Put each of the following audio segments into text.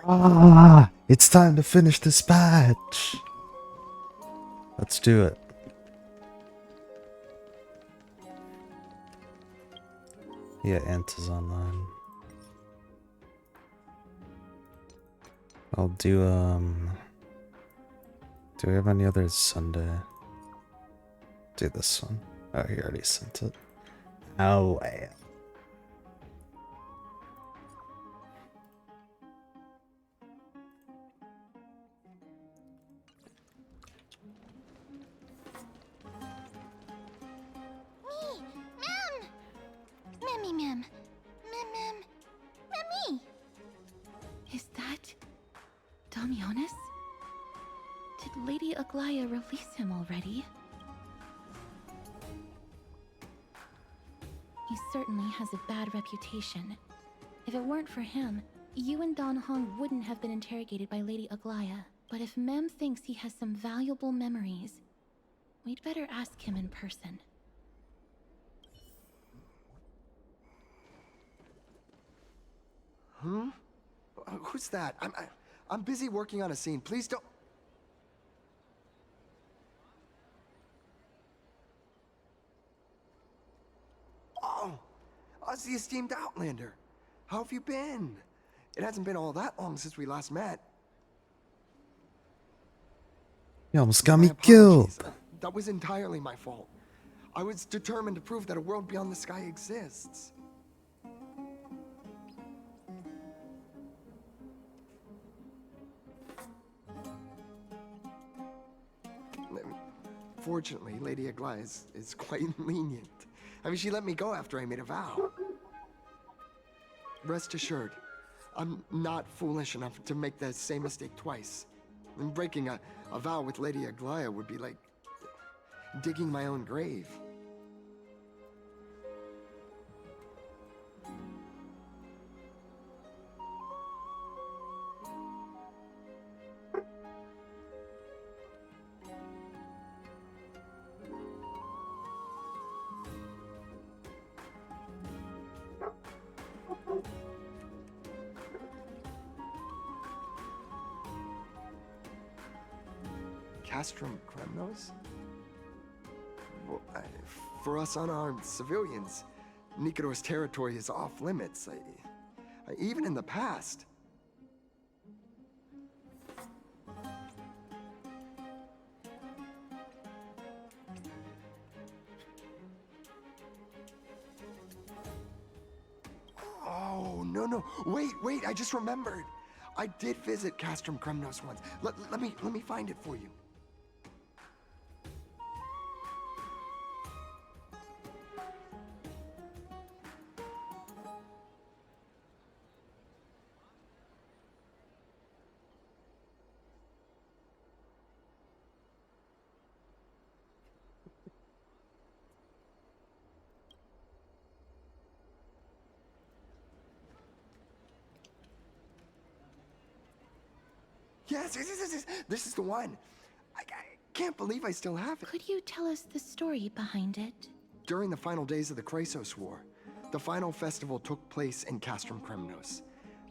Ah, it's time to finish this batch. Let's do it. Yeah, Ant is online. I'll do, do we have any other Sunday? Do this one. Oh, he already sent it. Oh, yeah. Me! Mem! Memmy Mem! Mem Mem! Memmy! Is that Damionis? Did Lady Aglaya release him already? He certainly has a bad reputation. If it weren't for him, you and Don Hong wouldn't have been interrogated by Lady Aglaya. But if Mem thinks he has some valuable memories, we'd better ask him in person. Hmm? Who's that? I'm busy working on a scene. Please don't. Oh, Oz the esteemed Outlander. How have you been? It hasn't been all that long since we last met. You almost got My me killed. apologies. That was entirely my fault. I was determined to prove that a world beyond the sky exists. Fortunately, Lady Aglaya is quite lenient. I mean, she let me go after I made a vow. Rest assured, I'm not foolish enough to make the same mistake twice. And breaking a vow with Lady Aglaya would be like digging my own grave. Castrum Kremnos? Well, for us unarmed civilians, Nikodor's territory is off limits. Even in the past. Oh, no. Wait, I just remembered. I did visit Castrum Kremnos once. Let me find it for you. Yes. This is the one. I can't believe I still have it. Could you tell us the story behind it? During the final days of the Chrysos War, the final festival took place in Castrum Kremnos.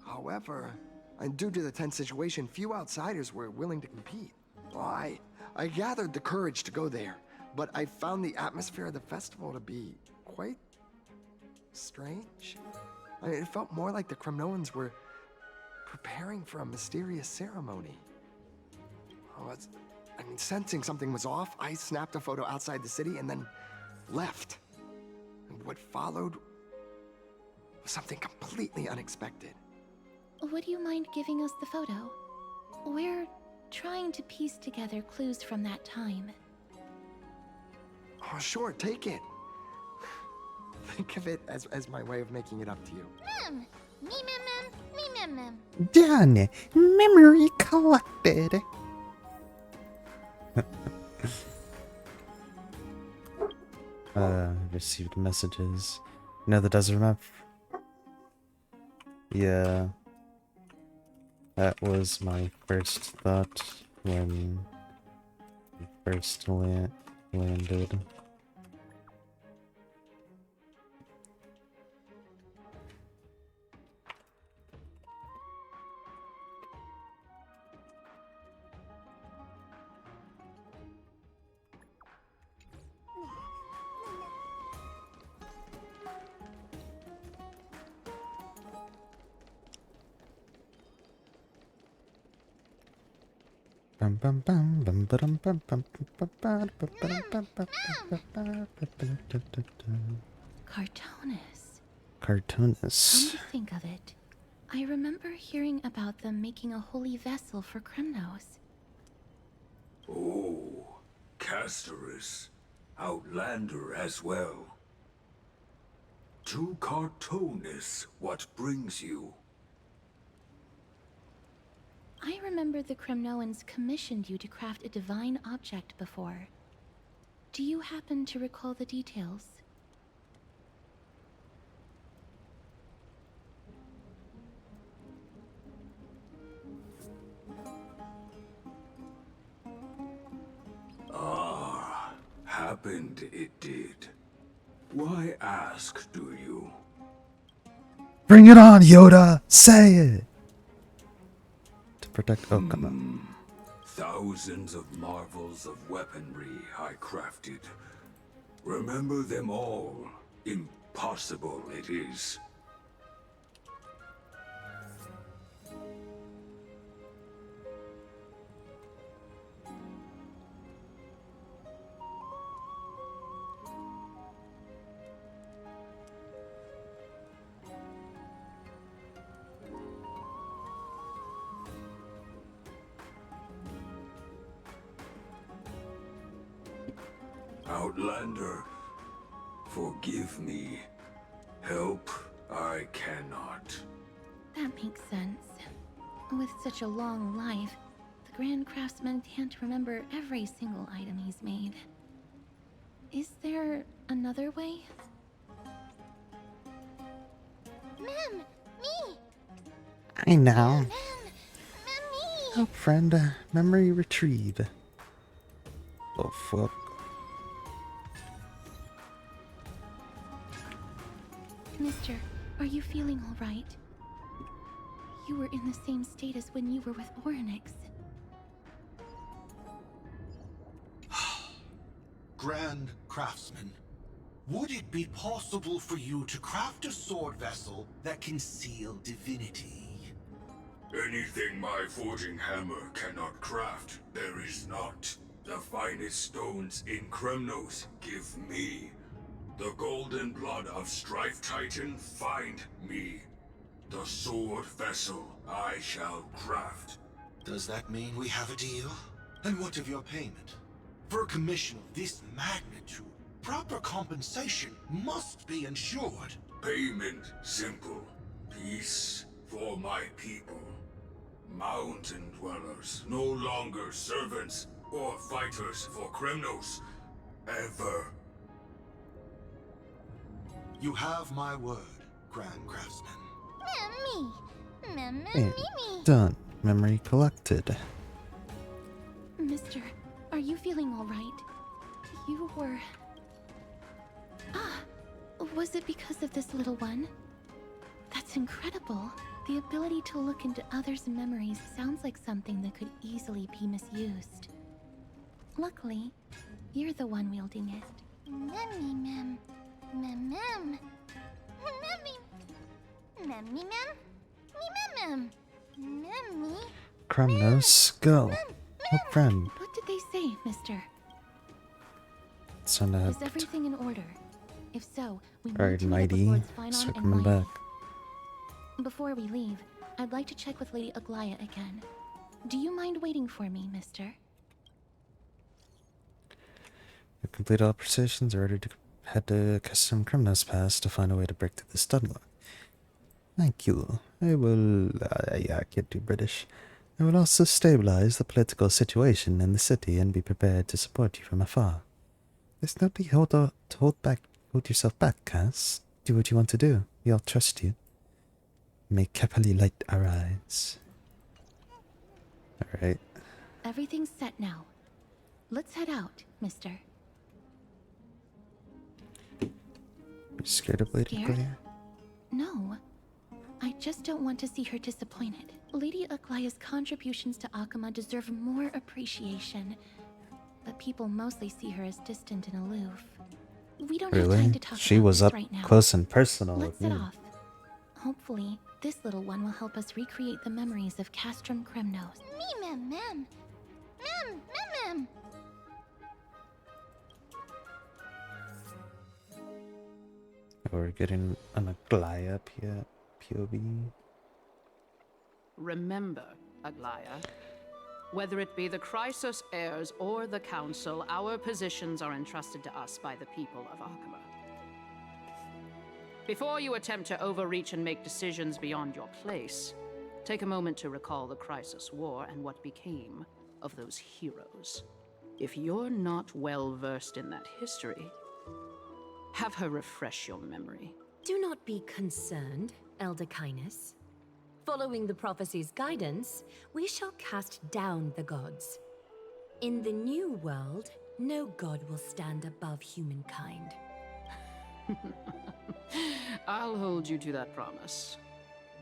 However, and due to the tense situation, few outsiders were willing to compete. Well, I gathered the courage to go there, but I found the atmosphere of the festival to be quite strange. It felt more like the Kremnoans were preparing for a mysterious ceremony. Sensing something was off, I snapped a photo outside the city and then left. And what followed was something completely unexpected. Would you mind giving us the photo? We're trying to piece together clues from that time. Oh, sure, take it. Think of it as my way of making it up to you. Mem! Me Mem Mem! Me Mem Mem! Done. Memory collected. Received messages. You know the desert map? Yeah. That was my first thought when we first landed. Bum, bum, bum, bum, ba-dum, bum, bum, bum, ba, ba, ba-dum, bum, bum, ba, ba, ba, ba, da, da, da. Cartoonus. Cartoonist. Come to think of it, I remember hearing about them making a holy vessel for Kremnos. Oh, Castorus. Outlander as well. To Cartoonus, what brings you? I remember the Kremnoans commissioned you to craft a divine object before. Do you happen to recall the details? Ah, happened it did. Why ask, do you? Bring it on, Yoda! Say it! To protect. Oh, come on. Thousands of marvels of weaponry I crafted. Remember them all. Impossible it is. Outlander, forgive me. Help, I cannot. That makes sense. With such a long life, the Grand Craftsman can't remember every single item he's made. Is there another way? Mem, me, I know. Mem, me. Oh, friend. Memory retrieve. Oh, fuck. Mister, are you feeling all right? You were in the same state as when you were with Orynyx. Grand Craftsman, would it be possible for you to craft a sword vessel that can seal divinity? Anything my forging hammer cannot craft, there is not. The finest stones in Kremnos give me. The golden blood of Strife Titan find me. The sword vessel I shall craft. Does that mean we have a deal? And what of your payment? For a commission of this magnitude, proper compensation must be ensured. Payment simple. Peace for my people. Mountain dwellers, no longer servants or fighters for Kremnos. Ever. You have my word, Grand Craftsman. Mem, me. Mem, Hey, me. done. Memory collected. Mister, are you feeling all right? You were... Ah, was it because of this little one? That's incredible. The ability to look into others' memories sounds like something that could easily be misused. Luckily, you're the one wielding it. Memmy, mem. Mem, mem. Memmy. Memmy, mem. Me, mem, mem. Memmy. Kremnos, go. Oh, friend. What did they say, mister? It's on that. Is everything in order? If so, we need Alright, to meet up with Nighty. Lords Finon Start and coming Miley. back. Before we leave, I'd like to check with Lady Aglaya again. Do you mind waiting for me, mister? We complete all precisions. Are ready to head to Custom Criminals Pass to find a way to break through the stud lock. Thank you. I will. Yeah, I can't do British. I will also stabilize the political situation in the city and be prepared to support you from afar. There's no need to hold yourself back, Cass. Do what you want to do. We all trust you. May Kepali light our eyes. Alright. Everything's set now. Let's head out, mister. You scared of Lady Scared? Claire? No. I just don't want to see her disappointed. Lady Aglaya's contributions to Akama deserve more appreciation. But people mostly see her as distant and aloof. We don't have time Really? to talk She about was this up right now. close and personal Let's with set me. off. Hopefully, this little one will help us recreate the memories of Castrum Kremnos. Me, mem, mem. Mem. We're getting an Aglaya POV. Remember, Aglaya, whether it be the Chrysos heirs or the Council, our positions are entrusted to us by the people of Arkema. Before you attempt to overreach and make decisions beyond your place, take a moment to recall the Chrysos War and what became of those heroes. If you're not well versed in that history, have her refresh your memory. Do not be concerned, Elder Kindness. Following the prophecy's guidance, we shall cast down the gods. In the new world, no god will stand above humankind. I'll hold you to that promise.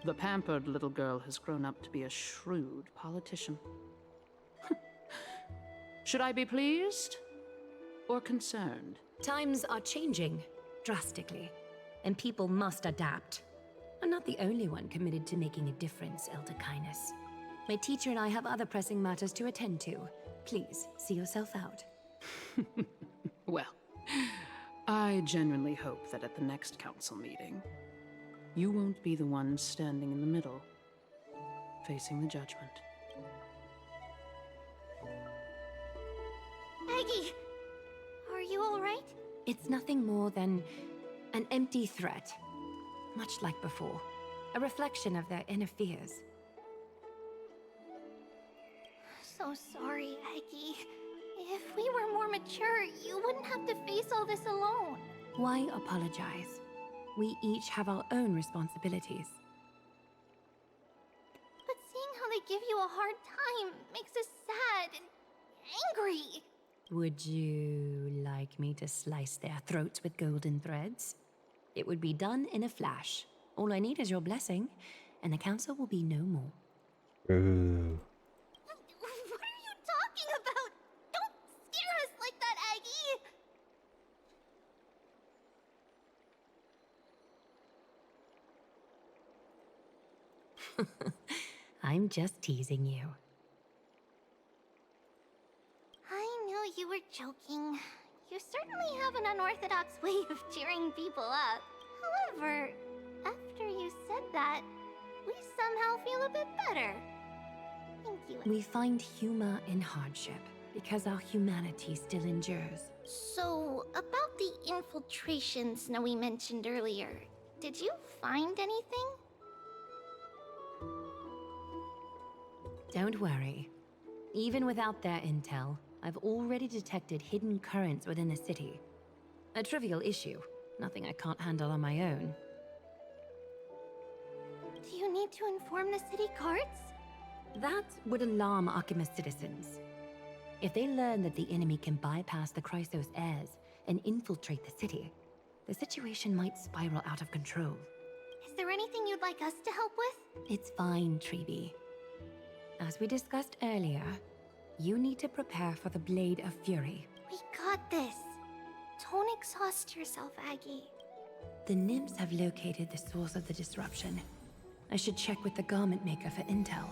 The pampered little girl has grown up to be a shrewd politician. Should I be pleased or concerned? Times are changing drastically, and people must adapt. I'm not the only one committed to making a difference, Elder Kindness. My teacher and I have other pressing matters to attend to. Please, see yourself out. Well, I genuinely hope that at the next council meeting, you won't be the one standing in the middle, facing the judgment. Aggie, are you alright? It's nothing more than an empty threat. Much like before. A reflection of their inner fears. So sorry, Aggie. If we were more mature, you wouldn't have to face all this alone. Why apologize? We each have our own responsibilities. But seeing how they give you a hard time makes us sad and angry. Would you like me to slice their throats with golden threads? It would be done in a flash. All I need is your blessing, and the council will be no more. Ooh. What are you talking about? Don't scare us like that, Aggie! I'm just teasing you. I knew you were joking. You certainly have an unorthodox way of cheering people up. However, after you said that, we somehow feel a bit better. Thank you. We find humor in hardship, because our humanity still endures. So, about the infiltration Snowy mentioned earlier, did you find anything? Don't worry. Even without their intel, I've already detected hidden currents within the city. A trivial issue, nothing I can't handle on my own. Do you need to inform the city guards? That would alarm Arkema's citizens. If they learn that the enemy can bypass the Chrysos heirs and infiltrate the city, the situation might spiral out of control. Is there anything you'd like us to help with? It's fine, Treeby. As we discussed earlier, you need to prepare for the Blade of Fury. We got this. Don't exhaust yourself, Aggie. The nymphs have located the source of the disruption. I should check with the garment maker for intel.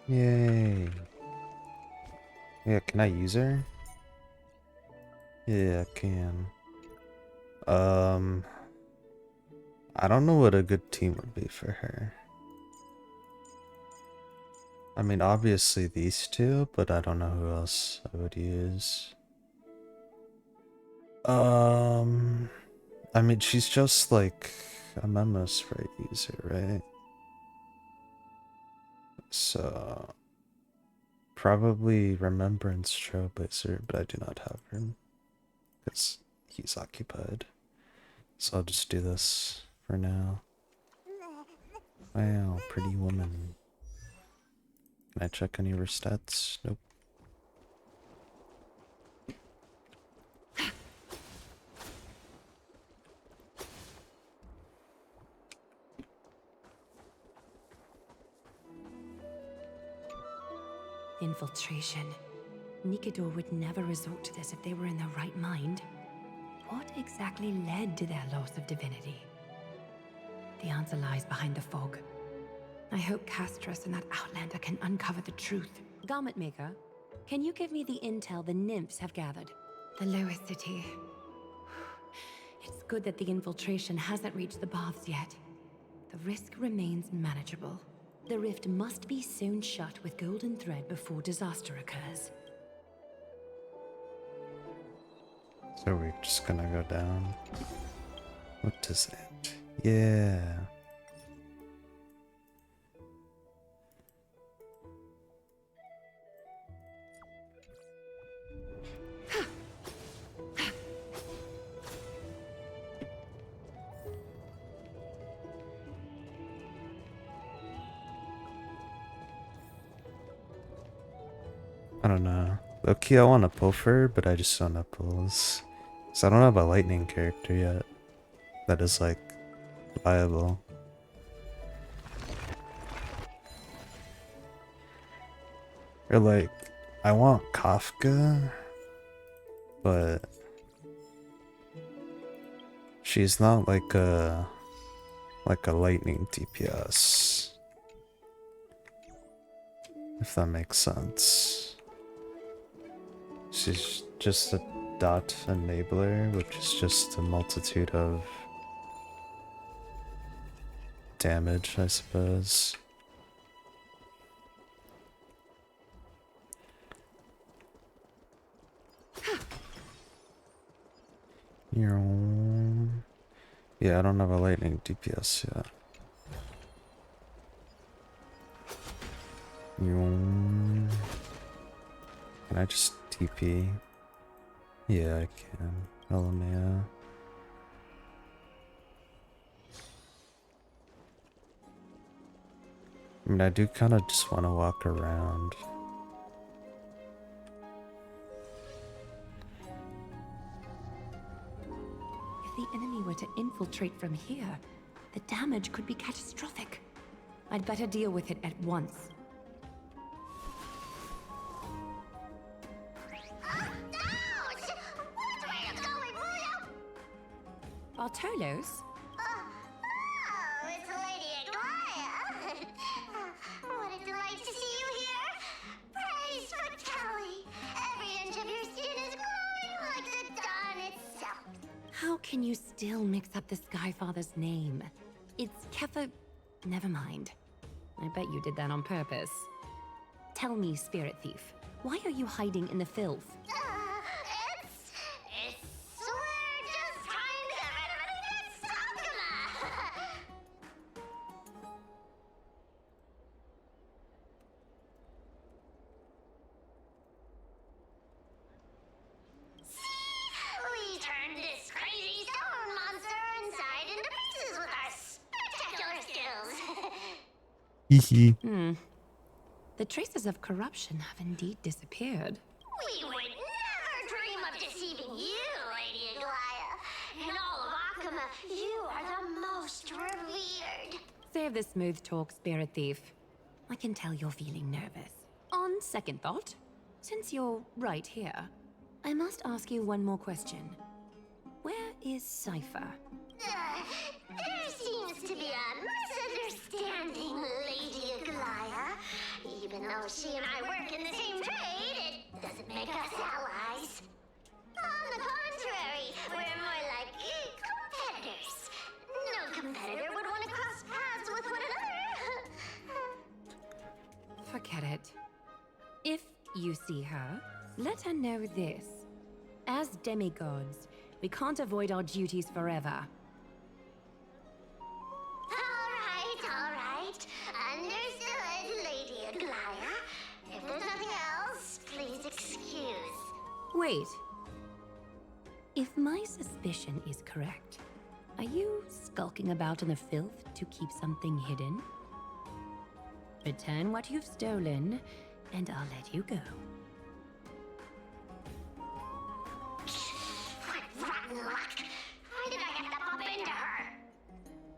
Yay. Yeah, can I use her? Yeah, I can. I don't know what a good team would be for her. I mean, obviously these two, but I don't know who else I would use. I mean, she's just like a memo spray user, right? So, probably Remembrance Trailblazer, but I do not have him because he's occupied. So I'll just do this for now. Wow, pretty woman. Can I check any of her stats? Nope. Infiltration. Nikidor would never resort to this if they were in their right mind. What exactly led to their loss of divinity? The answer lies behind the fog. I hope Castros and that Outlander can uncover the truth. Garment Maker, can you give me the intel the nymphs have gathered? The lower city. It's good that the infiltration hasn't reached the baths yet. The risk remains manageable. The rift must be sewn shut with golden thread before disaster occurs. So we're just gonna go down. What is it? Yeah. I don't know. Low-key, I want to pull for her, but I just don't have pulls. So I don't have a lightning character yet. That is, like, viable. Or, like, I want Kafka, but she's not like a lightning DPS. If that makes sense. She's just a dot enabler, which is just a multitude of damage, I suppose. Yeah, I don't have a lightning DPS yet. Can I just TP? Yeah, I can. Elamea. I mean, I do kind of just want to walk around. If the enemy were to infiltrate from here, the damage could be catastrophic. I'd better deal with it at once. Bartolos? Oh, it's Lady Aglaya. What a delight to see you here. Praise for Kelly. Every inch of your skin is glowing like the dawn itself. How can you still mix up the Skyfather's name? It's Kepha... Never mind. I bet you did that on purpose. Tell me, Spirit Thief, why are you hiding in the filth? We're just trying to get rid of an Sakuma. We turned this crazy stone monster inside into pieces with our spectacular skills. Hehe. The traces of corruption have indeed disappeared. We would never dream of deceiving you, Lady Aglaya. In all of Akuma, you are the most revered. Save the smooth talk, Spirit Thief. I can tell you're feeling nervous. On second thought, since you're right here, I must ask you one more question. Where is Cypher? There seems to be a misunderstanding, Lady Aglaya. Even though she and I work in the same trade, it doesn't make us allies. On the contrary, we're more like competitors. No competitor would want to cross paths with one another. Forget it. If you see her, let her know this. As demigods, we can't avoid our duties forever. All right. Understood, Lady Aglaya. If there's nothing else, please excuse. Wait. If my suspicion is correct, are you skulking about in the filth to keep something hidden? Return what you've stolen, and I'll let you go. What rotten luck! Why did I have to bump into her?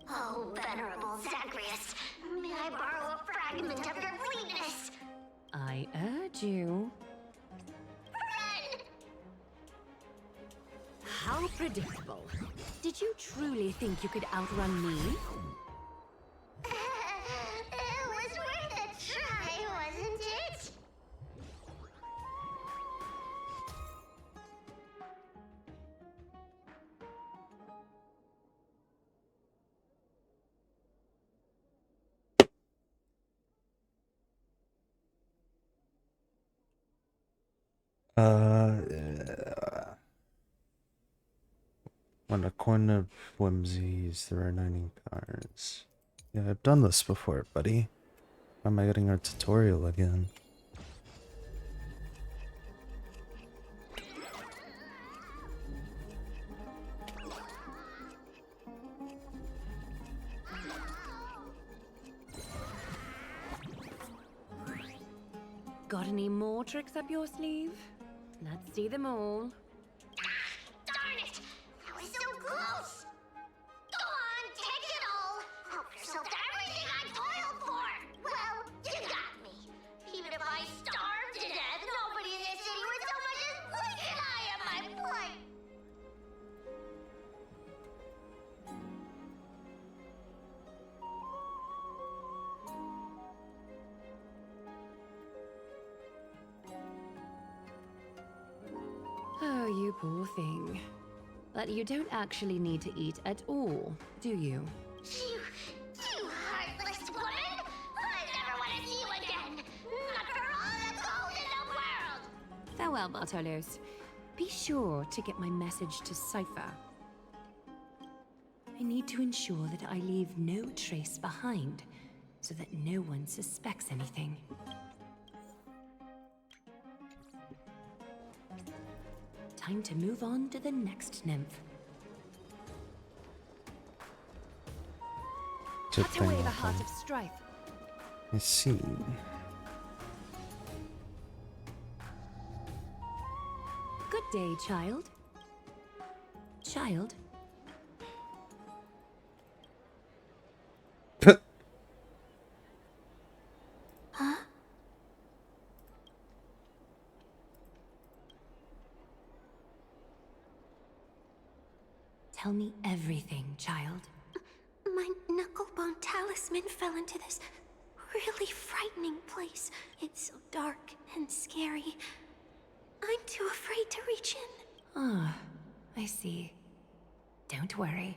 Oh, venerable Zagreus, may I borrow a fragment of your weakness? I urge you. Run! How predictable. Did you truly think you could outrun me? When a coin of whimsy is the remaining cards. Yeah, I've done this before, buddy. Why am I getting a tutorial again? Got any more tricks up your sleeve? Let's see them all. Darn it! That was so close! Go on, take it all! Help yourself to everything I toiled for! Well, you got me. Even if I starved to death, nobody in this city would so much as blink an eye at my plight! Oh, you poor thing. But you don't actually need to eat at all, do you? You heartless woman! I never want to see you again! Not for all the gold in the world! Farewell, Bartolos. Be sure to get my message to Cypher. I need to ensure that I leave no trace behind, so that no one suspects anything. Time to move on to the next nymph. Cut away the heart of strife. I see. Good day, child. Child? Huh? Tell me everything, child. My knucklebone talisman fell into this really frightening place. It's so dark and scary. I'm too afraid to reach in. Ah, I see. Don't worry.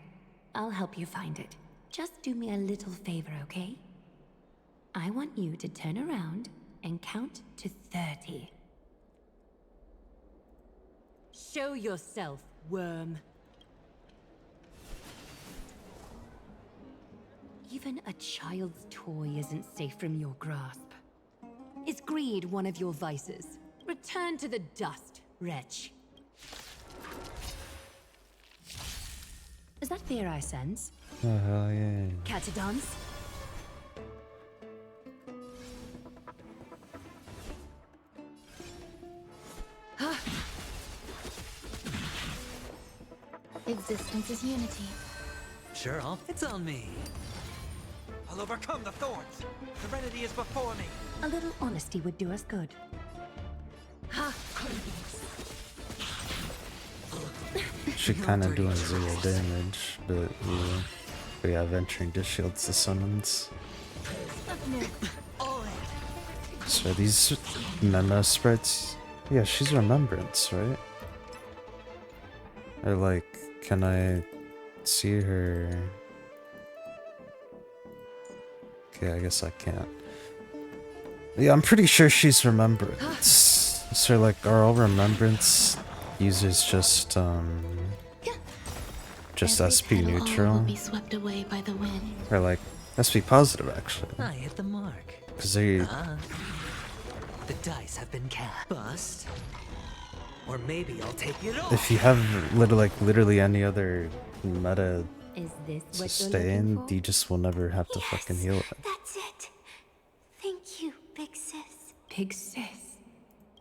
I'll help you find it. Just do me a little favor, okay? I want you to turn around and count to 30. Show yourself, worm. Even a child's toy isn't safe from your grasp. Is greed one of your vices? Return to the dust, wretch. Is that fear I sense? Oh, hell yeah. Catadons? Existence is unity. Sure, it's on me. I'll overcome the thorns. Serenity is before me. A little honesty would do us good. Ha! She kind of doing 0 damage, but yeah, venturing to shields the summons. So these Memo sprites, yeah, she's Remembrance, right? Or like, can I see her? Okay, I guess I can't. Yeah, I'm pretty sure she's Remembrance. So like, are all Remembrance users just SP neutral? Will be swept away by the wind. Or like, SP positive actually. I hit the mark. Because they... The dice have been cast. Bust. Or maybe I'll take it all. If you have literally any other meta Is this what you're sustain, looking for? you just will never have to Yes, fucking heal it. That's it. Thank you, big sis. Big sis.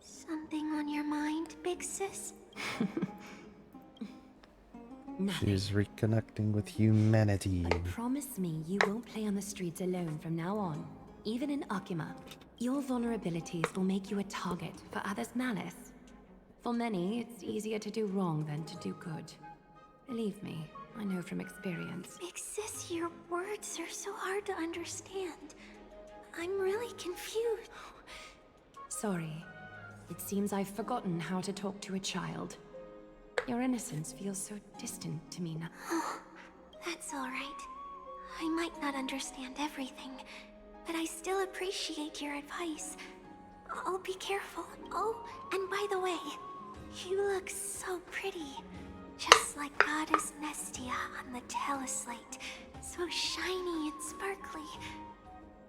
Something on your mind, big sis? Nothing. She's reconnecting with humanity. But promise me you won't play on the streets alone from now on. Even in Akima, your vulnerabilities will make you a target for others' malice. For many, it's easier to do wrong than to do good. Believe me, I know from experience. Big sis, your words are so hard to understand. I'm really confused. Sorry. It seems I've forgotten how to talk to a child. Your innocence feels so distant to me now. Oh, that's all right. I might not understand everything, but I still appreciate your advice. I'll be careful. Oh, and by the way, you look so pretty. Just like Goddess Nestia on the teleslate. So shiny and sparkly.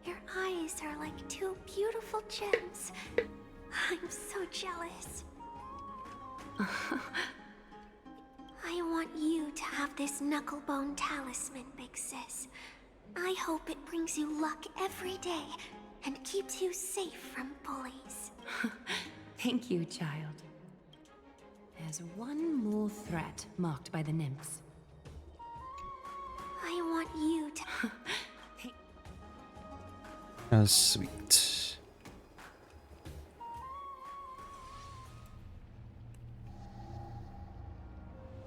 Your eyes are like two beautiful gems. I'm so jealous. I want you to have this knucklebone talisman, Big Sis. I hope it brings you luck every day and keeps you safe from bullies. Thank you, child. There's one more threat marked by the nymphs. I want you to... Oh, sweet.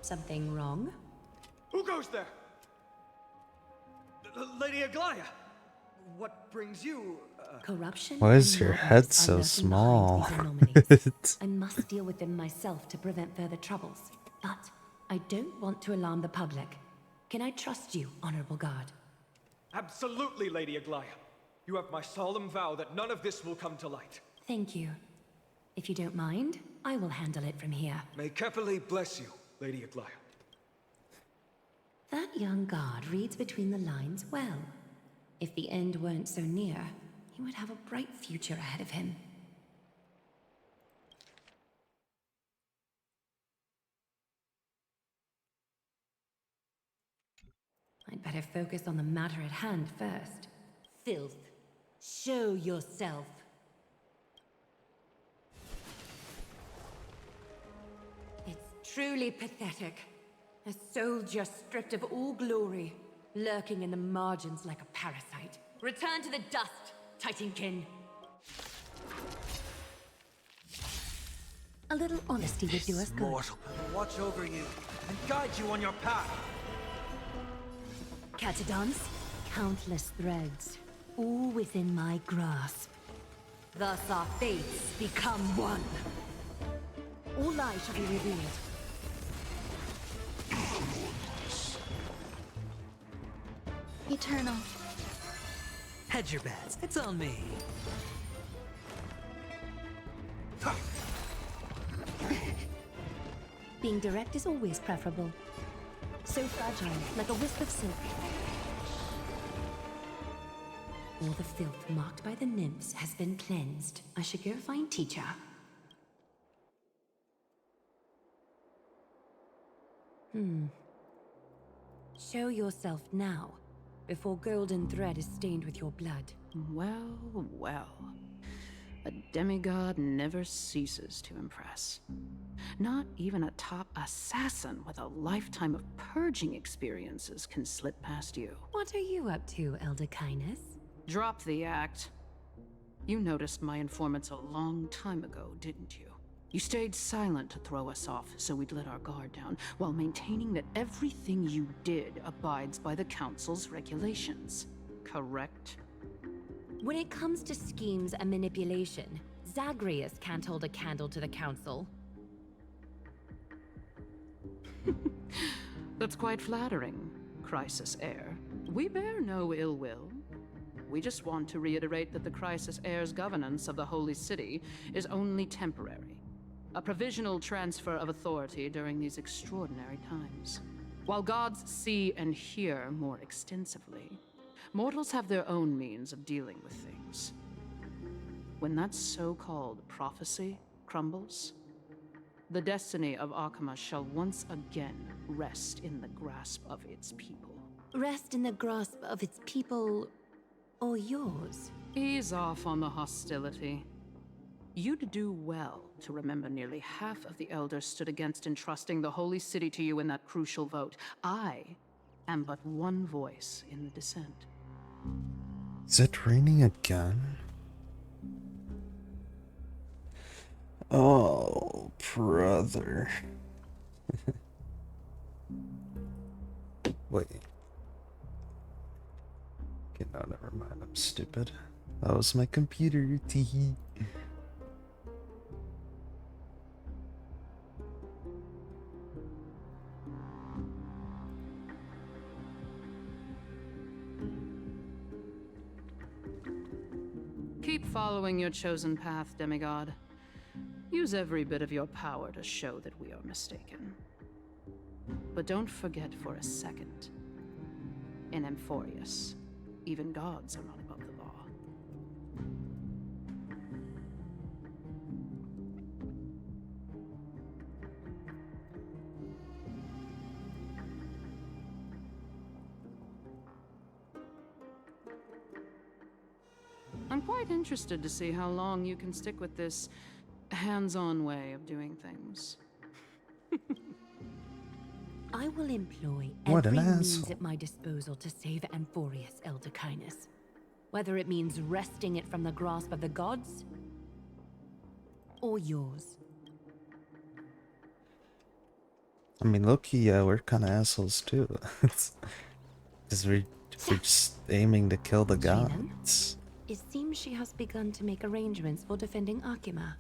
Something wrong? Who goes there? Lady Aglaia! What brings you, Corruption. Why is and your madness head are so lurking small? behind these anomalies. I must deal with them myself to prevent further troubles. But I don't want to alarm the public. Can I trust you, Honorable Guard? Absolutely, Lady Aglaia. You have my solemn vow that none of this will come to light. Thank you. If you don't mind, I will handle it from here. May Kepele bless you, Lady Aglaia. That young guard reads between the lines well. If the end weren't so near, he would have a bright future ahead of him. I'd better focus on the matter at hand first. Filth, show yourself. It's truly pathetic. A soldier stripped of all glory, lurking in the margins like a parasite. Return to the dust, Titankin. A little honesty would do us good. Mortal will watch over you and guide you on your path. Catadons, countless threads, all within my grasp. Thus our fates become one. All lies shall be revealed. Eternal. Hedge your bets. It's on me. Being direct is always preferable. So fragile, like a wisp of silk. All the filth marked by the nymphs has been cleansed. I should go find teacher. Show yourself now, before golden thread is stained with your blood. Well, well. A demigod never ceases to impress. Not even a top assassin with a lifetime of purging experiences can slip past you. What are you up to, Elder Kindness? Drop the act. You noticed my informants a long time ago, didn't you? You stayed silent to throw us off so we'd let our guard down, while maintaining that everything you did abides by the Council's regulations. Correct? When it comes to schemes and manipulation, Zagreus can't hold a candle to the Council. That's quite flattering, Crisis Heir. We bear no ill will. We just want to reiterate that the Crisis Heir's governance of the Holy City is only temporary. A provisional transfer of authority during these extraordinary times. While gods see and hear more extensively, mortals have their own means of dealing with things. When that so-called prophecy crumbles, the destiny of Akama shall once again rest in the grasp of its people. Rest in the grasp of its people, or yours? Ease off on the hostility. You'd do well to remember nearly half of the elders stood against entrusting the Holy City to you in that crucial vote. I am but one voice in the dissent. Is it raining again? Oh, brother. Wait. Okay, no, never mind. I'm stupid. That was my computer. Teehee. Keep Keep following your chosen path, demigod. Use every bit of your power to show that we are mistaken. But don't forget for a second, in Amphoreus, even gods are not above the law. I'm quite interested to see how long you can stick with this hands-on way of doing things. I will employ What every an means asshole. at my disposal to save Amphoreus, Elder Kindness. Whether it means wresting it from the grasp of the gods, or yours. I mean, low-key, yeah, we're kind of assholes too. Because we're just aiming to kill the Trainan, gods. it seems she has begun to make arrangements for defending Akima.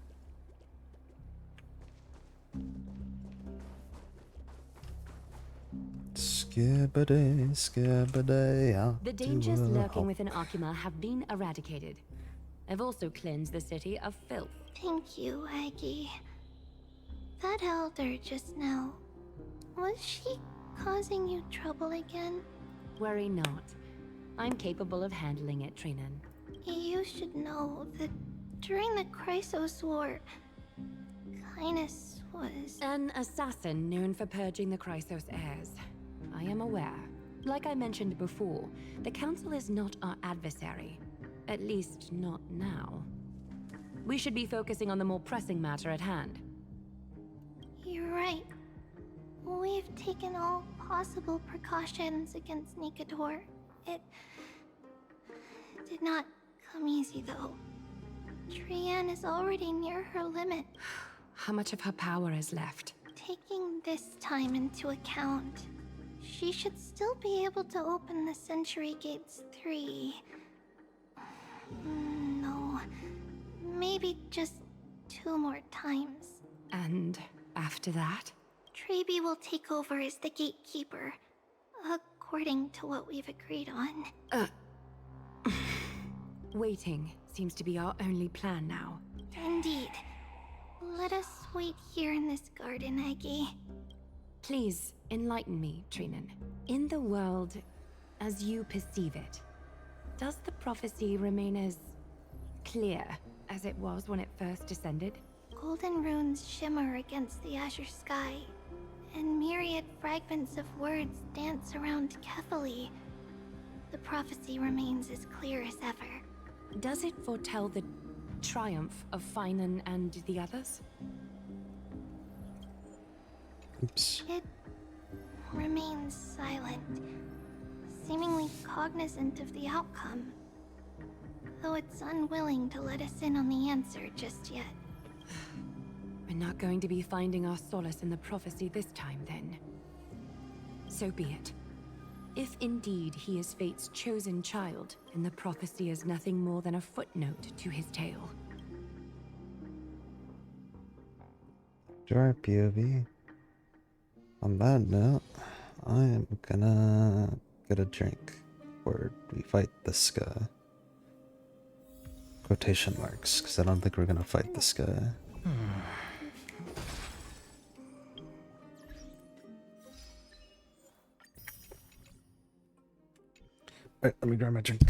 Skibbiday, skibbiday, out The to dangers a lurking hole. within Akima have been eradicated. I've also cleansed the city of filth. Thank you, Aggie. That elder just now, was she causing you trouble again? Worry not. I'm capable of handling it, Trainan. You should know that during the Chrysos War, Kindness was... An assassin known for purging the Chrysos heirs. I am aware. Like I mentioned before, the Council is not our adversary. At least, not now. We should be focusing on the more pressing matter at hand. You're right. We've taken all possible precautions against Nikador. It did not come easy, though. Trian is already near her limit. How much of her power is left? Taking this time into account, she should still be able to open the Century Gates 3. No, maybe just 2 more times. And after that? Trebi will take over as the gatekeeper, according to what we've agreed on. Waiting seems to be our only plan now. Indeed. Let us wait here in this garden, Aggie. Please, enlighten me, Trainan. In the world, as you perceive it, does the prophecy remain as clear as it was when it first descended? Golden runes shimmer against the azure sky, and myriad fragments of words dance around Kefali. The prophecy remains as clear as ever. Does it foretell the triumph of Finan and the others? Oops. It remains silent, seemingly cognizant of the outcome, though it's unwilling to let us in on the answer just yet. We're not going to be finding our solace in the prophecy this time, then. So be it. If indeed he is Fate's chosen child, then the prophecy is nothing more than a footnote to his tale. Sure, POV. On that note, I am gonna get a drink before we fight this guy. Quotation marks, because I don't think we're gonna fight this guy. Alright, let me grab my drink.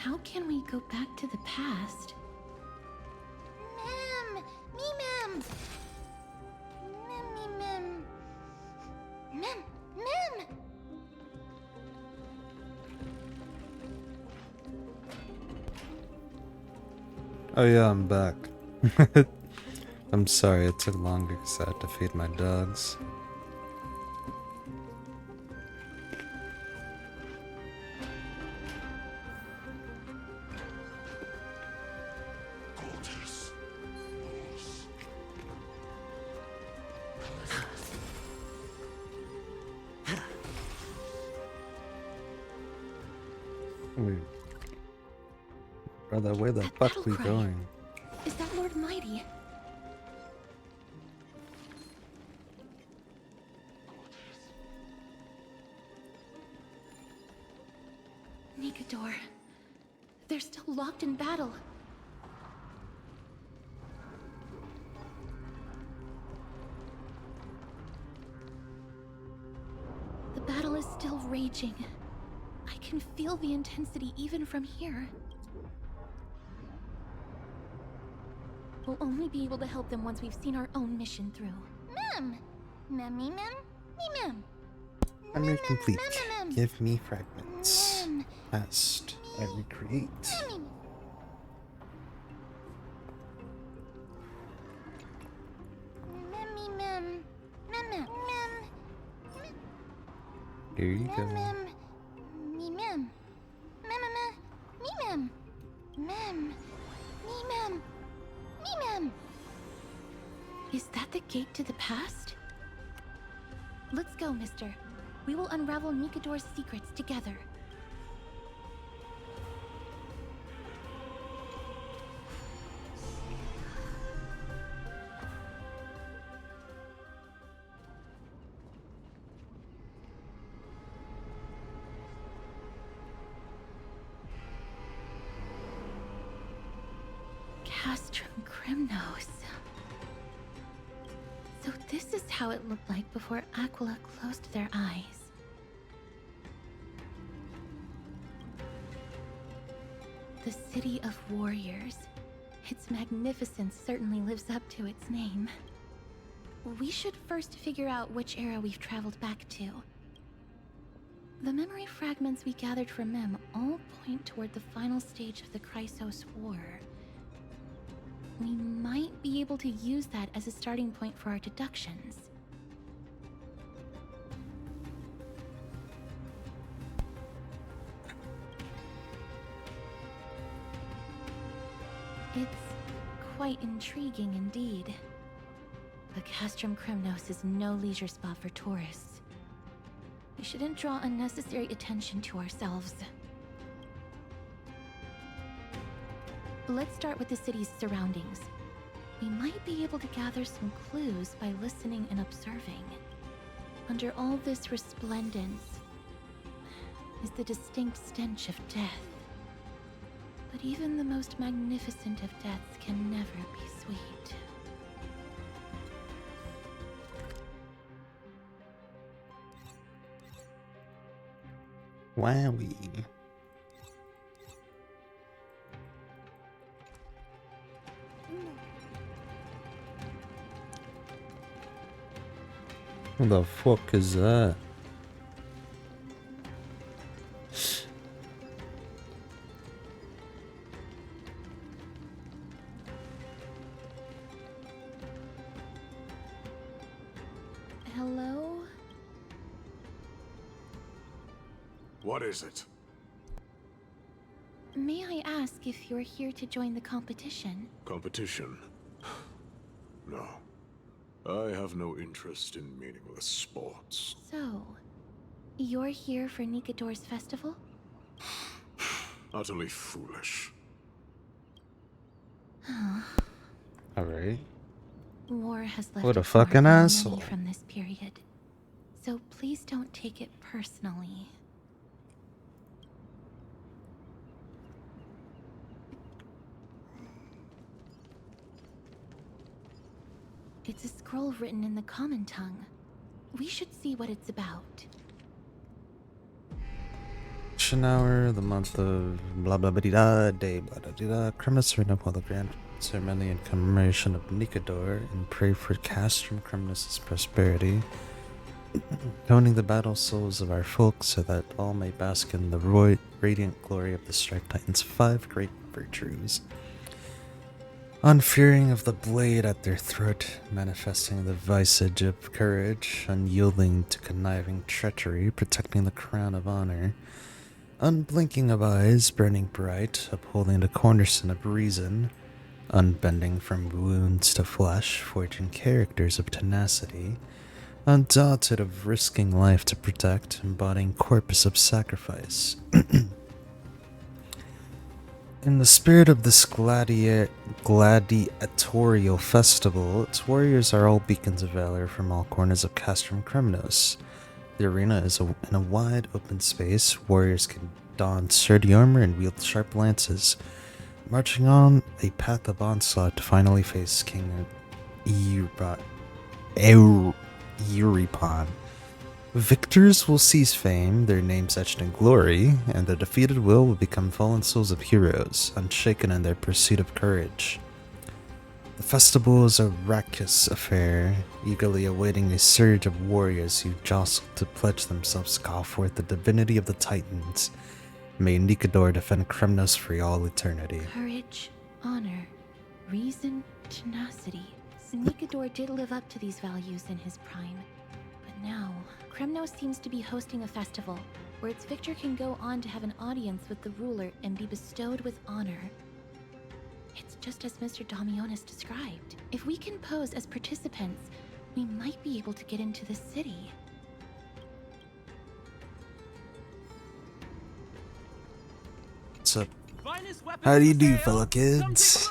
How can we go back to the past? Mem! Me, Mem! Mem, me, Mem. Mem! Mem! Oh yeah, I'm back. I'm sorry it took longer because I had to feed my dogs. Wait. Brother, where the That fuck battle we cry. going? Is that Lord Mighty? Nikodor. They're still locked in battle. The battle is still raging. I can feel the intensity even from here. We'll only be able to help them once we've seen our own mission through. Mem! Mem, me, Mem. Me, Mem. Memory complete. Mem. Give me fragments. Mem. Past. I recreate. Mem. Mem, me, Mem. Mem, Mem. Mem. Here you go. Mem. Me, Mem. Mem, Mem. Me, Mem. Mem. Me, Mem. Me, Mem. Is that the gate to the past? Let's go, mister. We will unravel Nikodor's secrets together. Castrum Crimnos. So this is how it looked like before Aquila closed their eyes. The city of warriors. Its magnificence certainly lives up to its name. We should first figure out which era we've traveled back to. The memory fragments we gathered from Mem all point toward the final stage of the Chrysos War. We might be able to use that as a starting point for our deductions. It's quite intriguing indeed. But Castrum Crimnos is no leisure spot for tourists. We shouldn't draw unnecessary attention to ourselves. Let's start with the city's surroundings. We might be able to gather some clues by listening and observing. Under all this resplendence is the distinct stench of death. But even the most magnificent of deaths can never be sweet. Wowie. What the fuck is that? Hello? What is it? May I ask if you're here to join the competition? Competition? No. I have no interest in meaningless sports. So, you're here for Nikodor's festival? Utterly foolish. Alright. War has left What a its mark fucking on many asshole. from this period. So please don't take it personally. It's a scroll written in the common tongue. We should see what it's about. election hour, the month of blah blah blah da, day blah blah blah. Criminus ring up while the grand ceremony in commemoration of Nicodor and pray for Castrum Criminus' prosperity. Honing the battle souls of our folk so that all may bask in the radiant glory of the Strike Titans' 5 great virtues. Unfearing of the blade at their throat, manifesting the visage of courage, unyielding to conniving treachery, protecting the crown of honor, unblinking of eyes, burning bright, upholding the cornerstone of reason, unbending from wounds to flesh, forging characters of tenacity, undaunted of risking life to protect, embodying corpus of sacrifice. In the spirit of this gladiatorial festival, its warriors are all beacons of valor from all corners of Castrum Cremnos. The arena is in a wide open space. Warriors can don sturdy armor and wield sharp lances, marching on a path of onslaught to finally face King Euripon. Victors will seize fame, their names etched in glory, and the defeated will become fallen souls of heroes, unshaken in their pursuit of courage. The festival is a raucous affair, eagerly awaiting a surge of warriors who jostle to pledge themselves to call forth the divinity of the Titans. May Nicodor defend Kremnos for all eternity. Courage, honor, reason, tenacity. Nicodor did live up to these values in his prime. But now, Kremnos seems to be hosting a festival where its victor can go on to have an audience with the ruler and be bestowed with honor. It's just as Mr. Damionis described. If we can pose as participants, we might be able to get into the city. What's up? How do you do, fellow kids?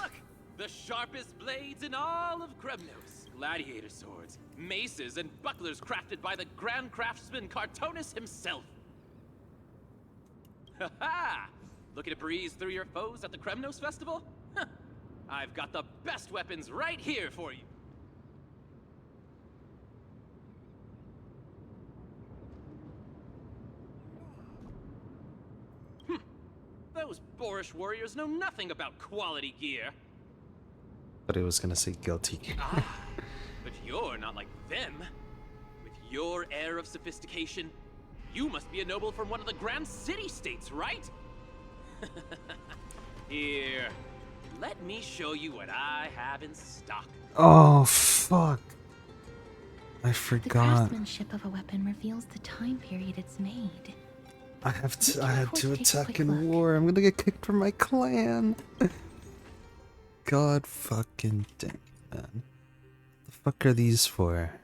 The sharpest blades in all of Kremnos. Gladiator swords, maces, and bucklers crafted by the grand craftsman Cartonus himself. Ha ha! Looking to breeze through your foes at the Kremnos Festival? Huh. I've got the best weapons right here for you. Those boorish warriors know nothing about quality gear. But I was gonna say guilty. But you're not like them. With your air of sophistication, you must be a noble from one of the grand city-states, right? Here, let me show you what I have in stock. Oh, fuck. I The forgot. craftsmanship of a weapon reveals the time period it's made. I have to afford to take a attack quick in look. war. I'm gonna get kicked from my clan. God fucking damn, man. The fuck are these for?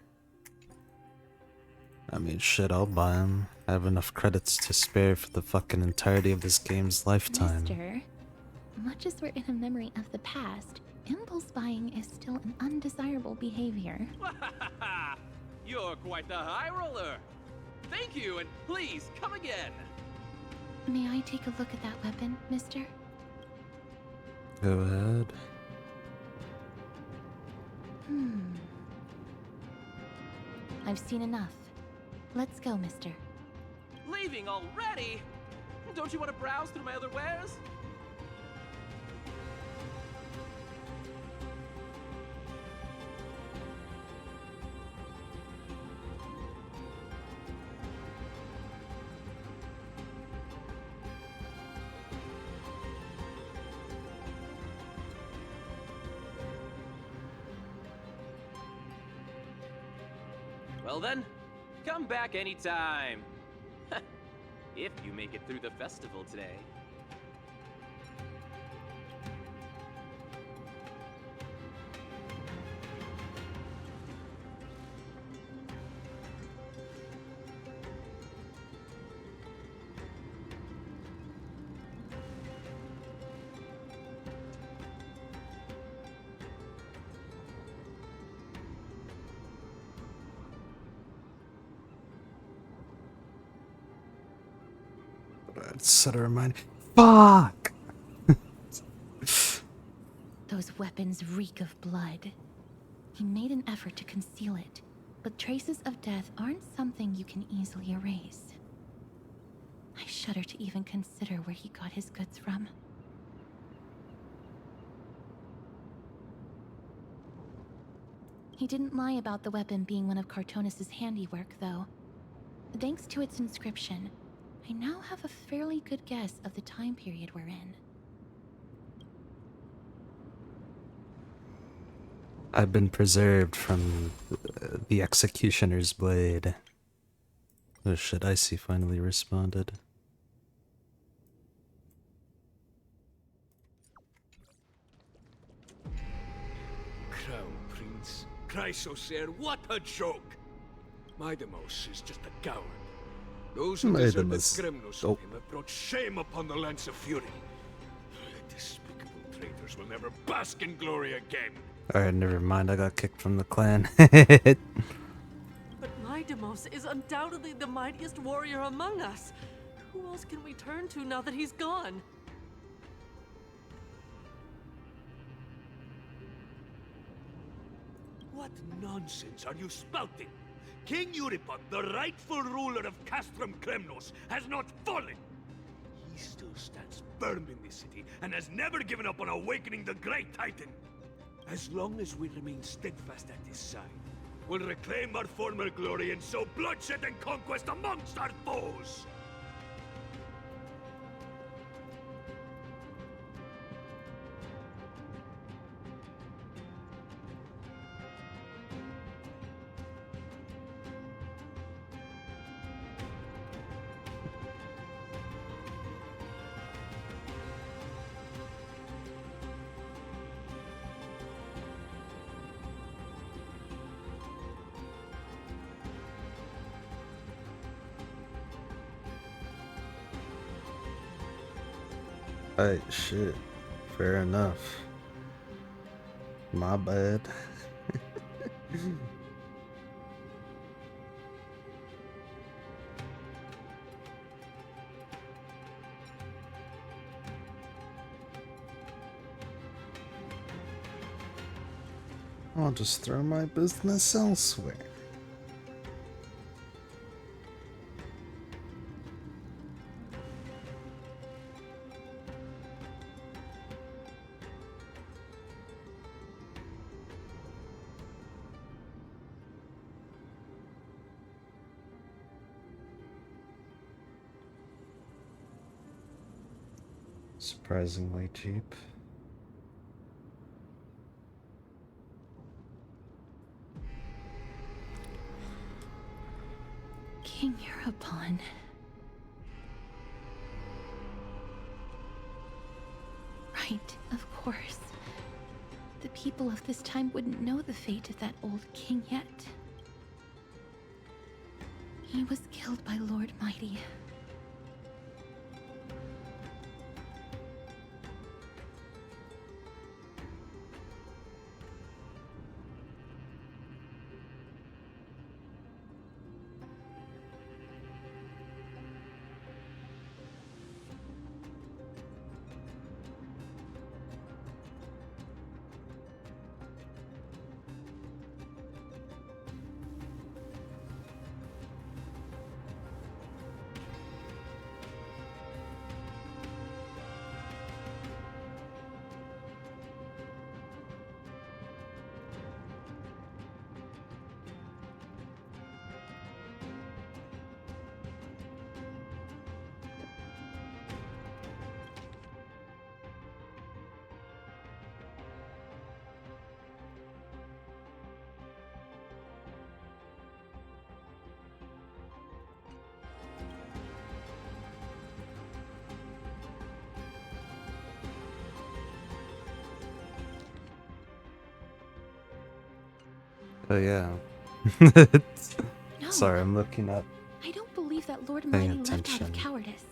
I mean, shit, I'll buy them. I have enough credits to spare for the fucking entirety of this game's lifetime. Mister, much as we're in a memory of the past, impulse buying is still an undesirable behavior. You're quite the high roller. Thank you, and please come again. May I take a look at that weapon, mister? Go ahead. I've seen enough. Let's go, mister. Leaving already? Don't you want to browse through my other wares? Well then, come back anytime. If you make it through the festival today. Set a reminder. Fuck! Those weapons reek of blood. He made an effort to conceal it, but traces of death aren't something you can easily erase. I shudder to even consider where he got his goods from. He didn't lie about the weapon being one of Cartonis' handiwork, though. Thanks to its inscription, I now have a fairly good guess of the time period we're in. I've been preserved from the executioner's blade. Oh shit, Icy finally responded. Crown Prince, Chrysosaur, what a joke! Midemos is just a coward. Those who deserted Midemos. Kremnos Oh. of him have brought shame upon the Lance of Fury. The despicable traitors will never bask in glory again. Alright, never mind, I got kicked from the clan. But Midemos is undoubtedly the mightiest warrior among us. Who else can we turn to now that he's gone? What nonsense are you spouting? King Euripon, the rightful ruler of Castrum Kremnos, has not fallen. He still stands firm in this city and has never given up on awakening the great Titan. As long as we remain steadfast at his side, we'll reclaim our former glory and sow bloodshed and conquest amongst our foes. Alright, shit. Fair enough. My bad. I'll just throw my business elsewhere. Surprisingly cheap. King Euripon. Right, of course. The people of this time wouldn't know the fate of that old king yet. He was killed by Lord Mighty. Oh yeah. No. Sorry, I'm looking up. I don't believe that Lord Paying Mighty left out attention. of cowardice.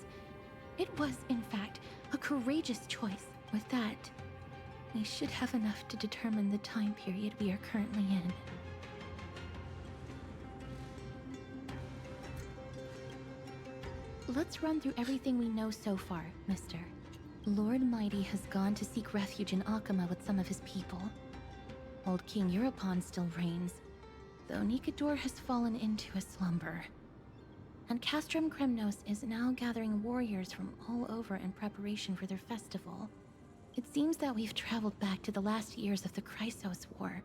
It was, in fact, a courageous choice. With that, we should have enough to determine the time period we are currently in. Let's run through everything we know so far, mister. Lord Mighty has gone to seek refuge in Akama with some of his people. Old King Euripon still reigns, though Nikador has fallen into a slumber. And Castrum Kremnos is now gathering warriors from all over in preparation for their festival. It seems that we've traveled back to the last years of the Chrysos War,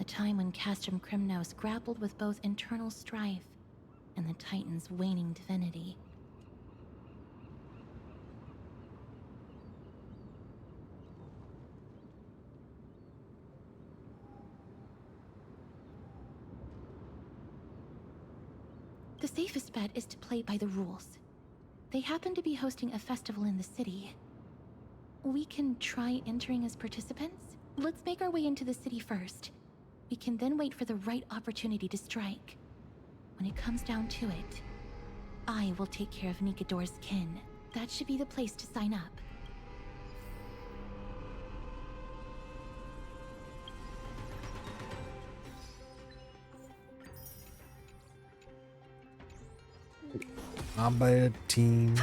a time when Castrum Kremnos grappled with both internal strife and the Titan's waning divinity. The safest bet is to play by the rules. They happen to be hosting a festival in the city. We can try entering as participants? Let's make our way into the city first. We can then wait for the right opportunity to strike. When it comes down to it, I will take care of Nikador's kin. That should be the place to sign up. Not bad, team.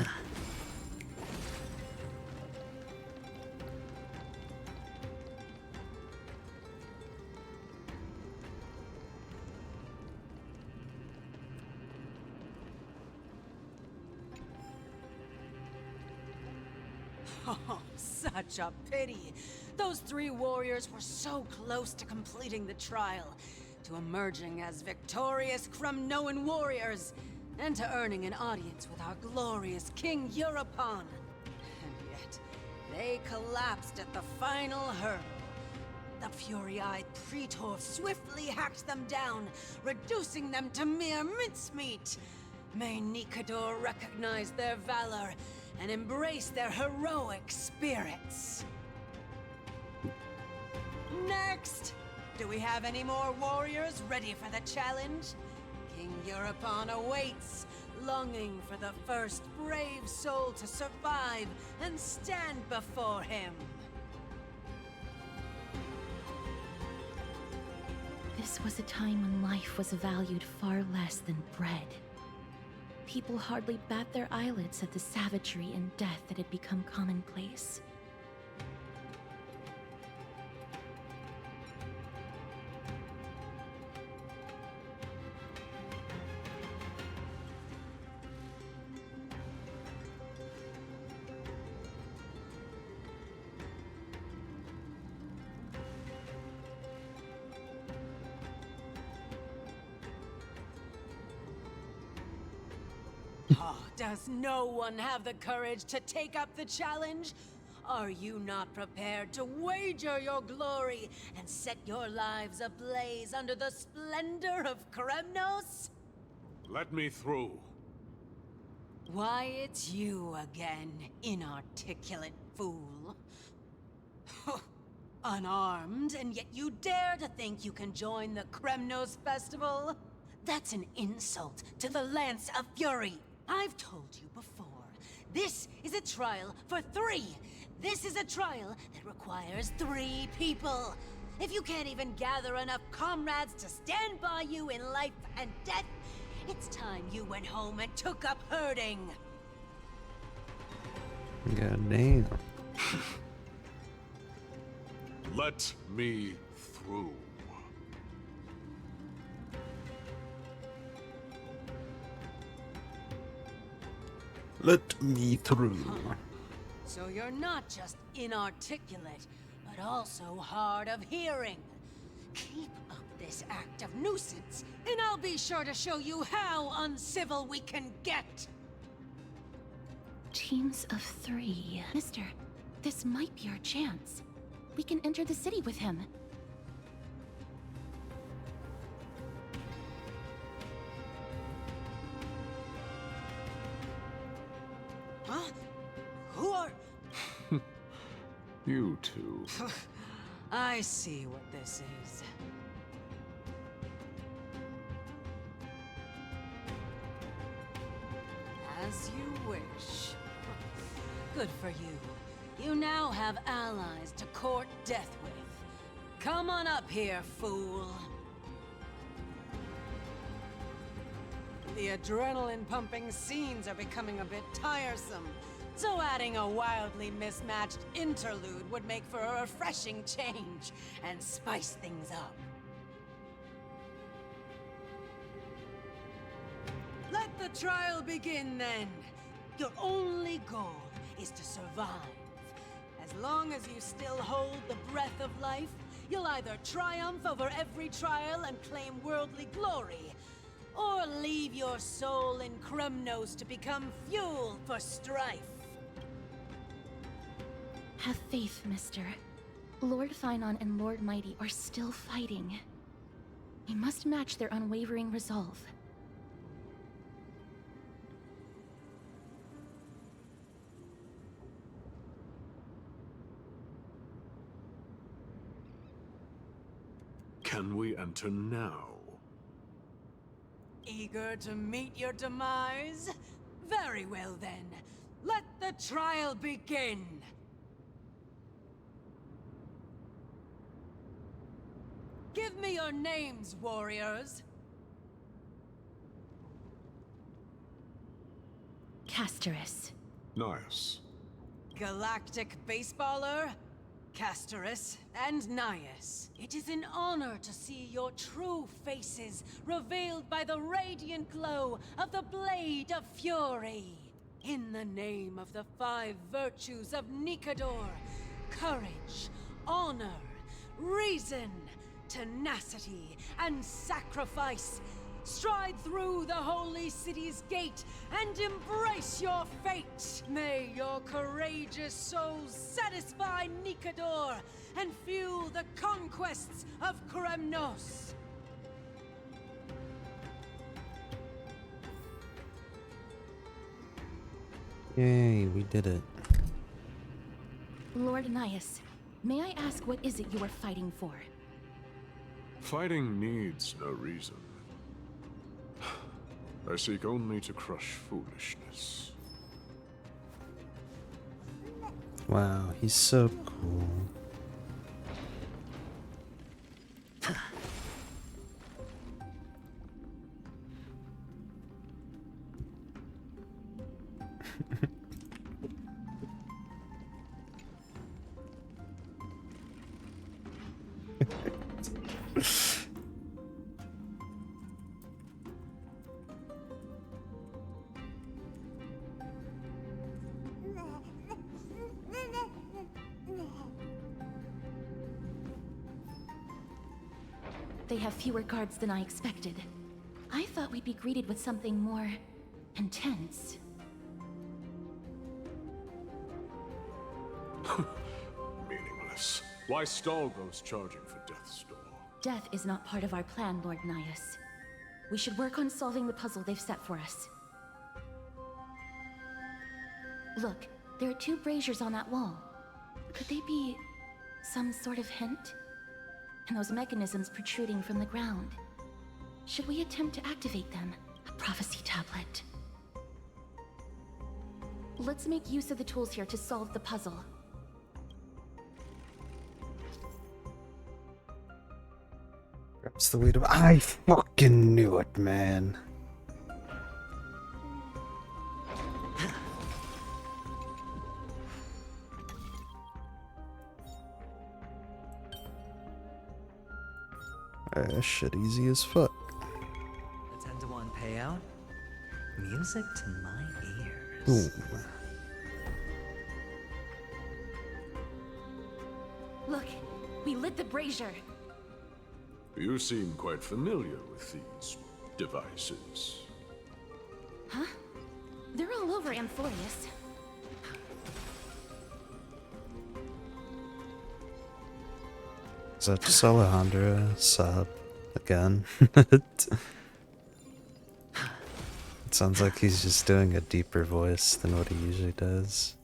Oh, such a pity. Those 3 warriors were so close to completing the trial, to emerging as victorious Kremnoan warriors, and to earning an audience with our glorious King Europon. And yet, they collapsed at the final hurdle. The fury-eyed Praetor swiftly hacked them down, reducing them to mere mincemeat. May Nikador recognize their valor and embrace their heroic spirits. Next! Do we have any more warriors ready for the challenge? King Europon awaits, longing for the first brave soul to survive and stand before him. This was a time when life was valued far less than bread. People hardly bat their eyelids at the savagery and death that had become commonplace. Oh, does no one have the courage to take up the challenge? Are you not prepared to wager your glory and set your lives ablaze under the splendor of Kremnos? Let me through. Why, it's you again, inarticulate fool. Unarmed, and yet you dare to think you can join the Kremnos festival? That's an insult to the Lance of Fury. I've told you before, this is a trial for 3. This is a trial that requires 3 people. If you can't even gather enough comrades to stand by you in life and death, it's time you went home and took up herding. God damn. Let me through. Let me through. So you're not just inarticulate, but also hard of hearing. Keep up this act of nuisance, and I'll be sure to show you how uncivil we can get. Teams of 3. Mister, this might be our chance. We can enter the city with him. Huh? Who are... You two. I see what this is. As you wish. Good for you. You now have allies to court death with. Come on up here, fool. The adrenaline-pumping scenes are becoming a bit tiresome, so adding a wildly mismatched interlude would make for a refreshing change and spice things up. Let Let the trial begin then. Your only goal is to survive. As long as you still hold the breath of life, you'll either triumph over every trial and claim worldly glory, or leave your soul in Kremnos to become fuel for strife. Have faith, mister. Lord Finon and Lord Mighty are still fighting. We must match their unwavering resolve. Can we enter now? Eager to meet your demise? Very well then. Let the trial begin! Give me your names, warriors! Castorus. Nice. Galactic baseballer, Castorus, and Nias. It is an honor to see your true faces revealed by the radiant glow of the Blade of Fury. In the name of the 5 virtues of Nikador, courage, honor, reason, tenacity, and sacrifice, stride through the holy city's gate and embrace your fate. May your courageous souls satisfy Nikador and fuel the conquests of Kremnos. Yay, we did it. Lord Nias, may I ask what is it you are fighting for? Fighting needs no reason. I seek only to crush foolishness. Wow, he's so cool. They have fewer guards than I expected. I thought we'd be greeted with something more intense. Meaningless. Why stall those charging for Death's Door? Death is not part of our plan, Lord Nias. We should work on solving the puzzle they've set for us. Look, there are 2 braziers on that wall. Could they be some sort of hint? And those mechanisms protruding from the ground. Should we attempt to activate them? A prophecy tablet. Let's make use of the tools here to solve the puzzle. Grabs the weight of. I fucking knew it, man. Shit, easy as fuck. The 10 to 1 payout? Music to my ears. Boom. Look, we lit the brazier. You seem quite familiar with these devices. Huh? They're all over Amphoreus. Is that just Alejandra sub again? It sounds like he's just doing a deeper voice than what he usually does.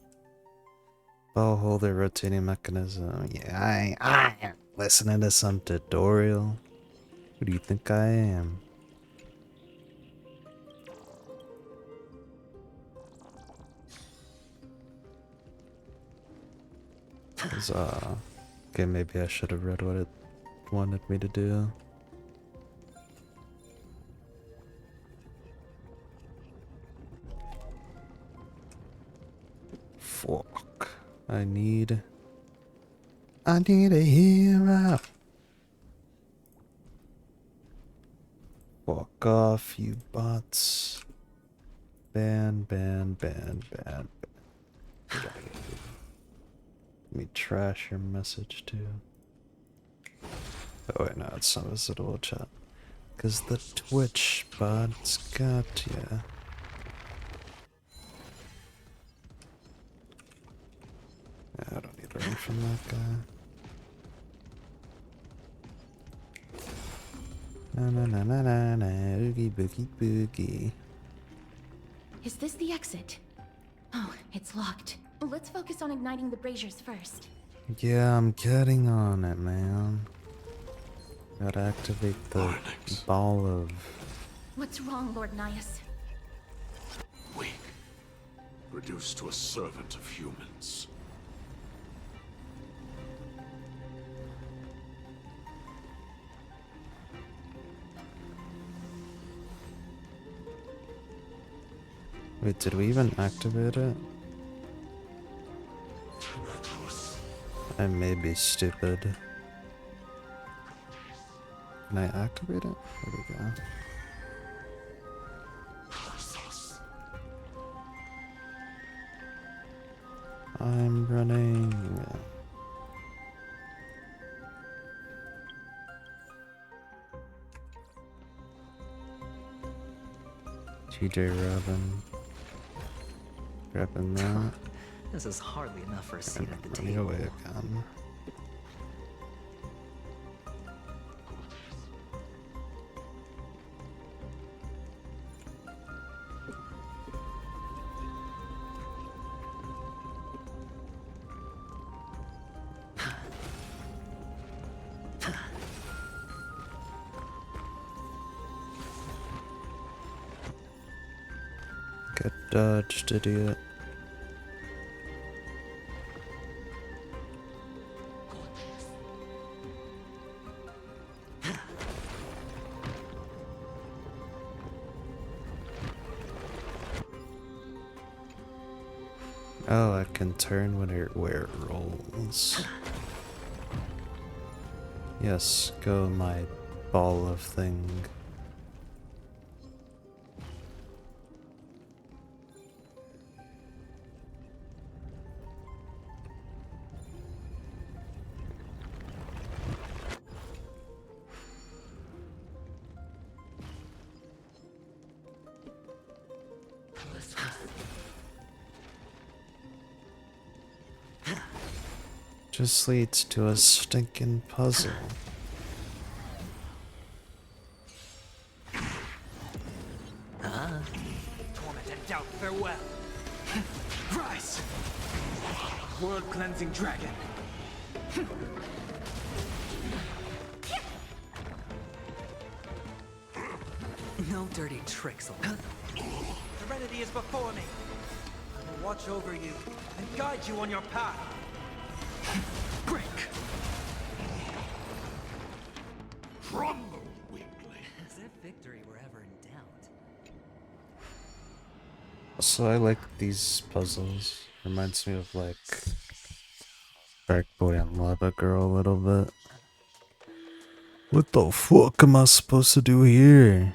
Ball holder rotating mechanism. Yeah, I am listening to some tutorial. Who do you think I am? Okay, maybe I should have read what it wanted me to do. Fuck. I need a hero. Fuck off, you bots. Ban. Let me trash your message too. Oh wait, no, it's not visible chat. Cause the Twitch bot's got ya. I don't need to run from that guy. Na oogie boogie boogie. Is this the exit? Oh, it's locked. Let's focus on igniting the braziers first. Yeah, I'm getting on it, man. Gotta activate the ball of... What's wrong, Lord Nias? Weak. Reduced to a servant of humans. Wait, did we even activate it? I may be stupid. Can I activate it? There we go. I'm running. TJ Robin. Grabbing that. This is hardly enough for a seat at the Running table. away again. Get dodged, idiot. Oh, I can turn where it rolls. Yes, go my ball of thing. Just leads to a stinking puzzle. Torment and doubt, farewell. Rise! World-cleansing dragon. No dirty tricks, Serenity is before me. I will watch over you and guide you on your path. Break! Crumble, weakling. As if victory were ever in doubt. So I like these puzzles. Reminds me of like Dark Boy and Lava Girl a little bit. What the fuck am I supposed to do here?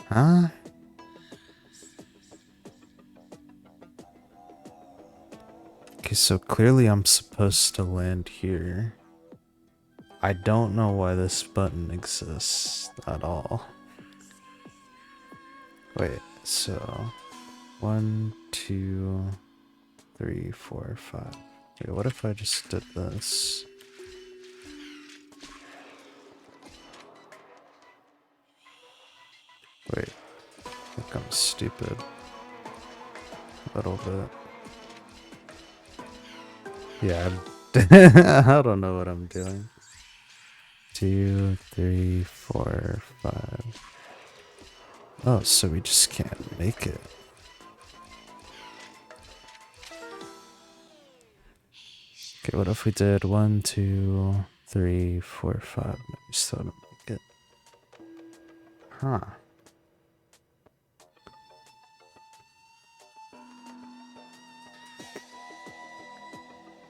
Huh? Okay, so clearly I'm supposed to land here. I don't know why this button exists at all. Wait, so 1, 2, 3, 4, 5. Wait, what if I just did this? Wait, I think I'm stupid. A little bit. Yeah, I don't know what I'm doing. 2, 3, 4, 5. Oh, so we just can't make it. Okay, what if we did 1, 2, 3, 4, 5? Maybe still don't make it. Huh.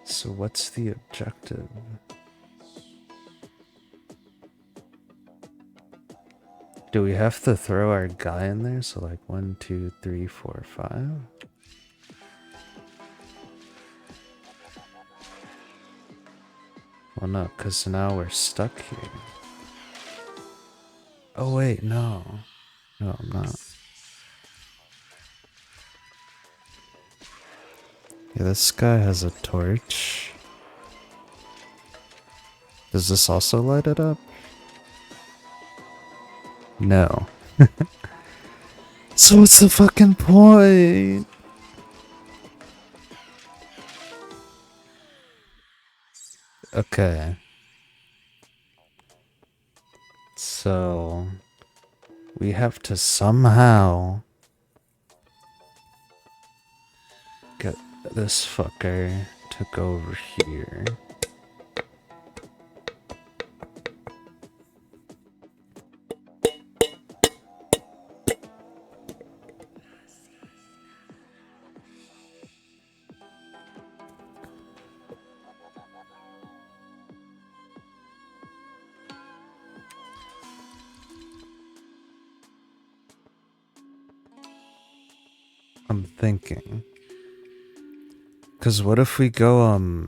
So what's the objective? Do we have to throw our guy in there? So like 1, 2, 3, 4, 5. Well, no, because now we're stuck here. Oh, wait, no. No, I'm not. Yeah, this guy has a torch. Does this also light it up? No. So what's the fucking point? Okay. So we have to somehow get this fucker to go over here. I'm thinking. Cause what if we go,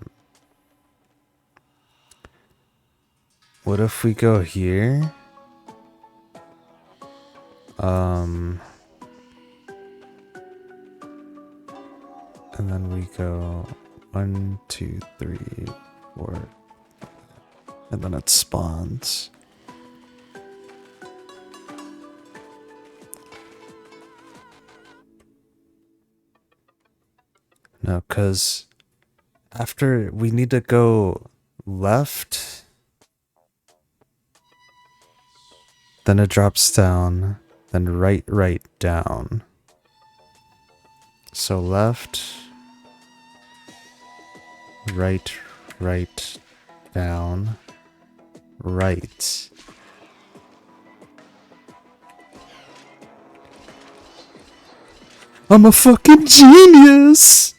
what if we go here? And then we go 1, 2, 3, 4, and then it spawns. No, cause after we need to go left, then it drops down, then right, right, down. So left, right, right, down, right. I'm a fucking genius!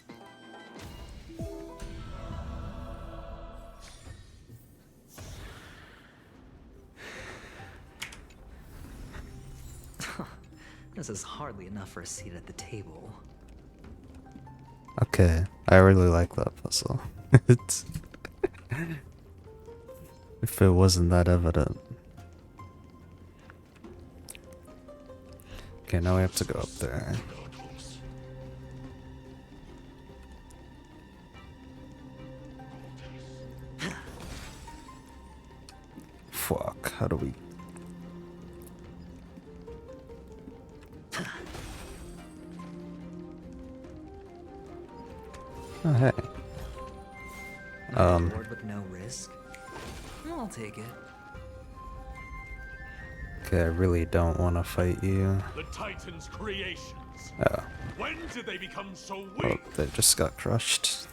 This is hardly enough for a seat at the table. Okay, I really like that puzzle. It's if it wasn't that evident. Okay, now we have to go up there. Fuck, how do we... Oh, hey. Reward with no risk? I'll take it. Okay, I really don't want to fight you. The Titan's creations. Oh. When did they become so Oh, weak? they just got crushed.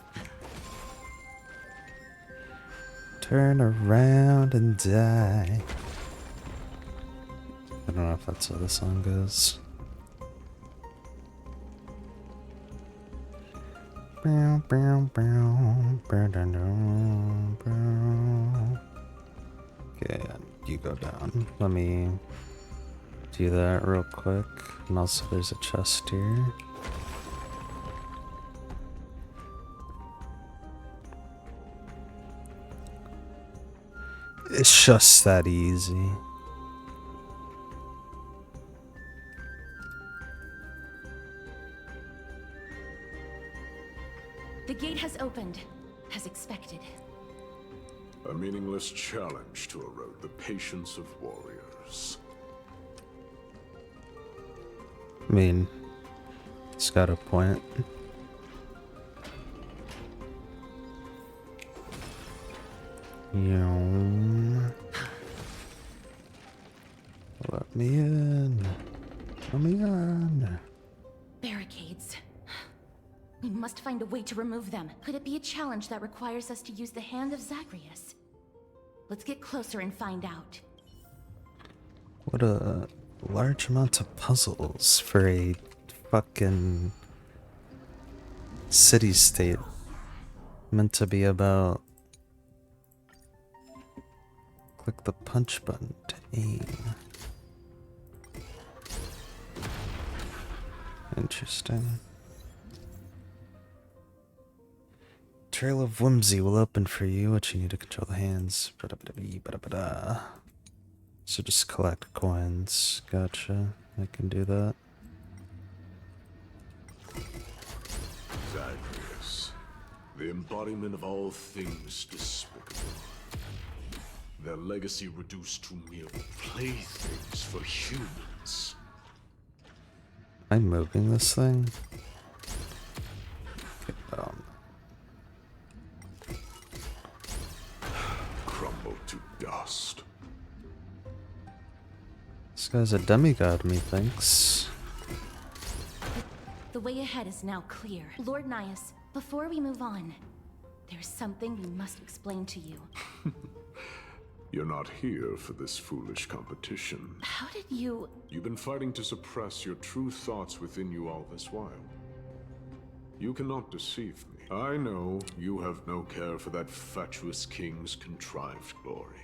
Turn around and die. I don't know if that's how the song goes. Okay, you go down. Let me do that real quick. And also there's a chest here. It's just that easy. The gate has opened, as expected. A meaningless challenge to erode the patience of warriors. I mean, it's got a point. Let me in. Let me in. Barricades. We must find a way to remove them. Could it be a challenge that requires us to use the hand of Zagreus? Let's get closer and find out. What a large amount of puzzles for a fucking city-state meant to be about click the punch button to aim. Interesting. Trail of Whimsy will open for you, but you need to control the hands. Ba-da-ba-da-bee, so just collect coins. Gotcha. I can do that. Zagreus, the embodiment of all things despicable. Their legacy reduced to mere playthings for humans. I'm moving this thing. Crumble to dust. This guy's a demigod, methinks. The way ahead is now clear. Lord Nias, before we move on, there's something we must explain to you. You're not here for this foolish competition. How did you... You've been fighting to suppress your true thoughts within you all this while. You cannot deceive me. I know you have no care for that fatuous king's contrived glory.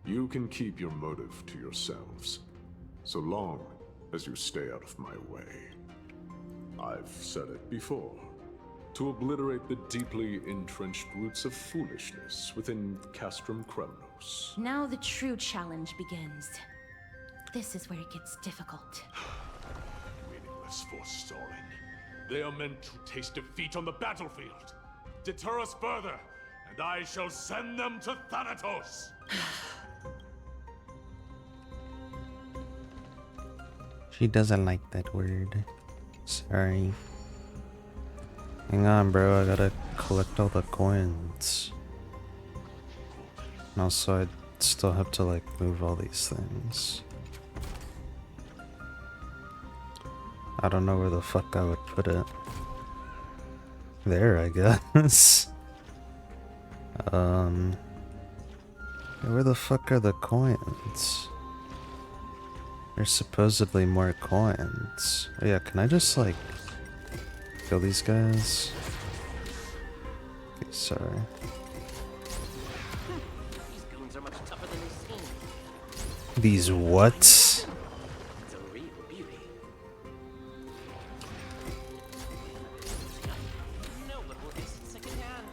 You can keep your motive to yourselves, so long as you stay out of my way. I've said it before. To obliterate the deeply entrenched roots of foolishness within Castrum Kremnos. Now the true challenge begins. This is where it gets difficult. Meaningless forestalling. They are meant to taste defeat on the battlefield. Deter us further, and I shall send them to Thanatos. She doesn't like that word. Sorry. Hang on, bro. I gotta collect all the coins. And also, I still have to, like, move all these things. I don't know where the fuck I would put it. There, I guess. Where the fuck are the coins? There's supposedly more coins. Oh yeah, can I just, like, kill these guys? Okay, sorry. These goons are much tougher than they seem. These what? It's a real beauty. No one will guess it secondhand.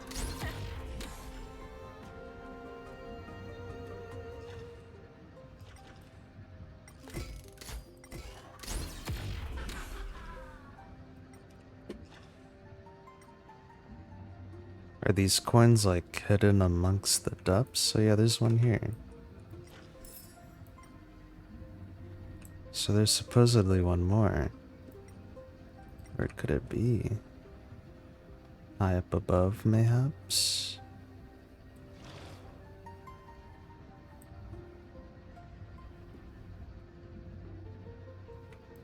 Are these coins, like, hidden amongst the depths? So yeah, there's one here. So there's supposedly one more. Where could it be? High up above, mayhaps?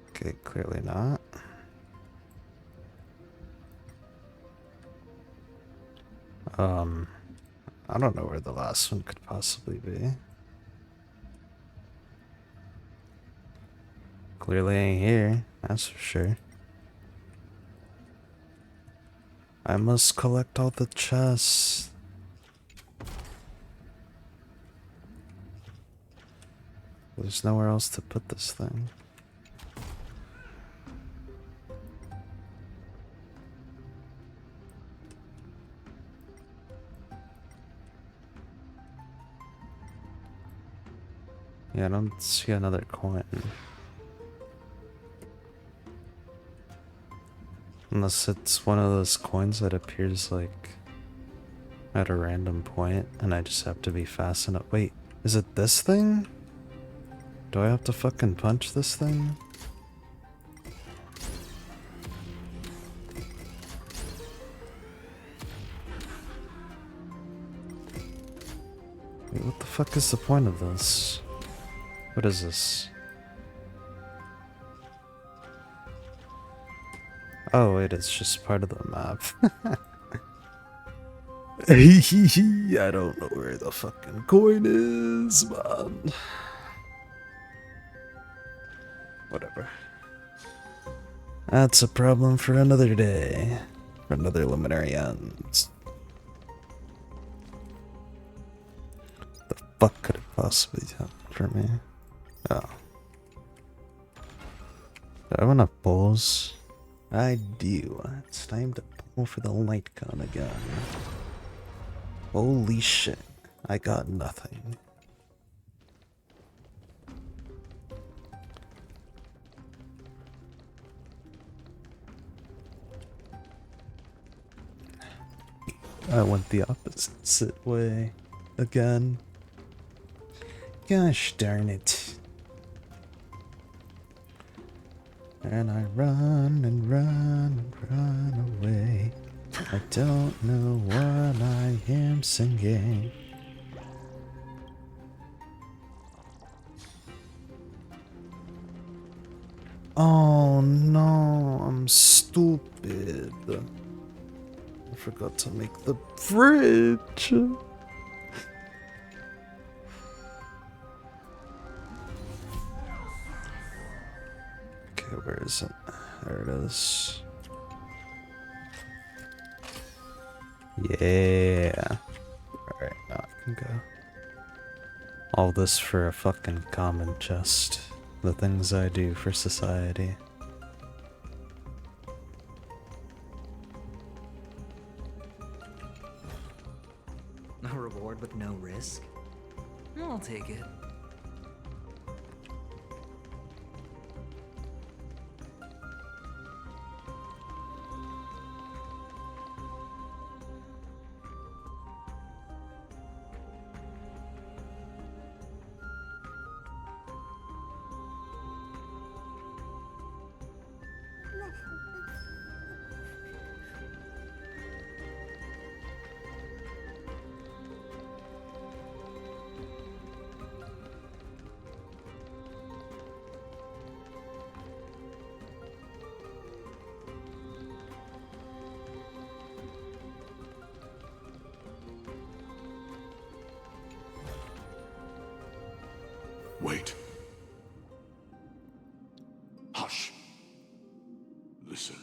Okay, clearly not. I don't know where the last one could possibly be. Clearly ain't here, that's for sure. I must collect all the chests. There's nowhere else to put this thing. Yeah, I don't see another coin. Unless it's one of those coins that appears, like, at a random point, and I just have to be fast enough. Wait, is it this thing? Do I have to fucking punch this thing? Wait, what the fuck is the point of this? What is this? Oh wait, it's just part of the map. I don't know where the fucking coin is, man. Whatever. That's a problem for another day. For another luminary ends. The fuck could it possibly happen for me? Oh. Do I have enough pulls? I do. It's time to pull for the light gun again. Holy shit. I got nothing. I went the opposite way again. Gosh darn it. And I run and run and run away. I don't know what I am singing. Oh no, I'm stupid. I forgot to make the bridge. Okay, where is it? There it is. Yeah. Alright, now I can go. All this for a fucking common chest. The things I do for society. A reward with no risk? I'll take it. Wait. Hush. Listen.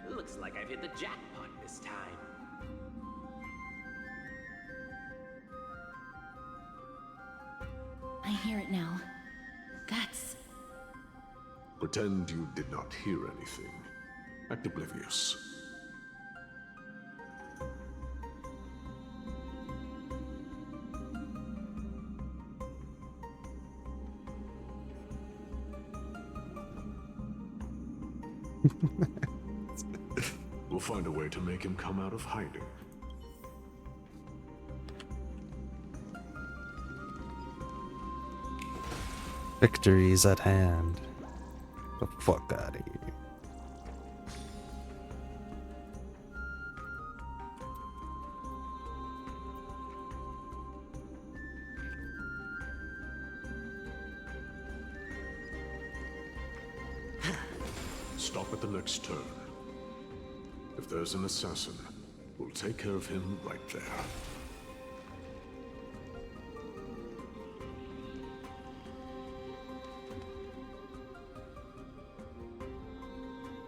Looks like I've hit the jackpot this time. I hear it now. That's... Pretend you did not hear anything. Act oblivious. We'll find a way to make him come out of hiding. Victory's at hand. The fuck out of here. stop at the next turn. If there's an assassin, we'll take care of him right there.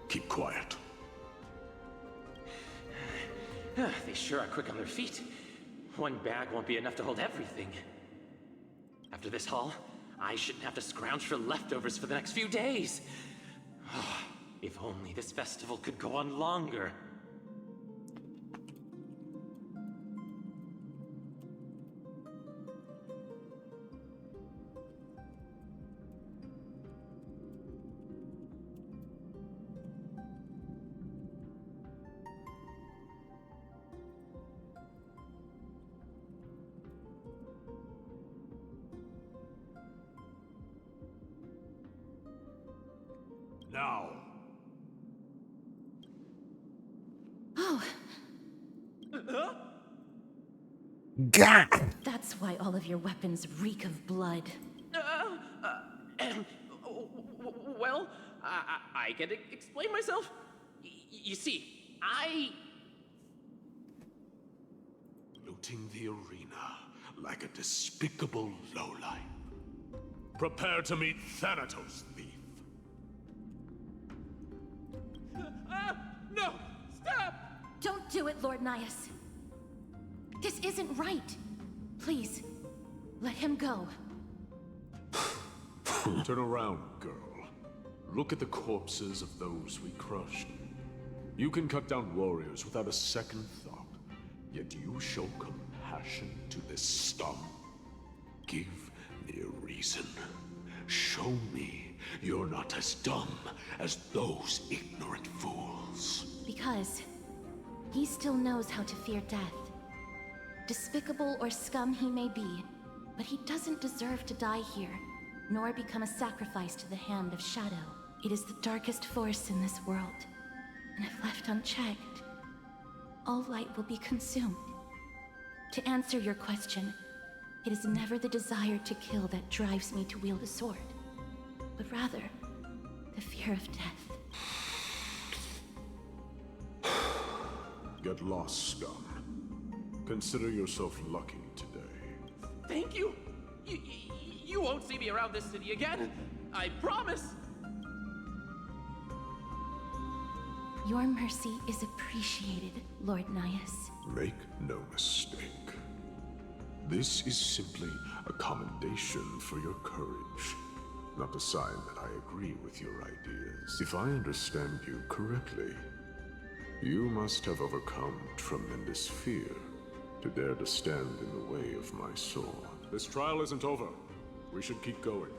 Keep quiet. They sure are quick on their feet. One bag won't be enough to hold everything. After this haul, I shouldn't have to scrounge for leftovers for the next few days. If only this festival could go on longer. Now. Oh, Gah! that's why all of your weapons reek of blood. Well, I can explain myself. You see, Looting the arena like a despicable lowlife. Prepare to meet Thanatos, thief. No! Stop! Don't do it, Lord Nias. This isn't right. Please, let him go. Turn around, girl. Look at the corpses of those we crushed. You can cut down warriors without a second thought, yet you show compassion to this scum. Give me a reason. Show me you're not as dumb as those ignorant fools. Because he still knows how to fear death. Despicable or scum he may be, but he doesn't deserve to die here, nor become a sacrifice to the hand of Shadow. It is the darkest force in this world, and if left unchecked, all light will be consumed. To answer your question, it is never the desire to kill that drives me to wield a sword, but rather the fear of death. Get lost, scum. Consider yourself lucky today. Thank you! You won't see me around this city again! I promise! Your mercy is appreciated, Lord Nias. Make no mistake. This is simply a commendation for your courage, not a sign that I agree with your ideas. If I understand you correctly, you must have overcome tremendous fear to dare to stand in the way of my sword. This trial isn't over. We should keep going.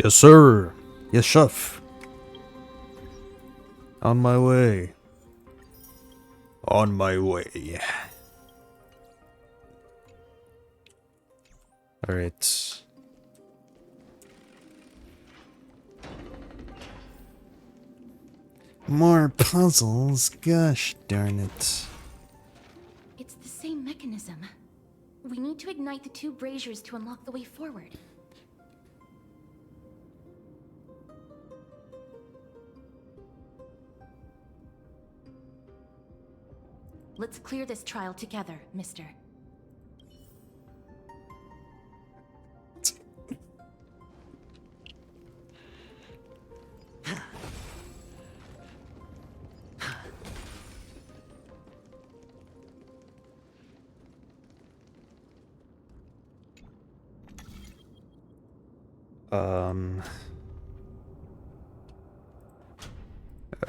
Yes, sir. Yes, chef. On my way. On my way. Alright. More puzzles? Gosh darn it. It's the same mechanism. We need to ignite the two braziers to unlock the way forward. Let's clear this trial together, mister.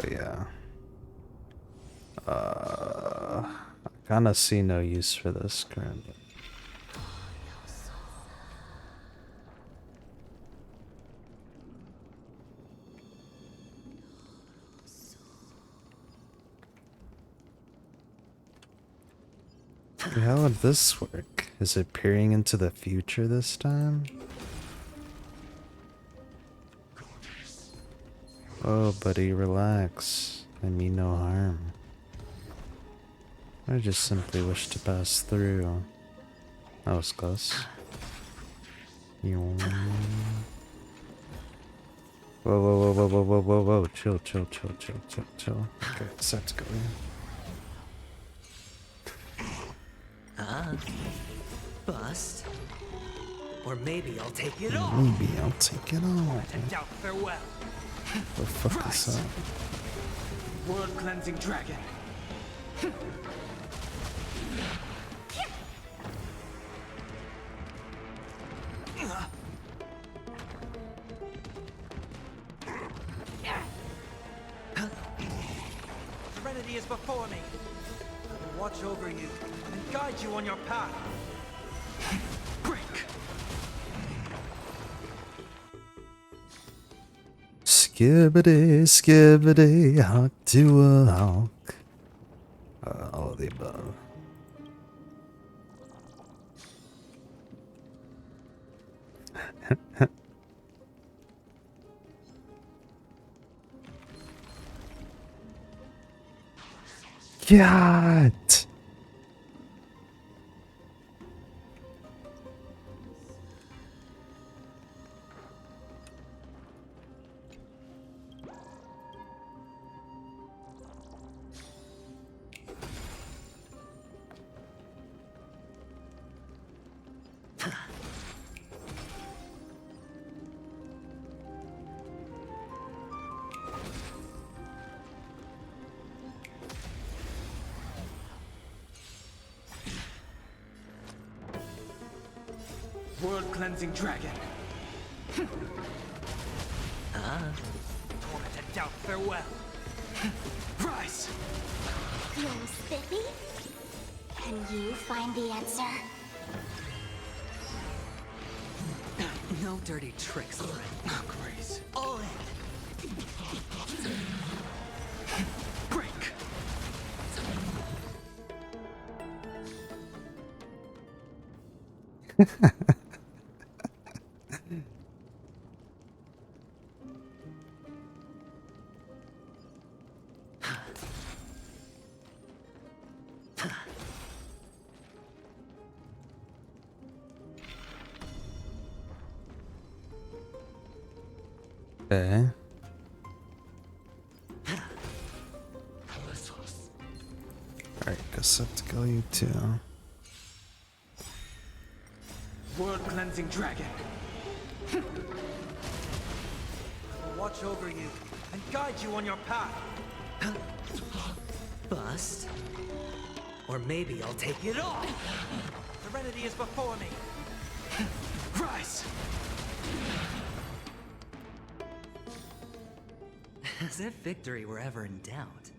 Oh yeah. I kinda see no use for this currently. How would this work? Is it peering into the future this time? Oh, buddy, relax. I mean no harm. I just simply wish to pass through. That was close. Whoa, whoa, whoa, whoa, whoa, whoa, whoa, whoa. Chill, chill, chill, chill, chill, chill. Okay, set to go in. Bust. Or maybe I'll take it all. Maybe I'll take it all. And doubt farewell. Go fuck this up. World cleansing dragon. Serenity is before me. I will watch over you and guide you on your path. Break. Skibbity, skibbity, hawk to a hawk. All of the above. God! World cleansing dragon. Torment and doubt farewell. Rise. Yo, Spiffy? Can you find the answer? No dirty tricks, all right? Oh, Grace. All in. Break. Okay. Alright, guess I have to go you too. World cleansing dragon. I will watch over you and guide you on your path. Bust. Or maybe I'll take it all. Serenity is before me. Rise. As if victory were ever in doubt.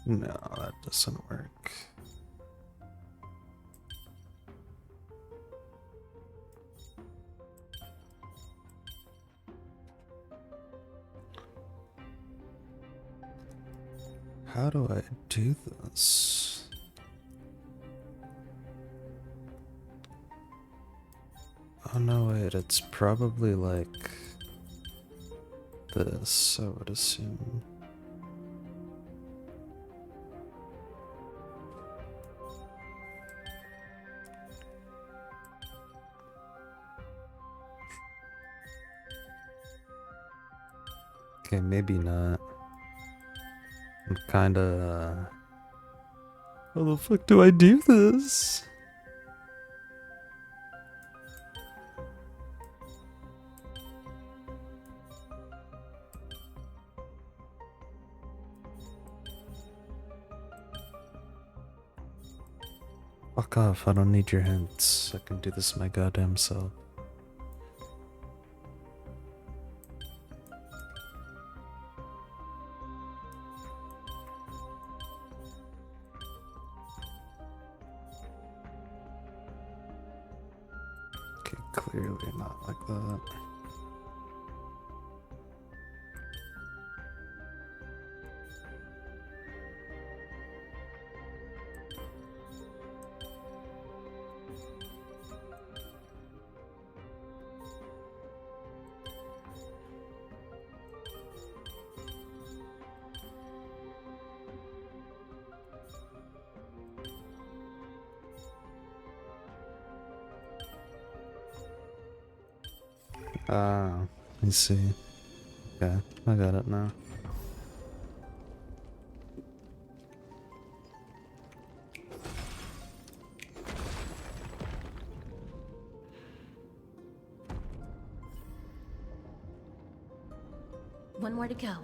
No, that doesn't work. How do I do this? Oh no, wait, it's probably like this, I would assume. Okay, maybe not. I'm kinda, how the fuck do I do this? Fuck off, I don't need your hints. I can do this my goddamn self. Okay, clearly not like that. Ah, I see. Okay, I got it now. One more to go.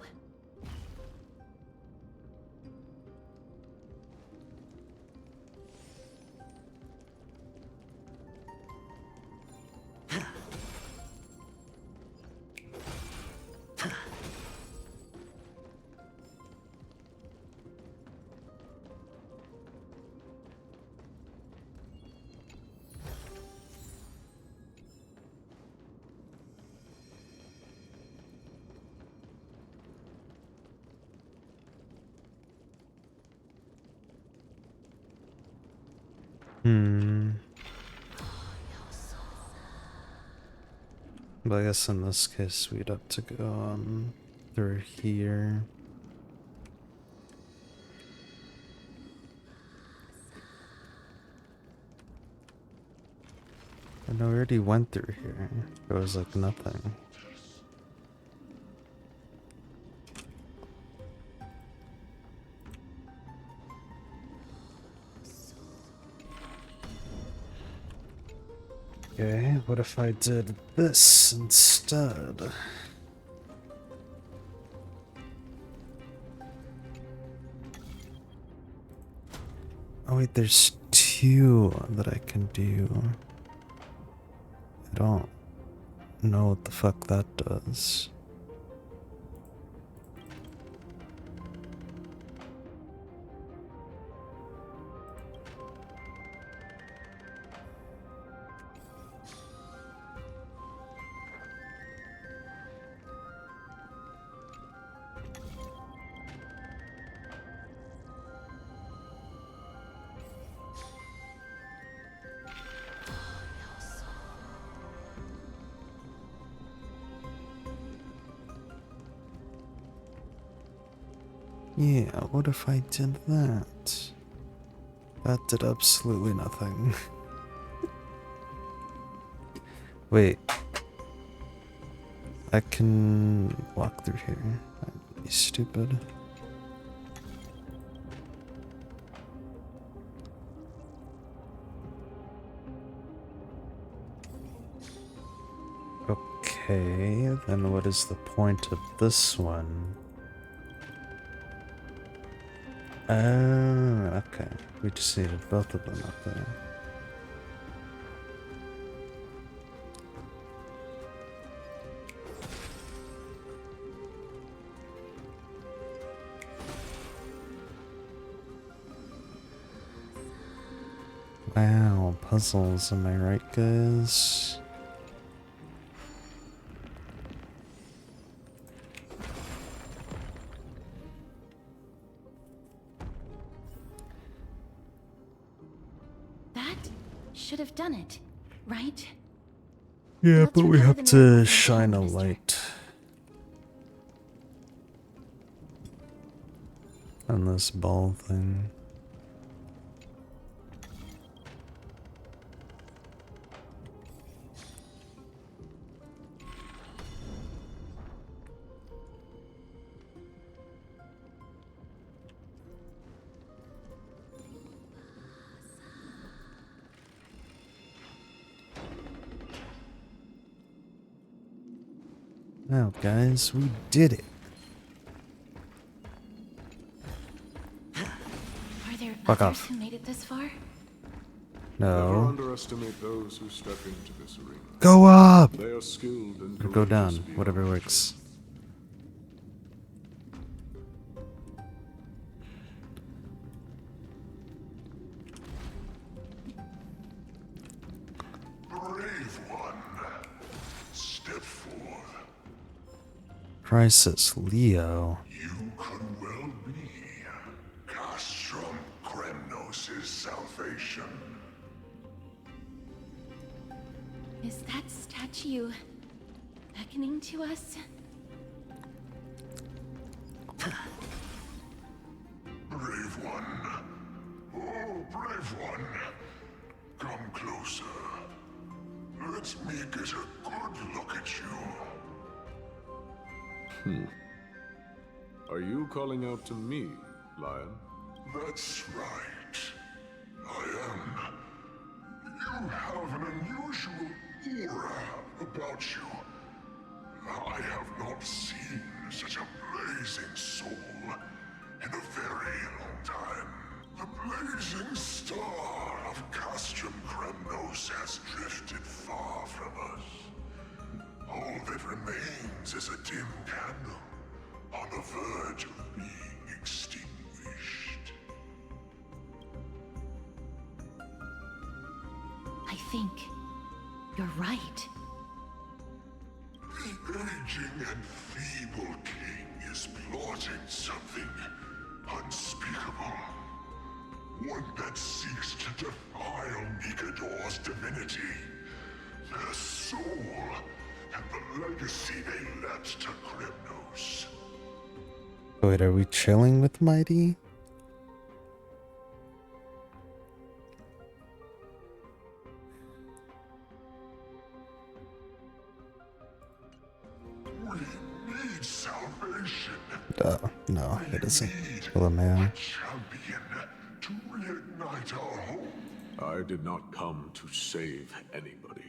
But I guess in this case we'd have to go on through here. I know we already went through here. There was like nothing. Okay, what if I did this instead? Oh wait, there's two that I can do. I don't know what the fuck that does. Yeah, what if I did that? That did absolutely nothing. Wait. I can walk through here. I'd be stupid. Okay, then what is the point of this one? Oh, okay. We just needed both of them up there. Wow, puzzles, am I right, guys? That should have done it, right? Yeah, Let's but we recover have the to mirror from shine a Mister. light on this ball thing. Wow, guys, we did it. Are there Fuck others off. who made it this far? Never No. underestimate those who step into this arena. Go up! They are skilled and Or go down, courageous beyond whatever measure. works. Brave one, step forth. Crisis, Leo. You could well be Castrum Kremnos' salvation. Is that statue beckoning to us? Brave one. Oh, brave one. Come closer. Let me get a good look at you. Are you calling out to me, Lion? That's right. I am. You have an unusual aura about you. I have not seen such a blazing soul in a very long time. The blazing star of Castrum Kremnos has drifted far from us. All that remains is a dim candle on the verge of being extinguished. I think you're right. The aging and feeble king is plotting something unspeakable. One that seeks to defile Nikador's divinity, their soul, and the legacy they left to Kremnos. Wait, are we chilling with Mighty? We need salvation. No, it isn't. Kill a man. Champion to reignite our hope. I did not come to save anybody,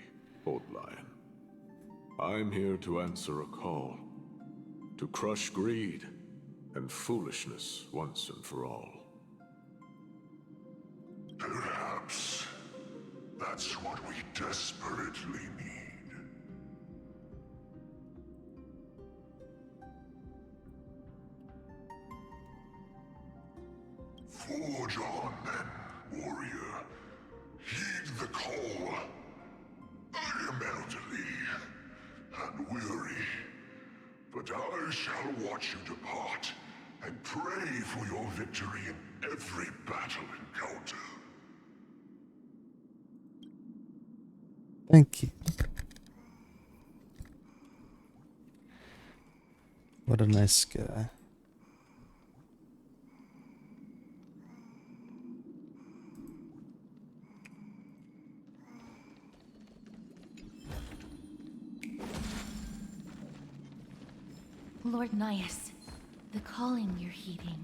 Old Lion. I'm here to answer a call. To crush greed and foolishness once and for all. Perhaps that's what we desperately need. Forge on then, warrior. Heed the call. I am elderly and weary, but I shall watch you depart and pray for your victory in every battle encounter. Thank you. What a nice guy. Lord Nias, the calling you're heeding.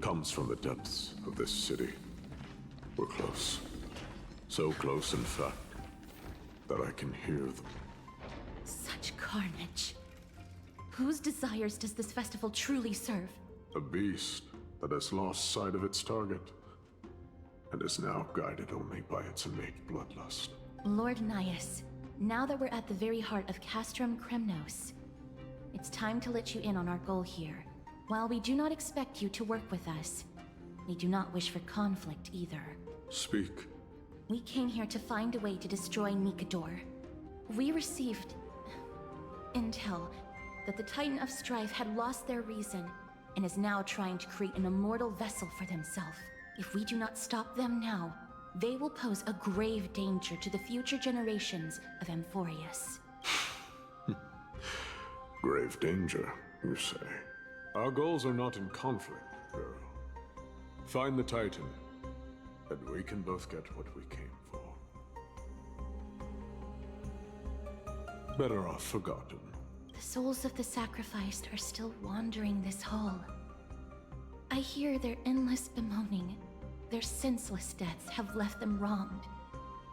Comes from the depths of this city. We're close. So close, in fact, that I can hear them. Such carnage. Whose desires does this festival truly serve? A beast that has lost sight of its target, and is now guided only by its innate bloodlust. Lord Nias, now that we're at the very heart of Castrum Kremnos, it's time to let you in on our goal here. While we do not expect you to work with us, we do not wish for conflict either. Speak. We came here to find a way to destroy Nikador. We received intel that the Titan of Strife had lost their reason and is now trying to create an immortal vessel for themselves. If we do not stop them now, they will pose a grave danger to the future generations of Amphoreus. Grave danger, you say? Our goals are not in conflict, girl. Find the Titan, and we can both get what we came for. Better off forgotten. The souls of the sacrificed are still wandering this hall. I hear their endless bemoaning. Their senseless deaths have left them wronged.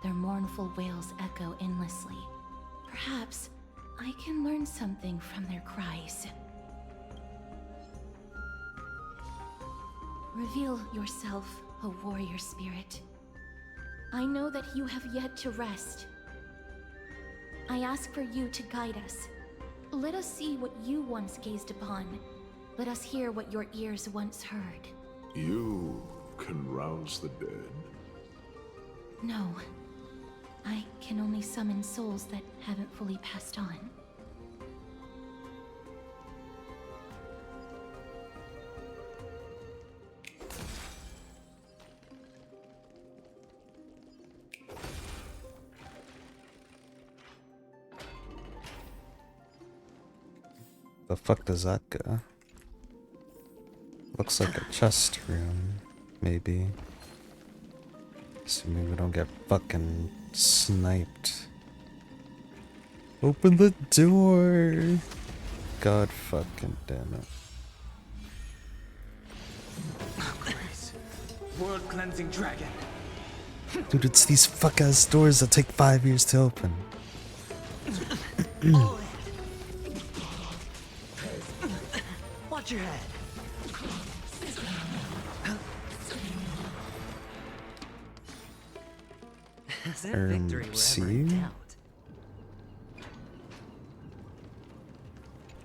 Their mournful wails echo endlessly. Perhaps I can learn something from their cries. Reveal yourself, O warrior spirit. I know that you have yet to rest. I ask for you to guide us. Let us see what you once gazed upon. Let us hear what your ears once heard. You can rouse the dead? No. I can only summon souls that haven't fully passed on. The fuck does that go? Looks like a chest room, maybe. Assuming we don't get fucking sniped. Open the door! God fucking damn it. World cleansing dragon. Dude, it's these fuck ass doors that take 5 years to open. Watch your head. Is that victory wherever in doubt?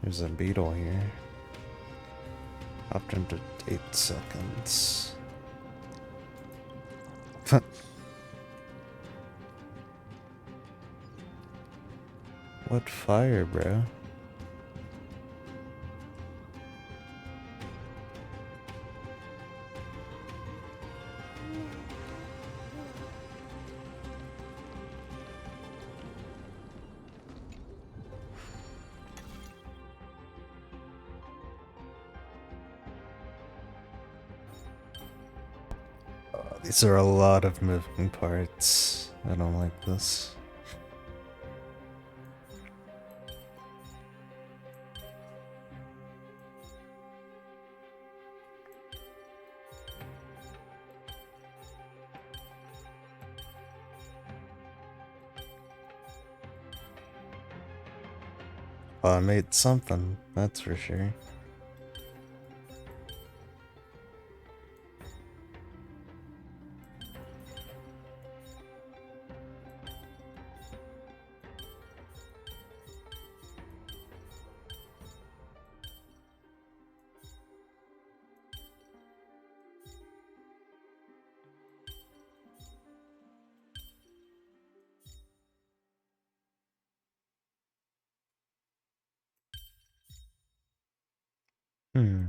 There's a beetle here. Up into 8 seconds. What fire, bro? These are a lot of moving parts. I don't like this. Well, I made something, that's for sure. Hmm.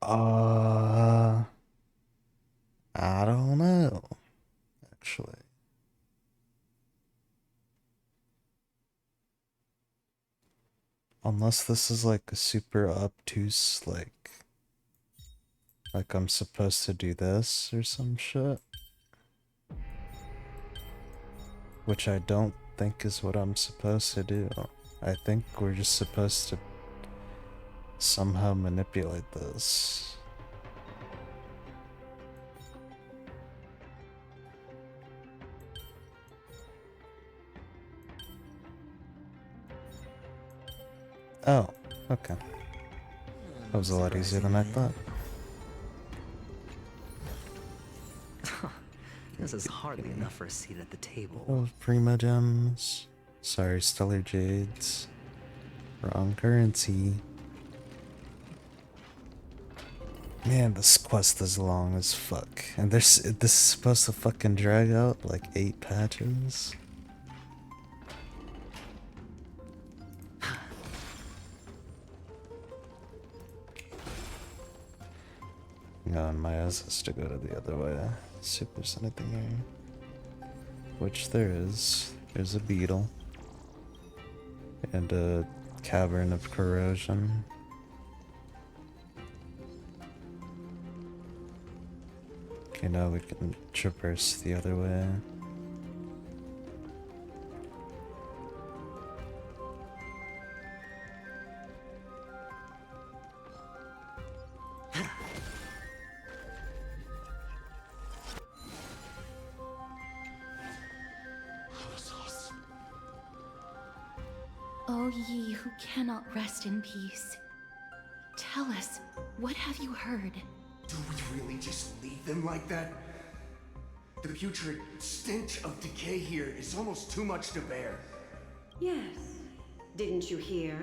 I don't know, actually. Unless this is like a super obtuse, like I'm supposed to do this or some shit. Which I don't think is what I'm supposed to do. I think we're just supposed to somehow manipulate this. Oh, okay. That was a lot easier than I thought. This is hardly enough for a seat at the table. Oh, Prima Gems. Sorry, Stellar Jades. Wrong currency. Man, this quest is long as fuck. And this is supposed to fucking drag out like 8 patches. No, and my ass has to go to the other way. See if there's anything here. Which there is. There's a beetle. And a cavern of corrosion. Okay, now we can traverse the other way. O ye who cannot rest in peace, tell us, what have you heard? Do we really just leave them like that? The putrid stench of decay here is almost too much to bear. Yes. Didn't you hear?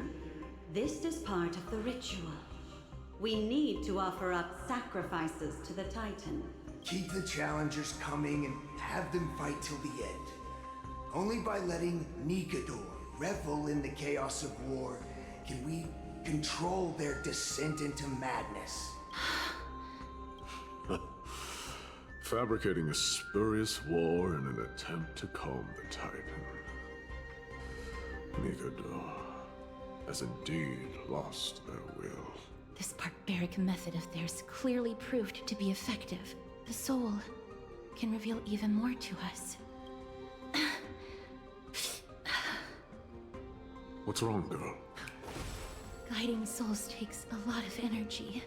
This is part of the ritual. We need to offer up sacrifices to the Titan. Keep the challengers coming and have them fight till the end. Only by letting Nigador revel in the chaos of war can we control their descent into madness. Fabricating a spurious war in an attempt to calm the Titan. Nigador. has indeed lost their will. This barbaric method of theirs clearly proved to be effective. The soul can reveal even more to us. What's wrong, girl? Guiding souls takes a lot of energy.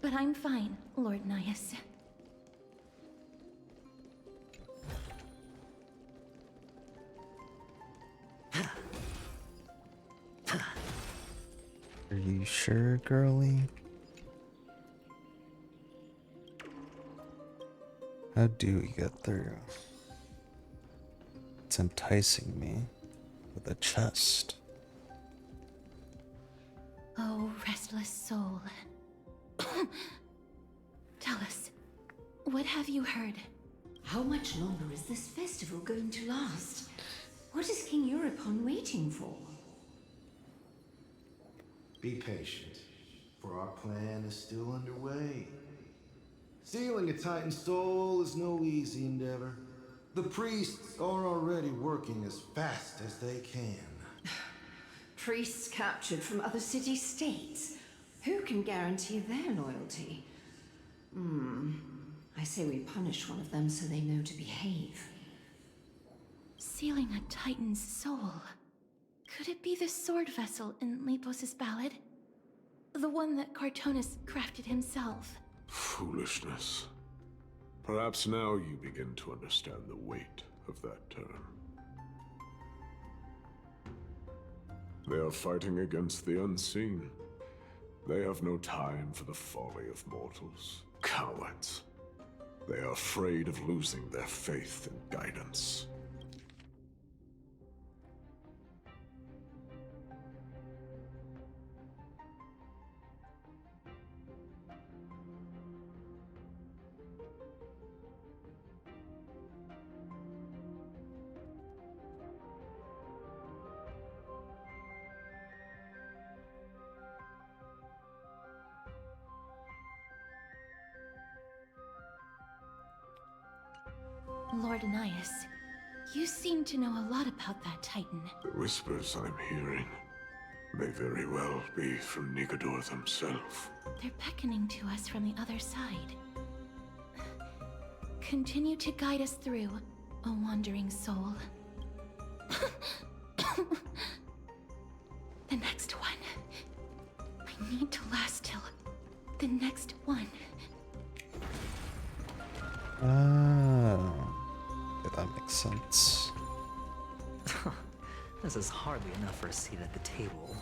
But I'm fine, Lord Nias. Are you sure, girlie? How do we get through? It's enticing me with a chest. Oh, restless soul. Tell us, what have you heard? How much longer is this festival going to last? What is King Euripon waiting for? Be patient, for our plan is still underway. Stealing a Titan soul is no easy endeavor. The priests are already working as fast as they can. Priests captured from other city-states. Who can guarantee their loyalty? I say we punish one of them so they know to behave. Sealing a Titan's soul. Could it be the sword vessel in Lepos's ballad? The one that Cartonus crafted himself? Foolishness. Perhaps now you begin to understand the weight of that term. They are fighting against the unseen. They have no time for the folly of mortals. Cowards. They are afraid of losing their faith and guidance. Lord Nias, you seem to know a lot about that Titan. The whispers I'm hearing may very well be from Nigador himself. They're beckoning to us from the other side. Continue to guide us through, a wandering soul. The next one. I need to last till the next one. Yeah, that makes sense. This is hardly enough for a seat at the table.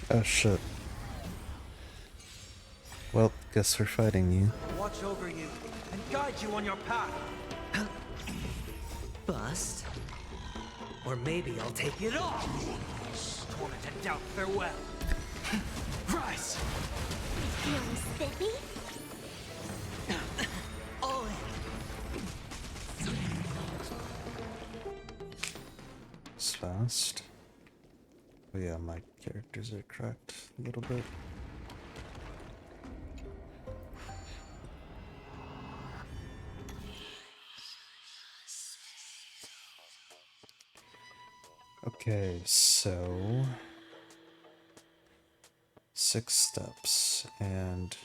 Oh shit. Well, guess we're fighting you. Watch over you and guide you on your path. Bust? Or maybe I'll take it all. Torment and doubt farewell. Rise! Feeling spiffy? All in. It's fast. Oh yeah, my characters are cracked a little bit. Okay, so 6 steps, and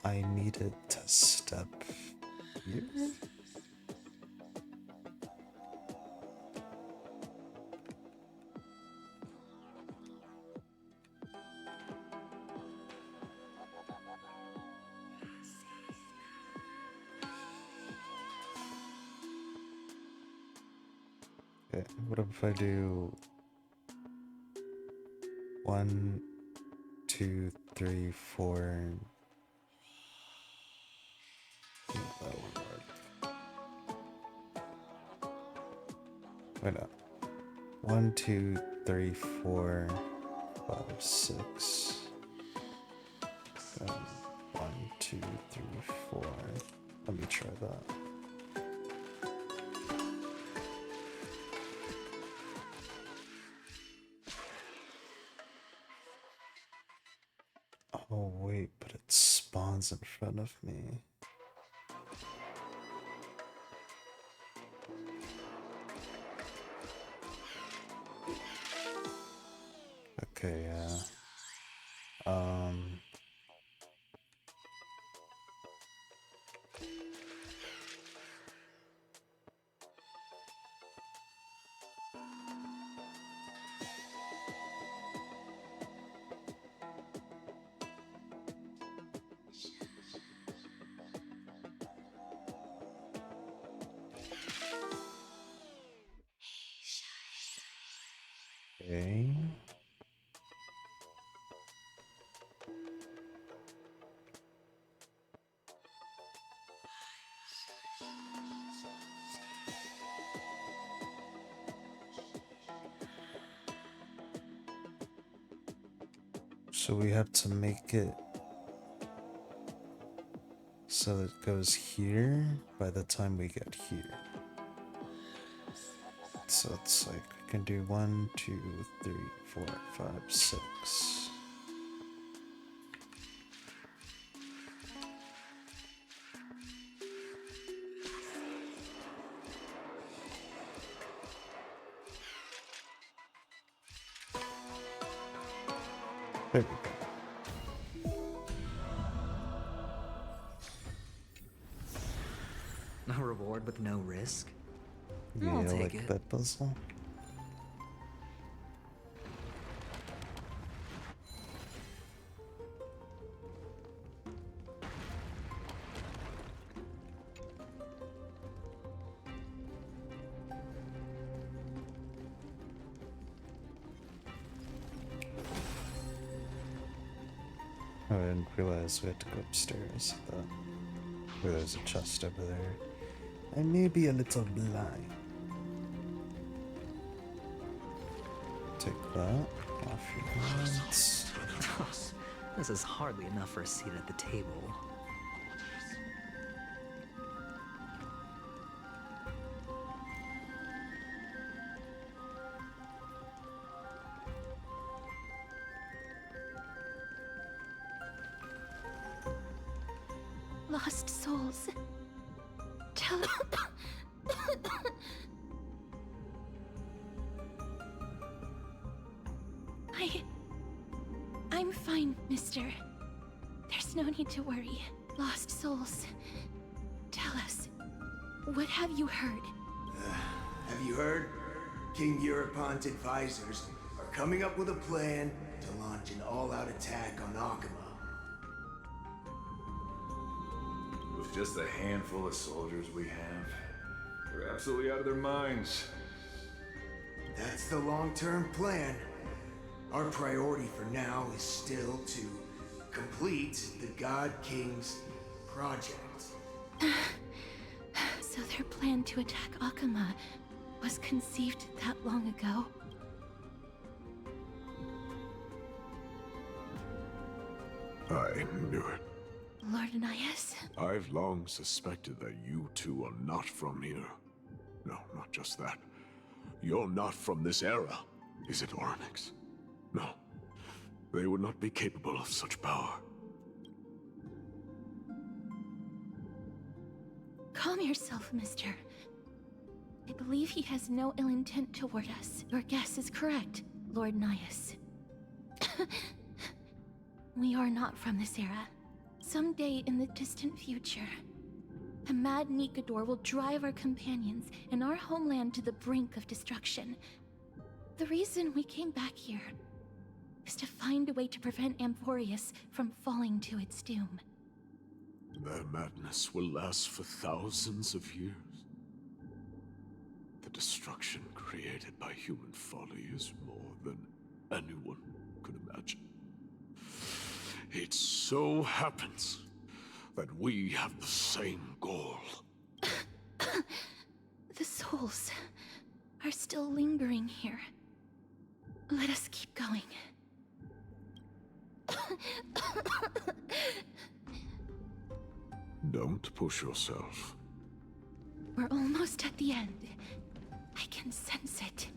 I needed to step here. Okay, what if I do 1, 2, 3, 4? That won't work. Why not? 1, 2, 3, 4, 5, 6. 1, 2, 3, 4. Let me try that. Oh wait, but it spawns in front of me. Okay, yeah. Okay. So we have to make it so it goes here by the time we get here. So it's like we can do 1, 2, 3, 4, 5, 6. There we go. A reward with no risk? Yeah, I'll take like it. that puzzle. Oh, I didn't realize we had to go upstairs. I thought there's a chest over there. I may be a little blind. Take that off your hands. This is hardly enough for a seat at the table. Lost souls. Tell I'm fine, mister. There's no need to worry. Lost souls. Tell us, what have you heard? Have you heard? King Europon's advisors are coming up with a plan to launch an all-out attack on Akama. With just a handful of soldiers we have, they're absolutely out of their minds. That's the long-term plan. Our priority for now is still to complete the God King's project. So their plan to attack Akama was conceived that long ago? I knew it. Lord Anais? I've long suspected that you two are not from here. No, not just that. You're not from this era. Is it Onyx? No. They would not be capable of such power. Calm yourself, mister. I believe he has no ill intent toward us. Your guess is correct, Lord Nias. We are not from this era. Someday in the distant future, a mad Nikador will drive our companions and our homeland to the brink of destruction. The reason we came back here is to find a way to prevent Amphoreus from falling to its doom. Their madness will last for thousands of years. The destruction created by human folly is more than anyone could imagine. It so happens that we have the same goal. The souls are still lingering here. Let us keep going. Don't push yourself. We're almost at the end. I can sense it.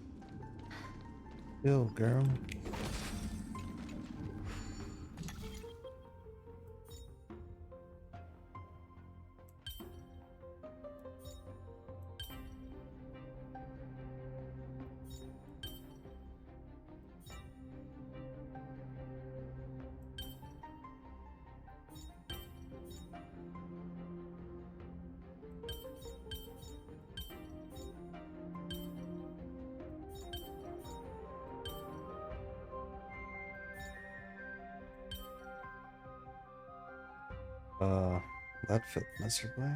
Yo, girl. That felt miserably.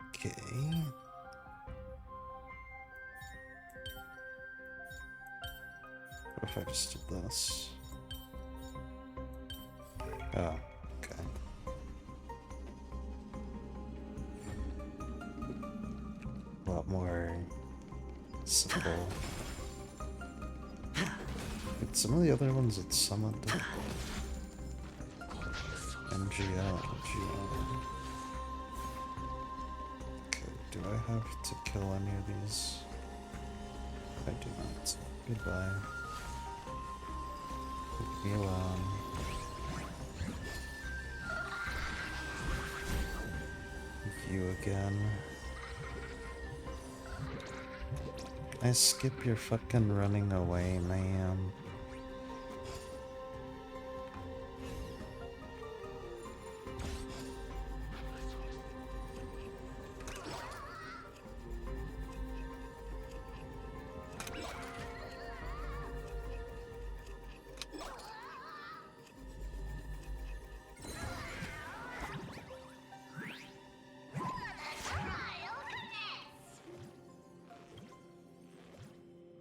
Okay. What if I just did this? Oh, okay. A lot more simple. Some of the other ones it's somewhat difficult. MGL. Okay, do I have to kill any of these? I do not. So goodbye. Leave me alone. You again. Can I skip your fucking running away, man?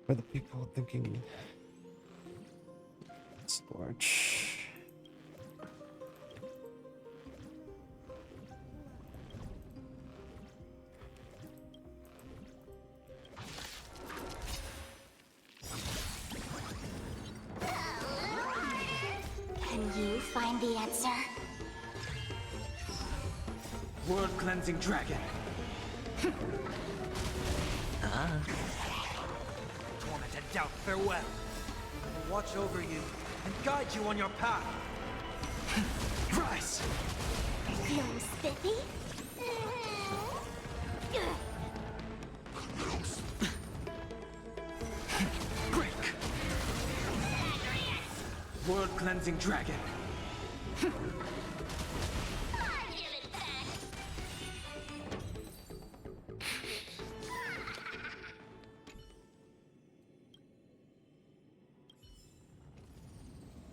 For the people thinking storage. Can you find the answer? World-cleansing dragon. Torment and doubt, farewell. I will watch over you and guide you on your path. Rise! Feeling spiffy? Break! World-cleansing dragon.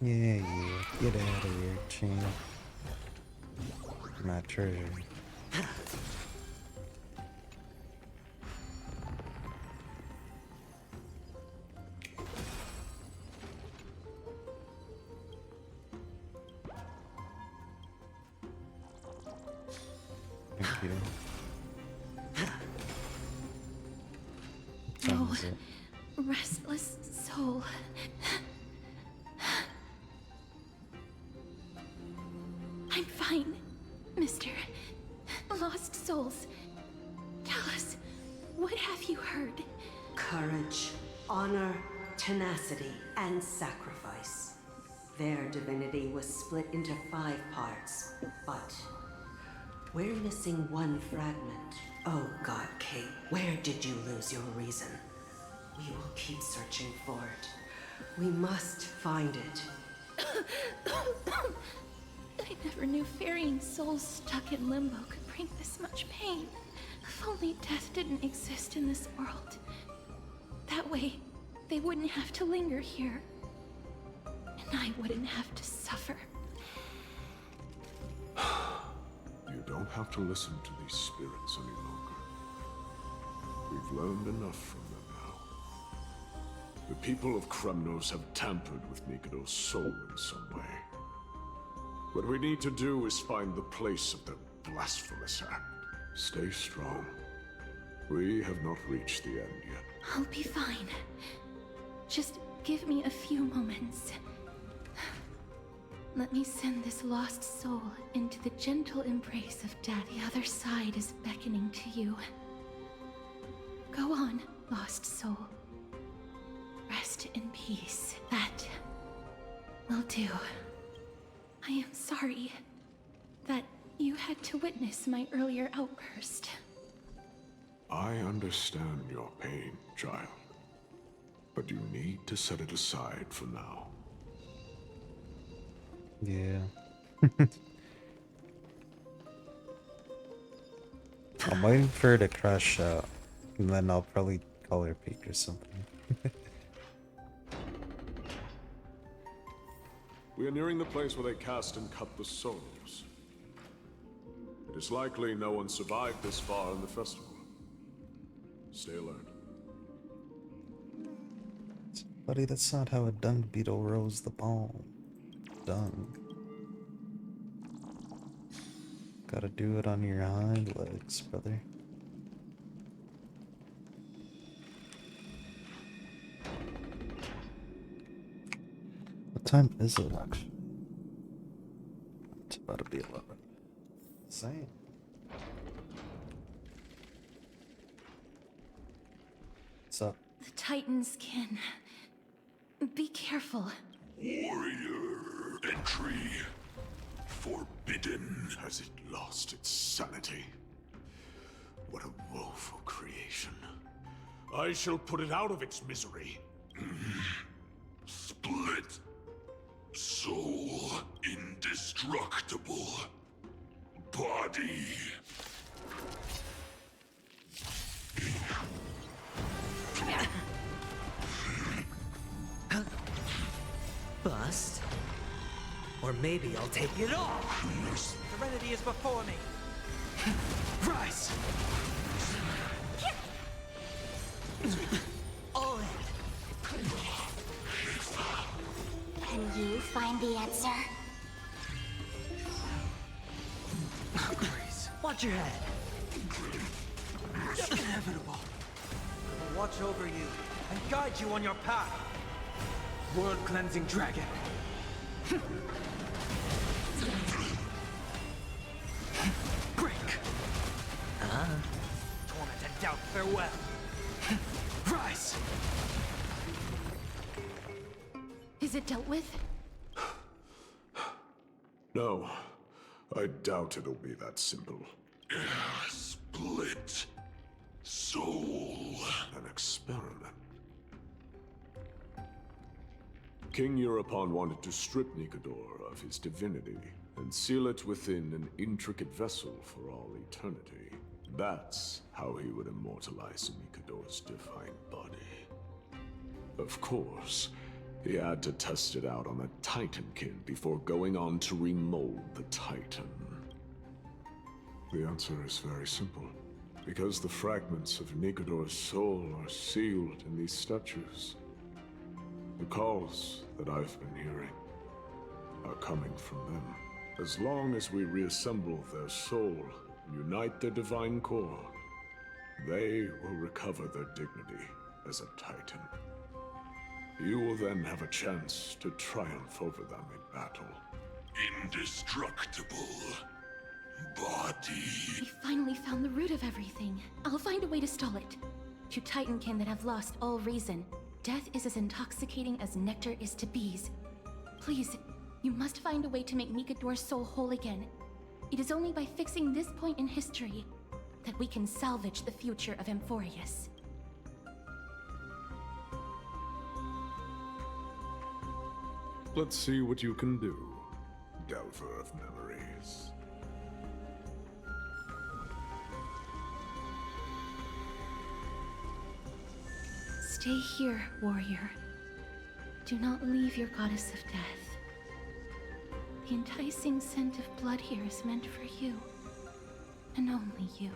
Yeah, get out of here, champ. My treasure. Thank you. No, restless soul. I'm fine, Mr. Lost Souls. Tell us, what have you heard? Courage, honor, tenacity, and sacrifice. Their divinity was split into 5 parts, but we're missing one fragment. Oh God, Kate, where did you lose your reason? We will keep searching for it. We must find it. I never knew ferrying souls stuck in limbo could bring this much pain. If only death didn't exist in this world. That way, they wouldn't have to linger here. And I wouldn't have to suffer. You don't have to listen to these spirits any longer. We've learned enough from them now. The people of Kremnos have tampered with Nikado's soul in some way. What we need to do is find the place of their blasphemous act. Stay strong. We have not reached the end yet. I'll be fine. Just give me a few moments. Let me send this lost soul into the gentle embrace of death. The other side is beckoning to you. Go on, lost soul. Rest in peace. That will do. I am sorry that you had to witness my earlier outburst. I understand your pain, child. But you need to set it aside for now. Yeah. I'm waiting for her to crash out, and then I'll probably call her peak or something. We are nearing the place where they cast and cut the souls. It is likely no one survived this far in the festival. Stay alert. Buddy, that's not how a dung beetle rolls the palm. Dung. Gotta do it on your hind legs, brother. What time is it, actually? It's about to be 11. Same. What's up? The Titan's kin. Be careful. Warrior entry forbidden. Has it lost its sanity? What a woeful creation. I shall put it out of its misery. Split. Soul indestructible. Body. Bust? Or maybe I'll take it all! Serenity is before me! Rise! All in! Can you find the answer? Watch your head! Inevitable. I will watch over you and guide you on your path. World-cleansing dragon. Break. Torment and doubt, farewell. Rise. Is it dealt with? No. I doubt it'll be that simple. Split. Soul. An experiment. King Europon wanted to strip Nikador of his divinity and seal it within an intricate vessel for all eternity. That's how he would immortalize Nikador's divine body. Of course, he had to test it out on a Titankin before going on to remold the Titan. The answer is very simple. Because the fragments of Nikador's soul are sealed in these statues. The calls that I've been hearing are coming from them. As long as we reassemble their soul and unite their divine core, they will recover their dignity as a Titan. You will then have a chance to triumph over them in battle. Indestructible. Body. We finally found the root of everything. I'll find a way to stall it. To Titankin that have lost all reason, death is as intoxicating as nectar is to bees. Please, you must find a way to make Nikador's soul whole again. It is only by fixing this point in history that we can salvage the future of Amphoreus. Let's see what you can do, Delver of Memories. Stay here, warrior. Do not leave your goddess of death. The enticing scent of blood here is meant for you. And only you.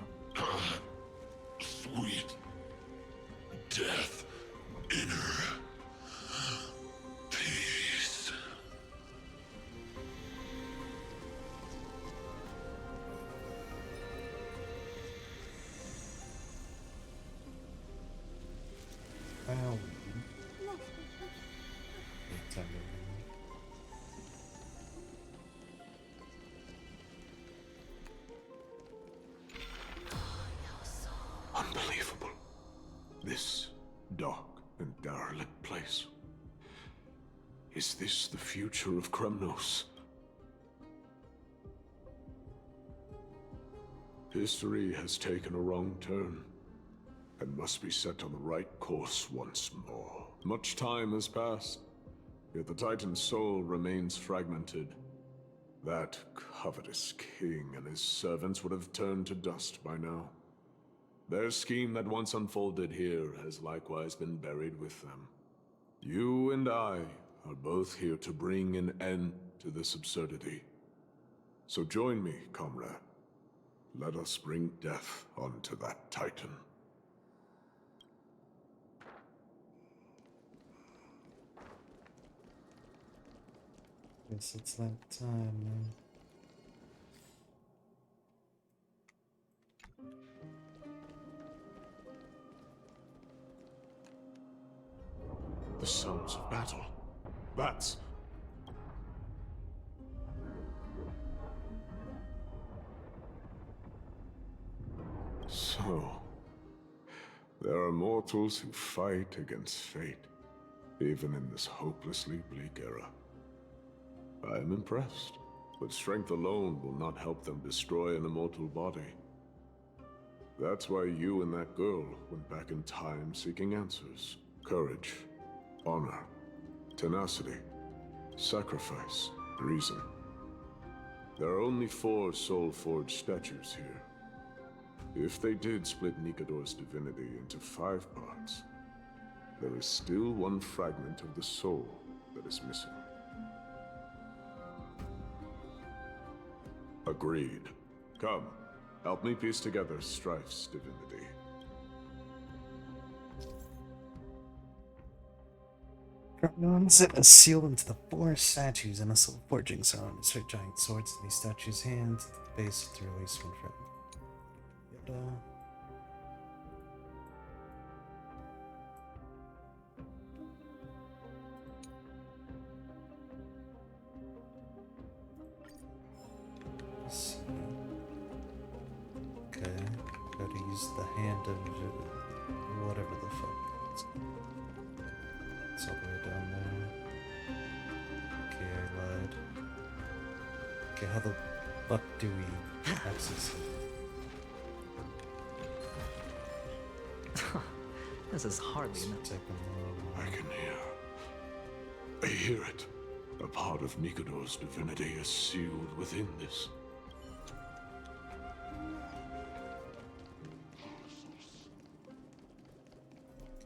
Sweet. Death. Inner. Peace. Is this the future of Kremnos? History has taken a wrong turn, and must be set on the right course once more. Much time has passed, yet the Titan's soul remains fragmented. That covetous king and his servants would have turned to dust by now. Their scheme that once unfolded here has likewise been buried with them. You and I are both here to bring an end to this absurdity. So join me, comrade. Let us bring death onto that Titan. Guess it's that time, man. The sounds of battle. That's... So... there are mortals who fight against fate, even in this hopelessly bleak era. I am impressed, but strength alone will not help them destroy an immortal body. That's why you and that girl went back in time seeking answers. Courage, honor, tenacity, sacrifice, reason. There are only 4 soul-forged statues here. If they did split Nikador's divinity into 5 parts, there is still one fragment of the soul that is missing. Agreed. Come, help me piece together Strife's divinity. Kremnons seal into the 4 statues in a soul forging zone. Insert giant swords in these statues' hands at the base to release one fragment. Yoda. Okay, gotta use the hand of whatever the fuck. It's all the way down there. Okay, I lied. Okay, how the fuck do we access it? This is hardly enough. I can hear. I hear it. A part of Nikador's divinity is sealed within this.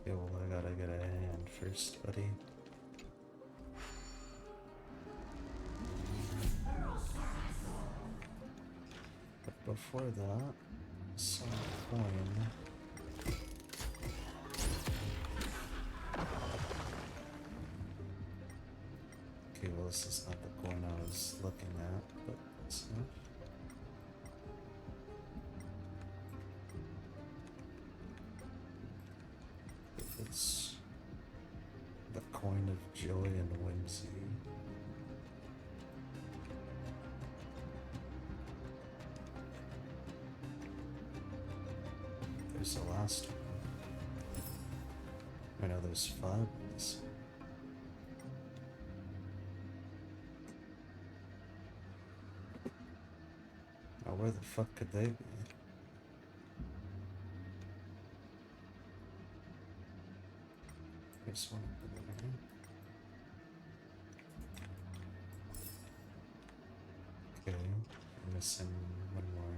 Okay, well, I gotta get a hand first, buddy. But before that, some coin. Okay, well, this is not the coin I was looking at, but that's enough. It's the coin of joy and whimsy. There's the last one. I know there's 5 of these. Now where the fuck could they be? There's one over there. Okay, I'm missing one more.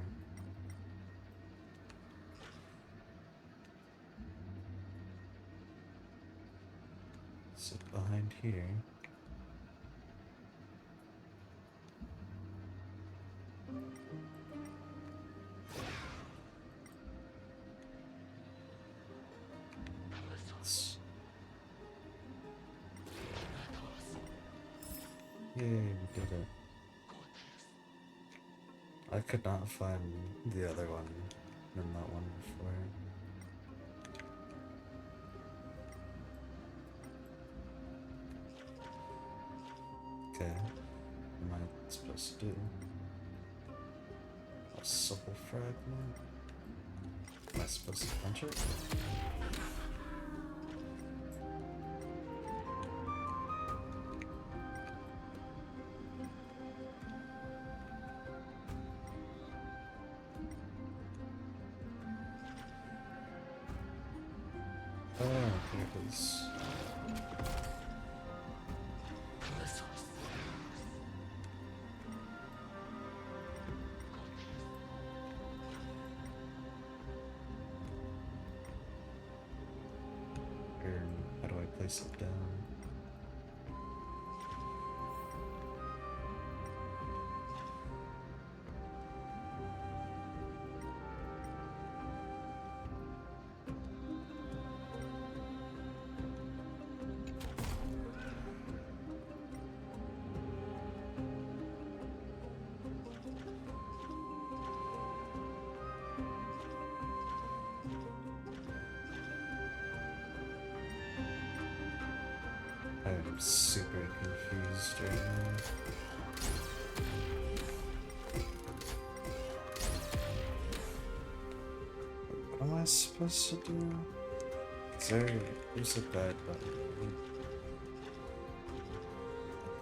Sit behind here. Yay, we did it. I could not find the other one in that one before. Okay, what am I supposed to do? A soul fragment? Am I supposed to punch it? Here it is. How do I place it down? I'm super confused right now. What am I supposed to do? There's a bad button.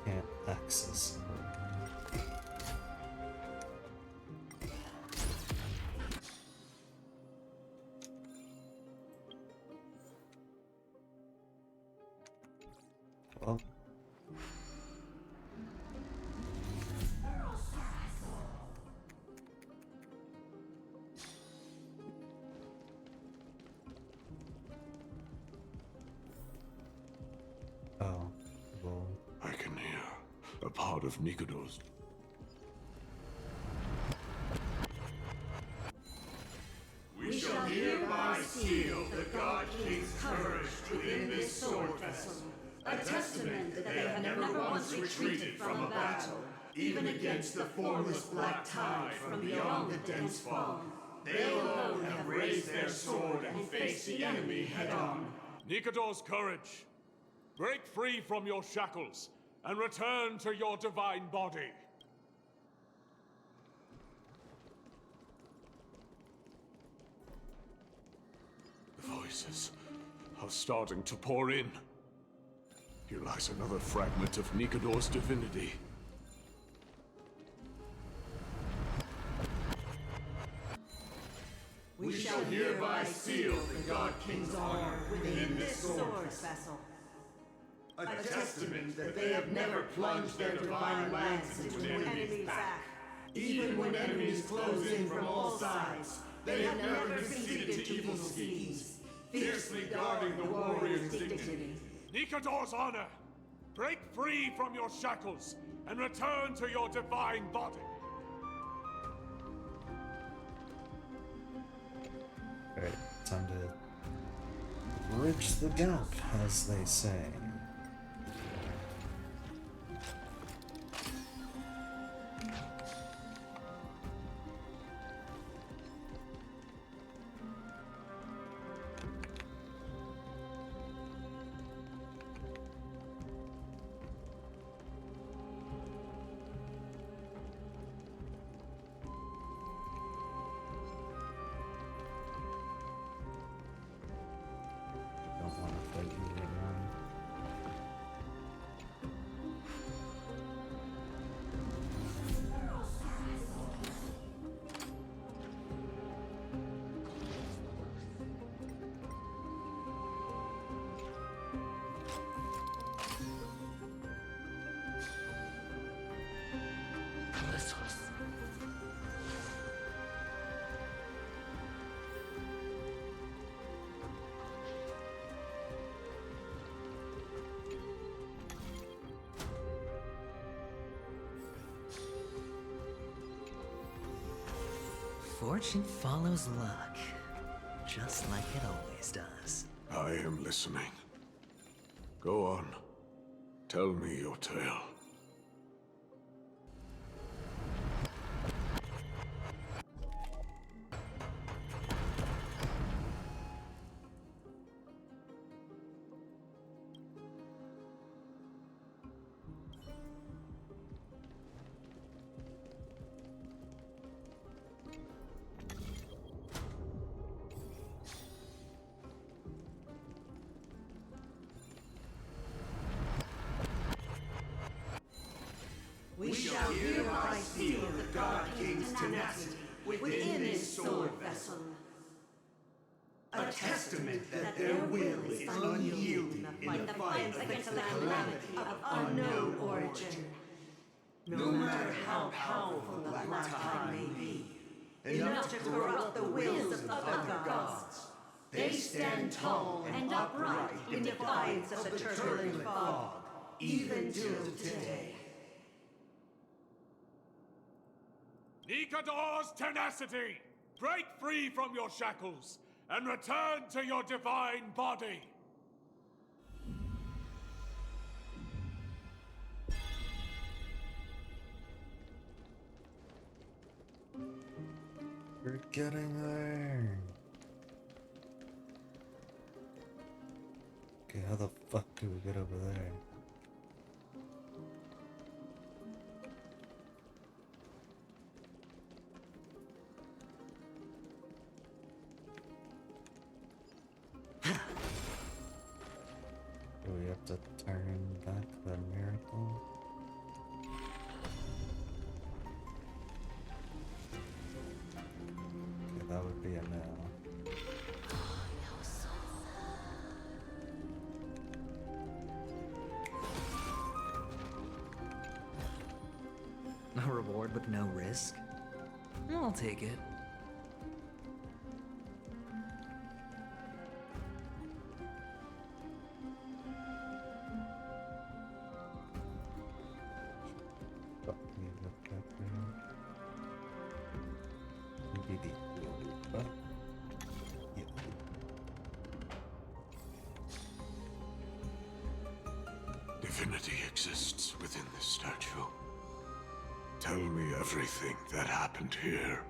I can't access it. Well. Oh, well. I can hear a part of Nikodo's. We shall hereby seal the God King's courage within this sword vessel, a testament that they have never once retreated from a battle, even against the formless black tide from beyond the dense fog. They alone have raised their sword and faced the enemy head-on. Nikodo's courage! Break free from your shackles and return to your divine body. The voices are starting to pour in. Here lies another fragment of Nikodo's divinity. We shall hereby seal the God King's honor within this sword vessel, a testament that they have never plunged their divine lance into an enemy's back. Even when enemies close in from all sides, they have never conceded to evil schemes, fiercely guarding the warrior's dignity. Nikodo's honor! Break free from your shackles and return to your divine body. Alright, time to bridge the gap, as they say. Don't want to fight you right now. Fortune follows luck, just like it always does. I am listening. Go on. Tell me your tale. We shall hereby seal the God King's tenacity within this sword vessel, A testament that their will is unyielding in the fight against the calamity of unknown origin. No matter how powerful the Black Tide may be, enough to corrupt the wills of other gods, they stand tall and upright in defiance of the turbulent fog, even till today. Nikador's tenacity! Break free from your shackles and return to your divine body! We're getting there. Okay, how the fuck do we get over there? Do we have to turn back the miracle? Okay, that would be a no. A reward with no risk? I'll take it. Fuck me, look up there. Maybe the yeah. Divinity exists within this statue. Tell me everything that happened here.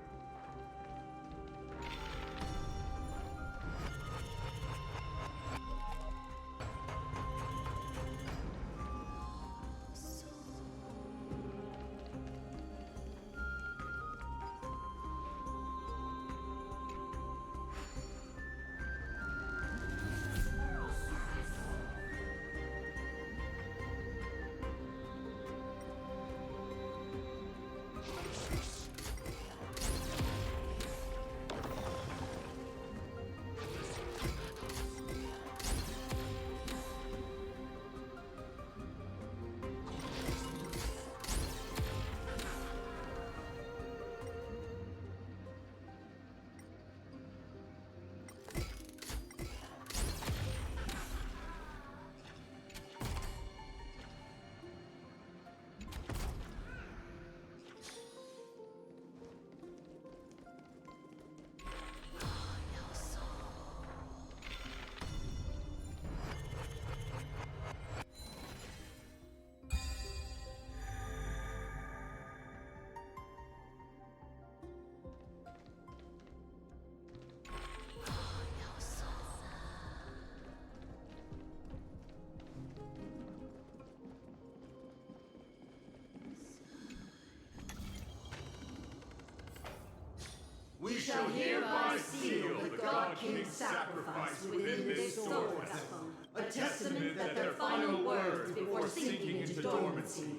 We shall hereby seal the God King's sacrifice within this soul vessel, a testament that their final words before sinking into dormancy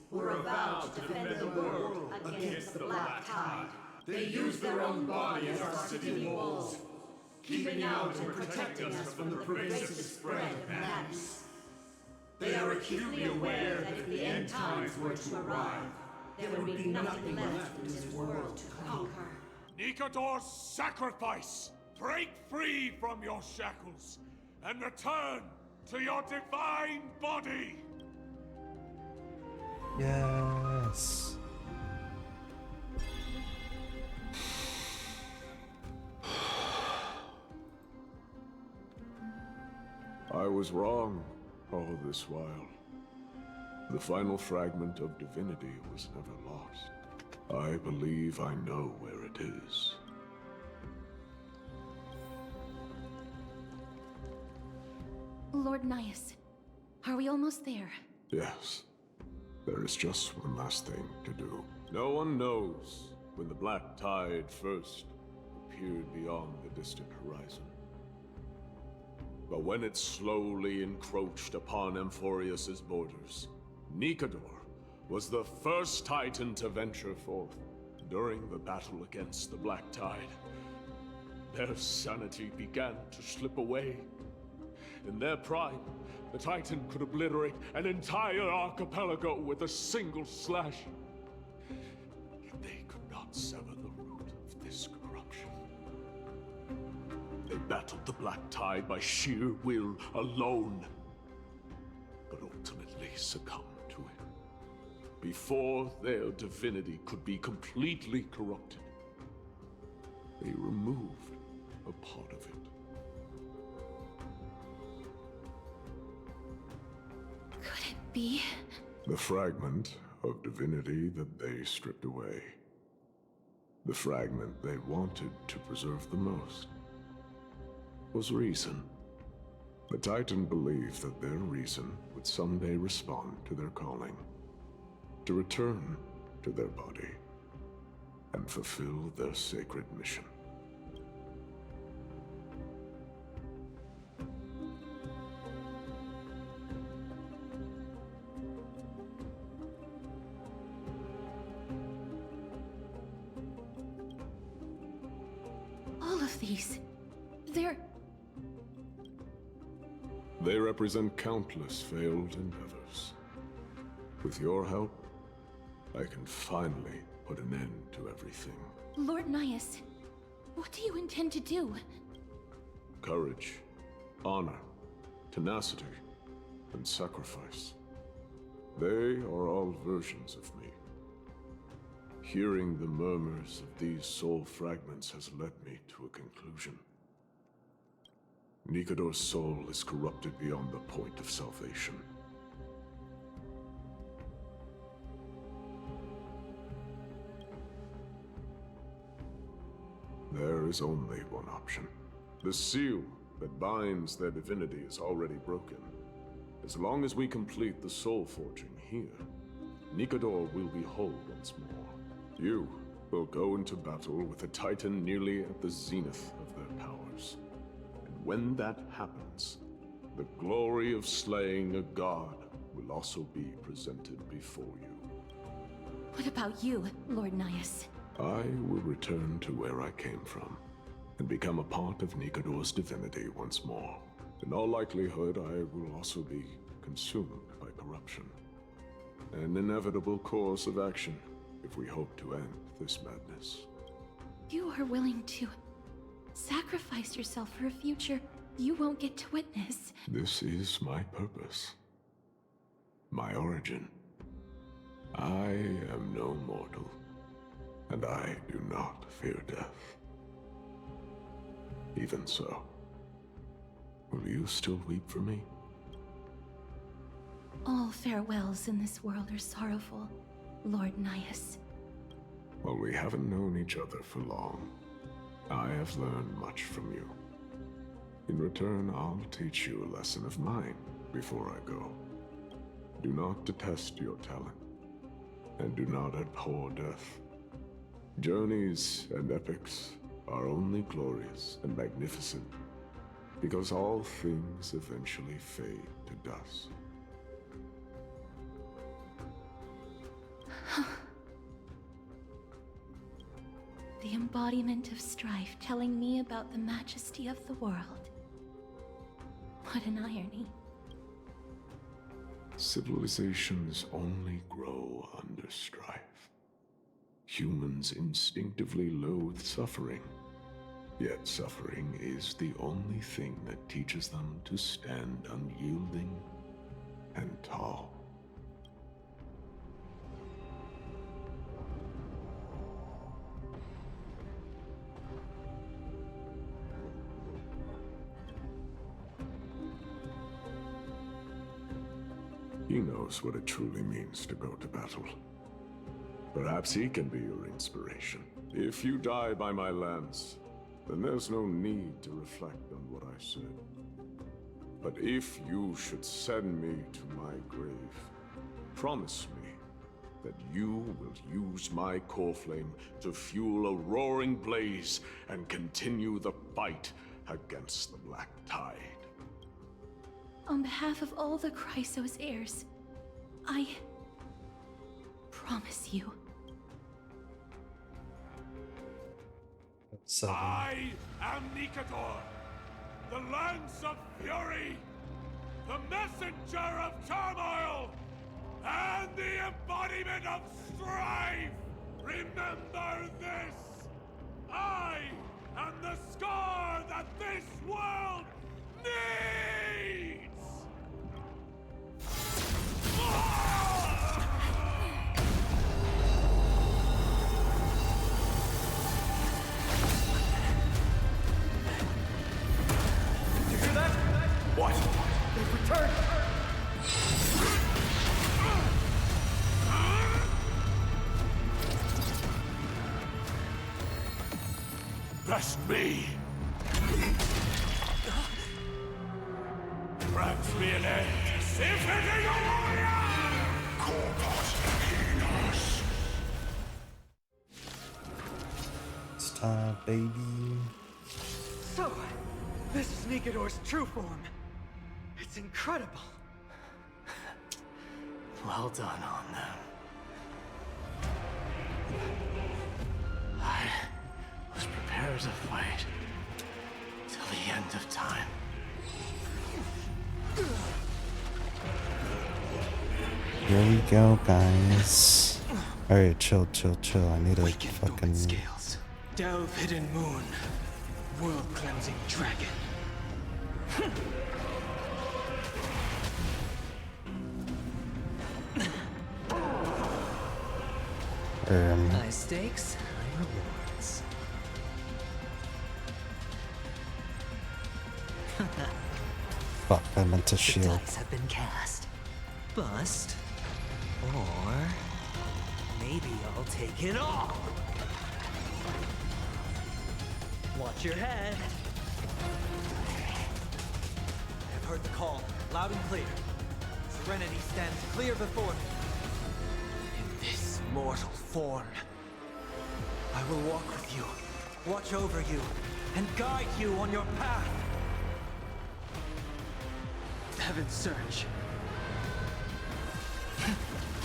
were a vow to defend the world against the Black Tide. They used their own body as our city walls, keeping out and protecting us from the pervasive spread of madness. They are acutely aware that if the end times were to arrive, there would be nothing left in this world to conquer. Nikador's sacrifice! Break free from your shackles and return to your divine body! Yes. I was wrong all this while. The final fragment of divinity was never lost. I believe I know where it is. Lord Nias, are we almost there? Yes. There is just one last thing to do. No one knows when the Black Tide first appeared beyond the distant horizon. But when it slowly encroached upon Amphoreus' borders, Nikador was the first Titan to venture forth. During the battle against the Black Tide, their sanity began to slip away. In their prime, the Titan could obliterate an entire archipelago with a single slash. Yet they could not sever the root of this corruption. They battled the Black Tide by sheer will alone, but ultimately succumbed to it before their divinity could be completely corrupted. They removed a part of it. Could it be? The fragment of divinity that they stripped away. The fragment they wanted to preserve the most was reason. The Titan believed that their reason would someday respond to their calling, to return to their body, and fulfill their sacred mission. All of these, they're... They represent countless failed endeavors. With your help, I can finally put an end to everything. Lord Nias, what do you intend to do? Courage, honor, tenacity, and sacrifice. They are all versions of me. Hearing the murmurs of these soul fragments has led me to a conclusion. Nikador's soul is corrupted beyond the point of salvation. There is only one option. The seal that binds their divinity is already broken. As long as we complete the soul forging here, Nikador will be whole once more. You will go into battle with a Titan nearly at the zenith of their powers. And when that happens, the glory of slaying a god will also be presented before you. What about you, Lord Nias? I will return to where I came from, and become a part of Nikador's divinity once more. In all likelihood, I will also be consumed by corruption. An inevitable course of action if we hope to end this madness. You are willing to sacrifice yourself for a future you won't get to witness. This is my purpose. My origin. I am no mortal, and I do not fear death. Even so, will you still weep for me? All farewells in this world are sorrowful, Lord Nias. Well, we haven't known each other for long. I have learned much from you. In return, I'll teach you a lesson of mine before I go. Do not detest your talent, and do not abhor death. Journeys and epics are only glorious and magnificent because all things eventually fade to dust. The embodiment of strife telling me about the majesty of the world. What an irony. Civilizations only grow under strife. Humans instinctively loathe suffering, yet suffering is the only thing that teaches them to stand unyielding and tall. He knows what it truly means to go to battle. Perhaps he can be your inspiration. If you die by my lance, then there's no need to reflect on what I said. But if you should send me to my grave, promise me that you will use my core flame to fuel a roaring blaze and continue the fight against the Black Tide. On behalf of all the Chrysos heirs, I promise you. 7. I am Nikador, the Lance of Fury, the messenger of turmoil, and the embodiment of strife! Remember this! I am the scar that this world needs! You hear that? What? They've returned! Best me! Grant me an end! Infinity warrior! Corpus Penis! Stop, baby. So, this is Nikador's true form. It's incredible. Well done on them. I was prepared to fight till the end of time. Here we go, guys. Alright, chill. I need a fucking... Scales. Delve hidden moon. World cleansing dragon. High stakes, high rewards. Fuck, I meant to The shield. dice have been cast. Bust. Or... maybe I'll take it all. Watch your head. I've heard the call, loud and clear. Serenity stands clear before me. In this mortal form, I will walk with you, watch over you, and guide you on your path. Heaven's surge.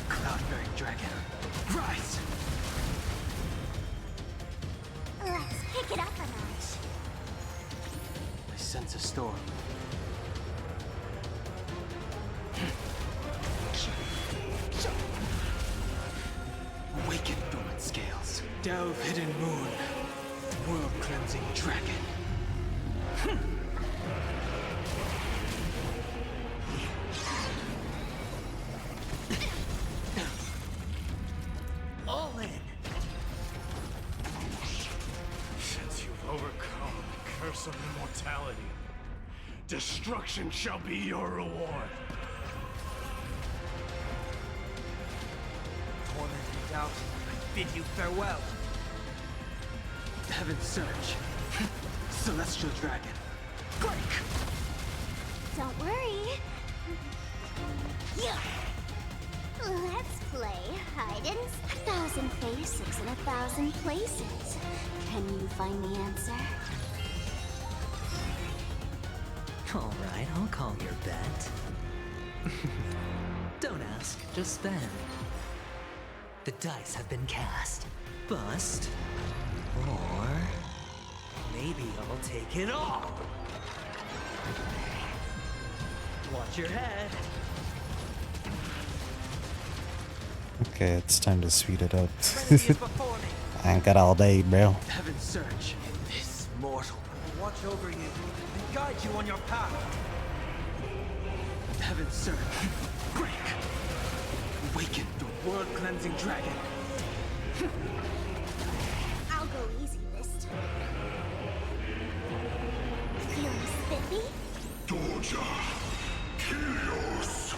Cloud-bearing dragon, rise! Let's pick it up a notch. I sense a storm. Awaken dormant scales. Delve hidden moon. World cleansing dragon. All in. Since you've overcome the curse of immortality, destruction shall be your reward. Torment and doubt, I bid you farewell. Heaven's surge. Celestial dragon. Break! Don't worry. Yeah. Let's play hide and 1,000 faces in 1,000 places. Can you find the answer? All right, I'll call your bet. Don't ask, just spend. The dice have been cast. Bust. Or... maybe I'll take it all. Watch your head. Okay, it's time to speed it up. I ain't got all day, bro. Heaven's surge. This mortal will watch over you and guide you on your path. Heaven's surge. Break! Awaken the world cleansing dragon. I'll go easy this time. Feeling spiffy? Doja! Helios!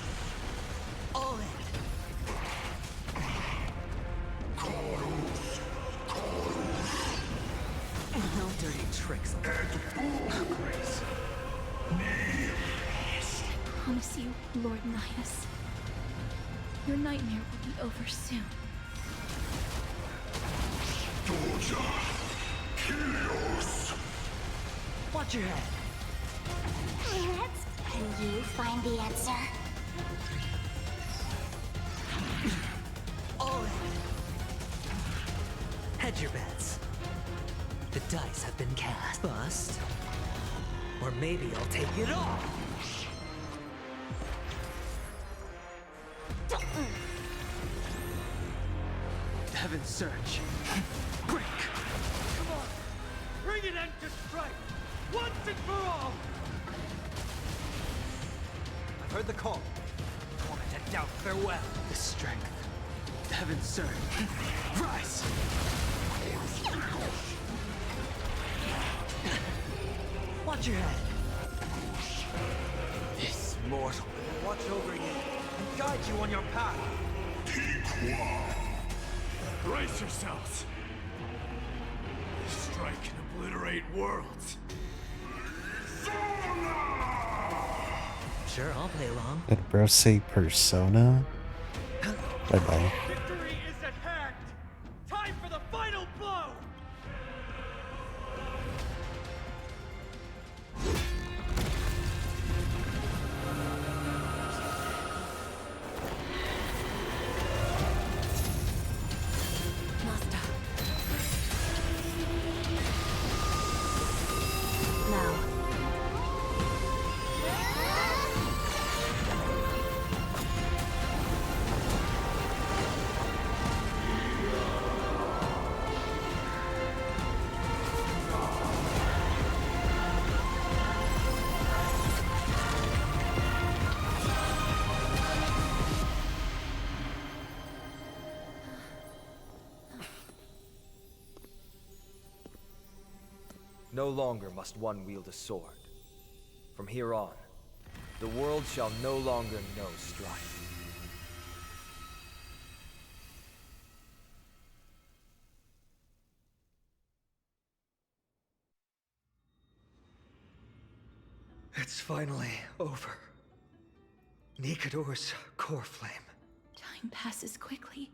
All in. No dirty tricks. I promise you, Lord Nihus, your nightmare will be over soon. Doja! Helios! Watch your head. Can you find the answer? All in. Hedge your bets. The dice have been cast. Bust. Or maybe I'll take it all. Heaven's Surge. Break! Come on! Bring an end to strife! Once and for all! I've heard the call. Torment and doubt farewell. The strength. Heaven's Surge. Rise! Watch your head. This mortal will watch over you and guide you on your path. Brace yourselves. This strike can obliterate worlds. Sure, I'll play along. Did bro say persona? Bye bye. Victory is at hand! Time for the final blow! Master. Now. No longer must one wield a sword. From here on, the world shall no longer know strife. It's finally over. Nikador's core flame. Time passes quickly.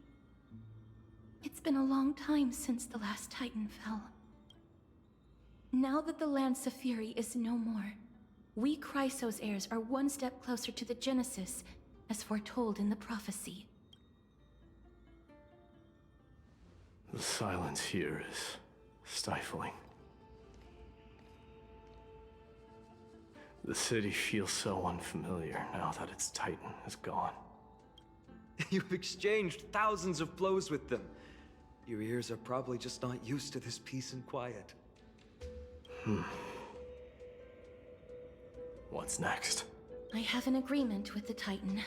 It's been a long time since the last Titan fell. Now that the Lance of Fury is no more, we Chrysos heirs are one step closer to the Genesis, as foretold in the prophecy. The silence here is stifling. The city feels so unfamiliar now that its Titan is gone. You've exchanged thousands of blows with them. Your ears are probably just not used to this peace and quiet. What's next? I have an agreement with the Titan.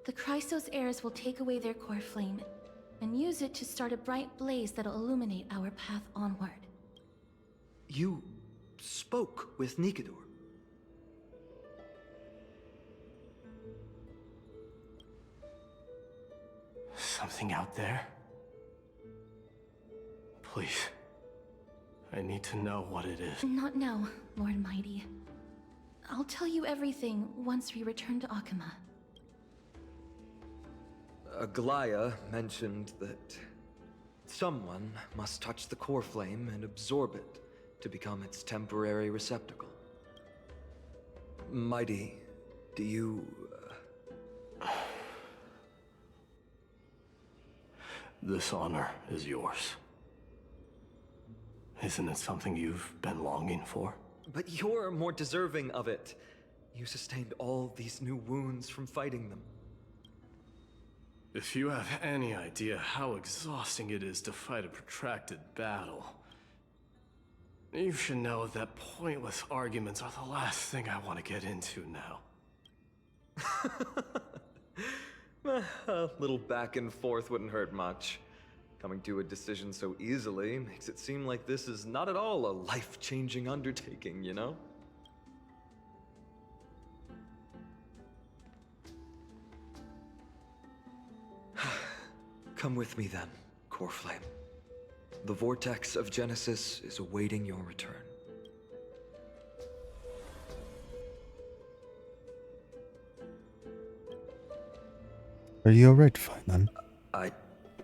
The Chrysos heirs will take away their core flame and use it to start a bright blaze that'll illuminate our path onward. You spoke with Nikador. Something out there? Please. I need to know what it is. Not now, Lord Mighty. I'll tell you everything once we return to Akama. Aglaya mentioned that someone must touch the core flame and absorb it to become its temporary receptacle. Mighty, do you... This honor is yours. Isn't it something you've been longing for? But you're more deserving of it. You sustained all these new wounds from fighting them. If you have any idea how exhausting it is to fight a protracted battle, you should know that pointless arguments are the last thing I want to get into now. A little back and forth wouldn't hurt much. Coming to a decision so easily makes it seem like this is not at all a life-changing undertaking, you know? Come with me then, Core Flame. The vortex of Genesis is awaiting your return. Are you alright, fine then? I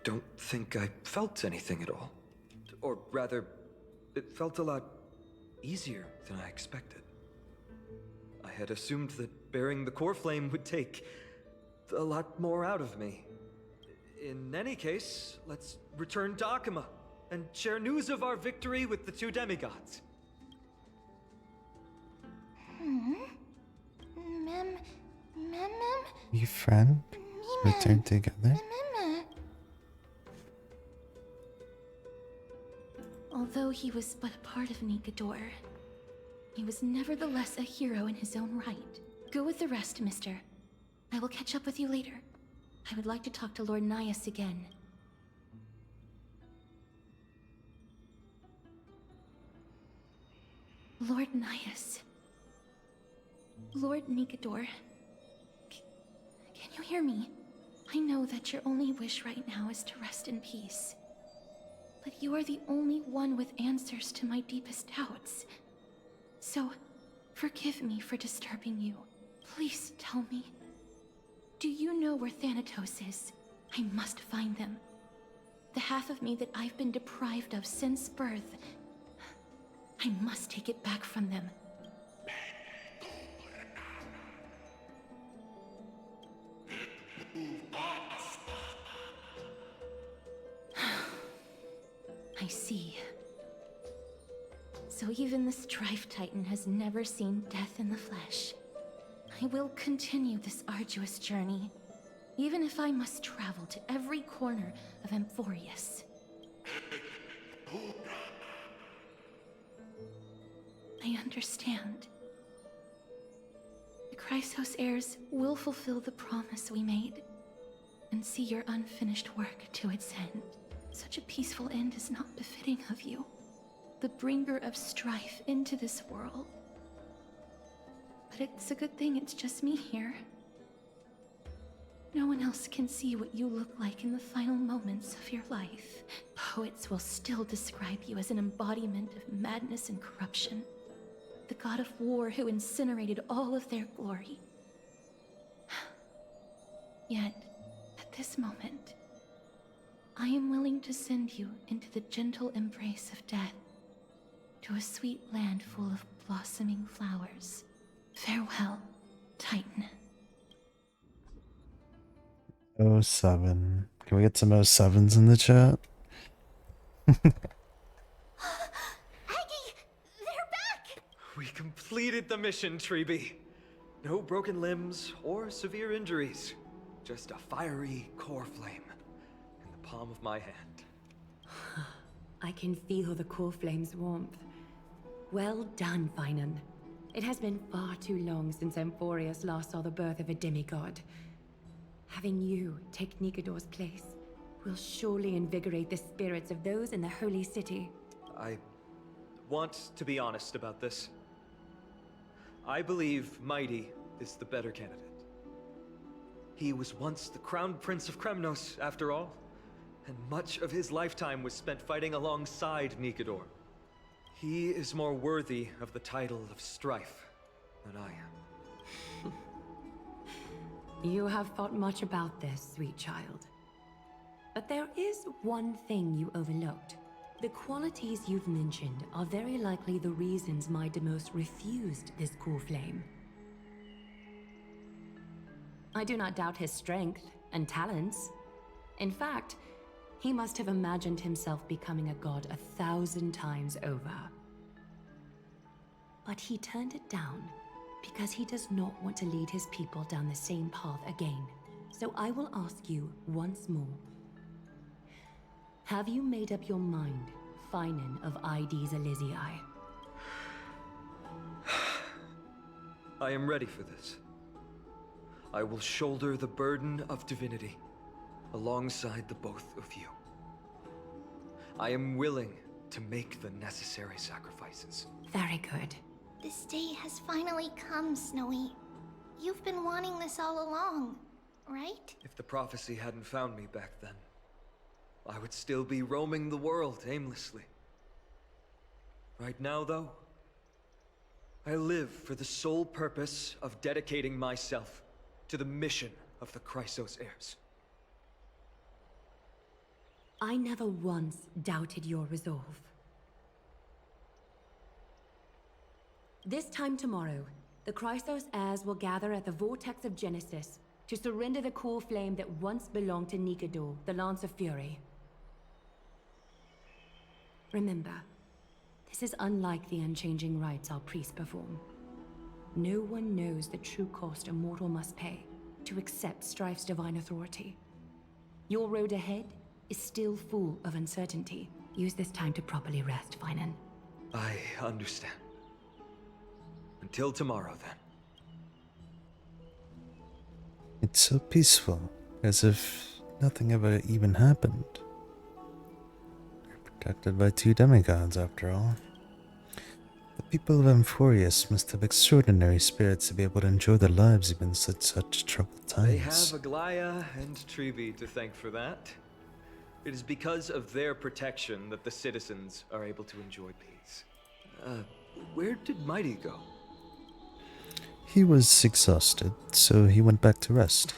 don't think I felt anything at all. Or rather, it felt a lot easier than I expected. I had assumed that bearing the core flame would take a lot more out of me. In any case, let's return to Akama and share news of our victory with the two demigods. We friend return together. Although he was but a part of Nikedor, he was nevertheless a hero in his own right. Go with the rest, mister. I will catch up with you later. I would like to talk to Lord Nias again. Lord Nias. Lord Nikedor. Can you hear me? I know that your only wish right now is to rest in peace. But you are the only one with answers to my deepest doubts. So, forgive me for disturbing you. Please tell me. Do you know where Thanatos is? I must find them. The half of me that I've been deprived of since birth. I must take it back from them. I see. So even the Strife Titan has never seen death in the flesh. I will continue this arduous journey, even if I must travel to every corner of Amphoreus. I understand. The Chrysos heirs will fulfill the promise we made, and see your unfinished work to its end. Such a peaceful end is not befitting of you, the bringer of strife into this world. But it's a good thing it's just me here. No one else can see what you look like in the final moments of your life. Poets will still describe you as an embodiment of madness and corruption. The god of war who incinerated all of their glory. Yet, at this moment, I am willing to send you into the gentle embrace of death, to a sweet land full of blossoming flowers. Farewell, Titan. 07. Can we get some 07s in the chat? Aggie! They're back! We completed the mission, Treeby. No broken limbs or severe injuries. Just a fiery core flame in the palm of my hand. I can feel the core flame's warmth. Well done, Finan. It has been far too long since Amphoreus last saw the birth of a demigod. Having you take Nikedor's place will surely invigorate the spirits of those in the holy city. I want to be honest about this. I believe Mighty is the better candidate. He was once the crown prince of Kremnos, after all, and much of his lifetime was spent fighting alongside Nikedor. He is more worthy of the title of Strife than I am. You have thought much about this, sweet child. But there is one thing you overlooked. The qualities you've mentioned are very likely the reasons my Demos refused this core flame. I do not doubt his strength and talents. In fact, he must have imagined himself becoming a god 1,000 times over. But he turned it down because he does not want to lead his people down the same path again. So I will ask you once more. Have you made up your mind, Finan of Ides Elysiae? I am ready for this. I will shoulder the burden of divinity alongside the both of you. I am willing to make the necessary sacrifices. Very good. This day has finally come, Snowy. You've been wanting this all along, right? If the prophecy hadn't found me back then, I would still be roaming the world aimlessly. Right now, though, I live for the sole purpose of dedicating myself to the mission of the Chrysos heirs. I never once doubted your resolve. This time tomorrow, the Chrysos heirs will gather at the Vortex of Genesis to surrender the core flame that once belonged to Nikedor, the Lance of Fury. Remember, this is unlike the unchanging rites our priests perform. No one knows the true cost a mortal must pay to accept Strife's divine authority. Your road ahead is still full of uncertainty. Use this time to properly rest, Finan. I understand. Until tomorrow, then. It's so peaceful, as if nothing ever even happened. We're protected by two demigods, after all. The people of Amphoreus must have extraordinary spirits to be able to enjoy their lives even in such troubled times. They have Aglaya and Trivi to thank for that. It is because of their protection that the citizens are able to enjoy peace. Where did Mighty go? He was exhausted, so he went back to rest.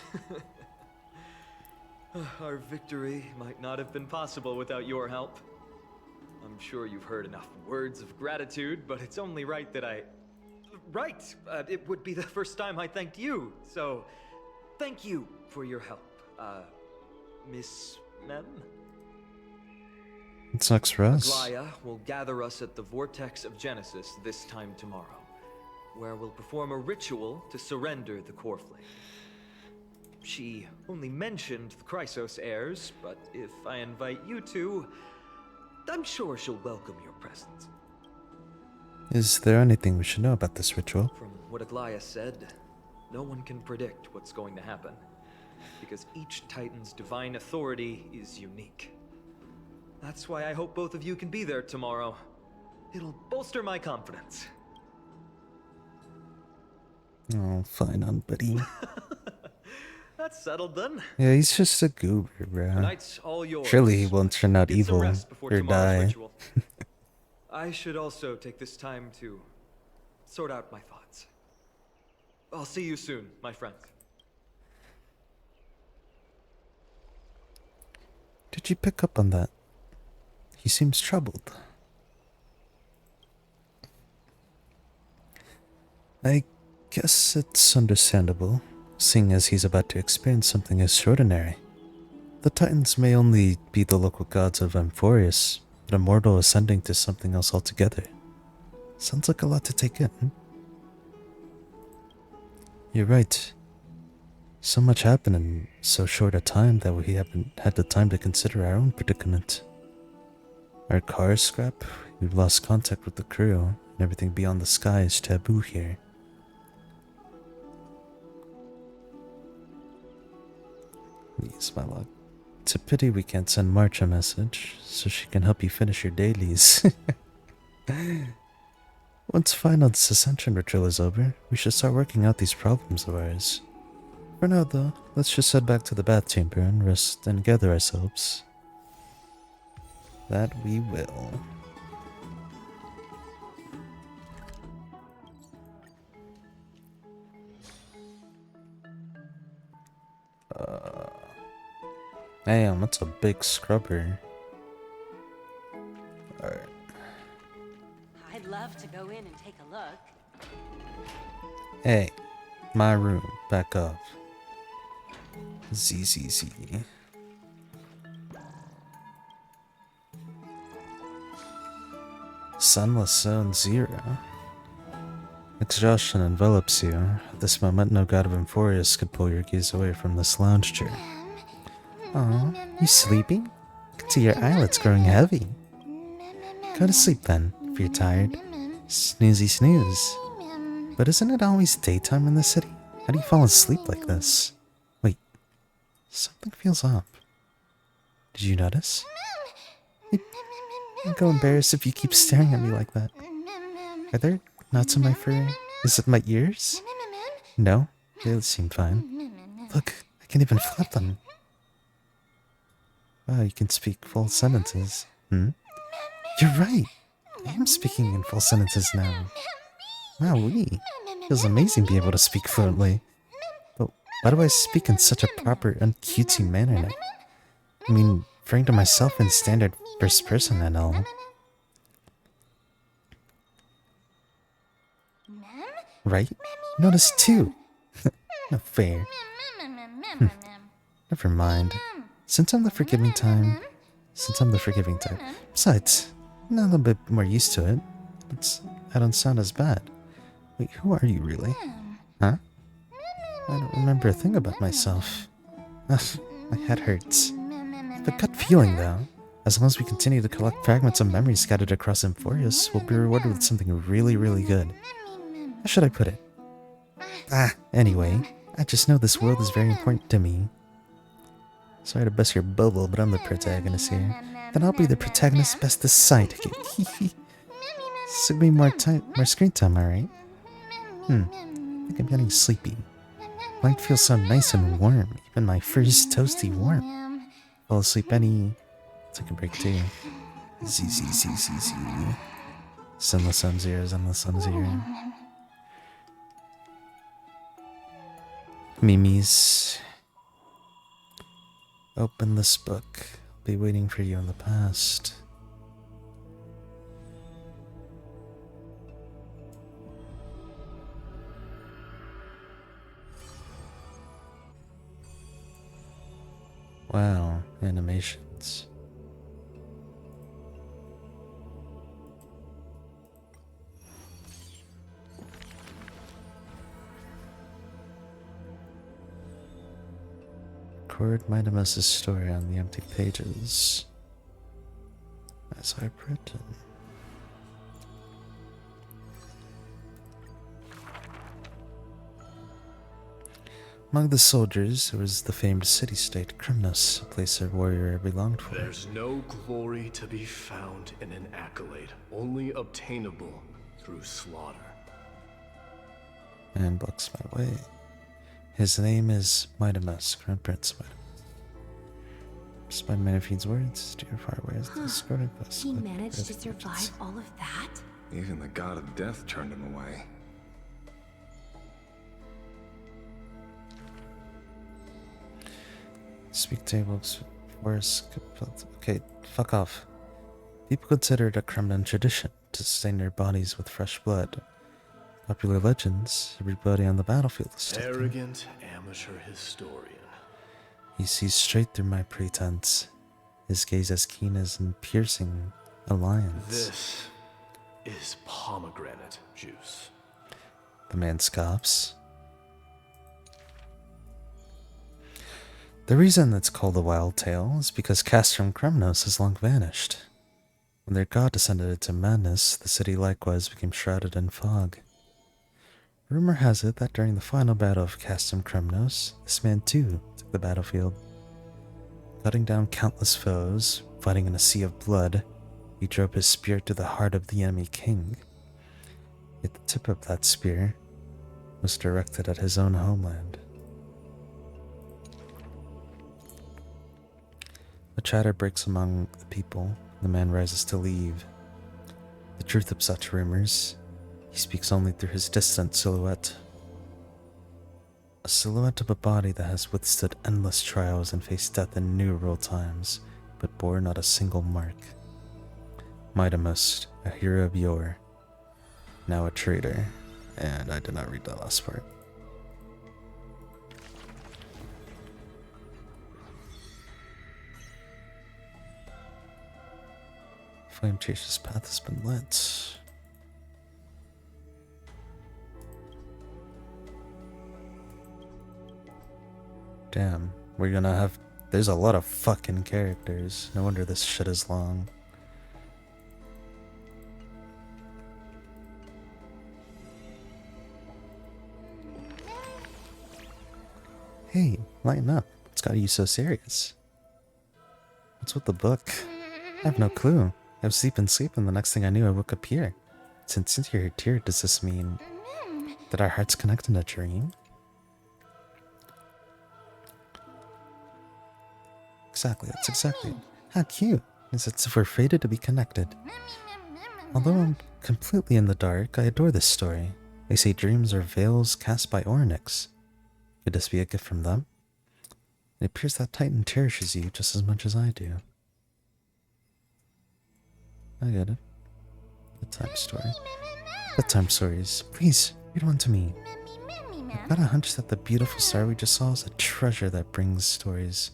Our victory might not have been possible without your help. I'm sure you've heard enough words of gratitude, but it's only right that I... it would be the first time I thanked you, so... Thank you for your help, Miss Mem? It sucks for us. Aglaya will gather us at the Vortex of Genesis this time tomorrow, where we'll perform a ritual to surrender the core flame. She only mentioned the Chrysos heirs, but if I invite you two, I'm sure she'll welcome your presence. Is there anything we should know about this ritual? From what Aglaya said, no one can predict what's going to happen, because each Titan's divine authority is unique. That's why I hope both of you can be there tomorrow. It'll bolster my confidence. Oh, fine on, buddy. That's settled then. Yeah, he's just a goober, bro. Tonight's all yours. Surely he won't turn out Get some evil rest before or tomorrow's die. ritual. I should also take this time to sort out my thoughts. I'll see you soon, my friends. Did you pick up on that? He seems troubled. I guess it's understandable, seeing as he's about to experience something extraordinary. The Titans may only be the local gods of Amphoreus, but a mortal ascending to something else altogether. Sounds like a lot to take in. You're right. So much happened in so short a time that we haven't had the time to consider our own predicament. Our car is scrap, we've lost contact with the crew, and everything beyond the sky is taboo here. Use my luck. It's a pity we can't send March a message, so she can help you finish your dailies. Once final ascension ritual is over, we should start working out these problems of ours. For now though, let's just head back to the bath chamber and rest and gather ourselves. That we will. Damn, that's a big scrubber. Alright. I'd love to go in and take a look. Hey, my room, back up. ZZZ. Sunless Zone 0. Exhaustion envelops you. At this moment, no god of Amphoreus could pull your gaze away from this lounge chair. Aw, you sleeping? I can see your eyelids growing heavy. Go to sleep then, if you're tired. Snoozy snooze. But isn't it always daytime in the city? How do you fall asleep like this? Wait, something feels off. Did you notice? I'll go embarrassed if you keep staring at me like that. Are there knots in my fur? Is it my ears? No, they seem fine. Look, I can even flip them. Wow, you can speak full sentences. Hmm? You're right! I am speaking in full sentences now. Wowee. Feels amazing being able to speak fluently. But why do I speak in such a proper and cutesy manner now? I mean, referring to myself in standard first person and all. Right? Notice too! Not fair. Never mind. Since I'm the forgiving type. Besides, Now I'm a bit more used to it. I don't sound as bad. Wait, who are you really? Huh? I don't remember a thing about myself. Ugh, my head hurts. I have a gut feeling though. As long as we continue to collect fragments of memory scattered across Amphoreus, we'll be rewarded with something really, really good. How should I put it? Anyway, I just know this world is very important to me. Sorry to bust your bubble, but I'm the protagonist here. Then I'll be the protagonist's bestest sidekick. This will be more screen time, alright? I think I'm getting sleepy. Light feels so nice and warm. Even my fur is toasty warm. Fall asleep take a break too. Z. Send the sun's here, send the sun's here. Mimi's. Open this book. I'll be waiting for you in the past. Wow, animations. Record Midamus' story on the empty pages, as I've written. Among the soldiers, there was the famed city-state Krymnos, a place a warrior belonged for. There's no glory to be found in an accolade, only obtainable through slaughter. And blocks my way. His name is Midamus, Crown Prince Midamus. Despite Manaphine's words, dear far away is the escorted bus. He managed to survive all of that? Even the god of death turned him away. Speak tables, force. Okay, fuck off. People consider it a Kremlin tradition to stain their bodies with fresh blood. Popular legends, everybody on the battlefield is still Arrogant amateur historian. He sees straight through my pretense, his gaze as keen as in piercing a lion's. This is pomegranate juice. The man scoffs. The reason it's called a wild tale is because Castrum Kremnos has long vanished. When their god descended into madness, the city likewise became shrouded in fog. Rumor has it that during the final battle of Castrum Kremnos, this man too took the battlefield. Cutting down countless foes, fighting in a sea of blood, he drove his spear to the heart of the enemy king. Yet the tip of that spear was directed at his own homeland. A chatter breaks among the people. The man rises to leave. The truth of such rumors, he speaks only through his distant silhouette. A silhouette of a body that has withstood endless trials and faced death in innumerable times, but bore not a single mark. Midamus, a hero of yore, now a traitor. And I did not read that last part. Flame Chaser's path has been lit. Damn, we're gonna have... There's a lot of fucking characters. No wonder this shit is long. Hey, lighten up. What's got you so serious? What's with the book? I have no clue. I was sleeping, the next thing I knew I woke up here. Since you're here, does this mean that our hearts connect in a dream? Exactly, that's exactly it. How cute. It's as if we're fated to be connected. Although I'm completely in the dark, I adore this story. They say dreams are veils cast by Ornyx. Could this be a gift from them? It appears that Titan cherishes you just as much as I do. I get it. Bedtime story. Bedtime stories. Please, read one to me. I've got a hunch that the beautiful star we just saw is a treasure that brings stories.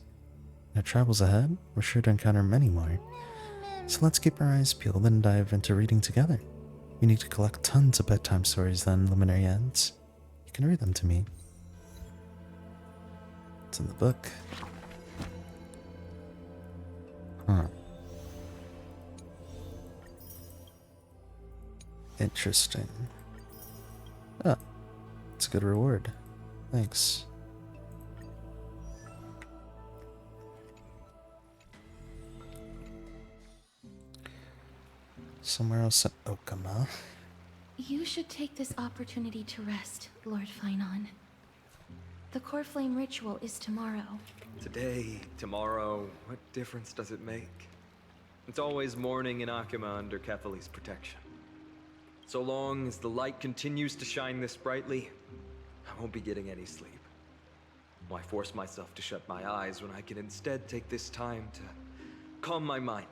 In our travels ahead, we're sure to encounter many more. So let's keep our eyes peeled and dive into reading together. You need to collect tons of bedtime stories then, Luminary Ends. You can read them to me. It's in the book. Huh. Interesting. Ah, it's a good reward. Thanks. Somewhere else in Okama. You should take this opportunity to rest, Lord Finon. The core flame ritual is tomorrow. Today, tomorrow, what difference does it make? It's always morning in Akima under Kethali's protection. So long as the light continues to shine this brightly, I won't be getting any sleep. Why force myself to shut my eyes when I can instead take this time to calm my mind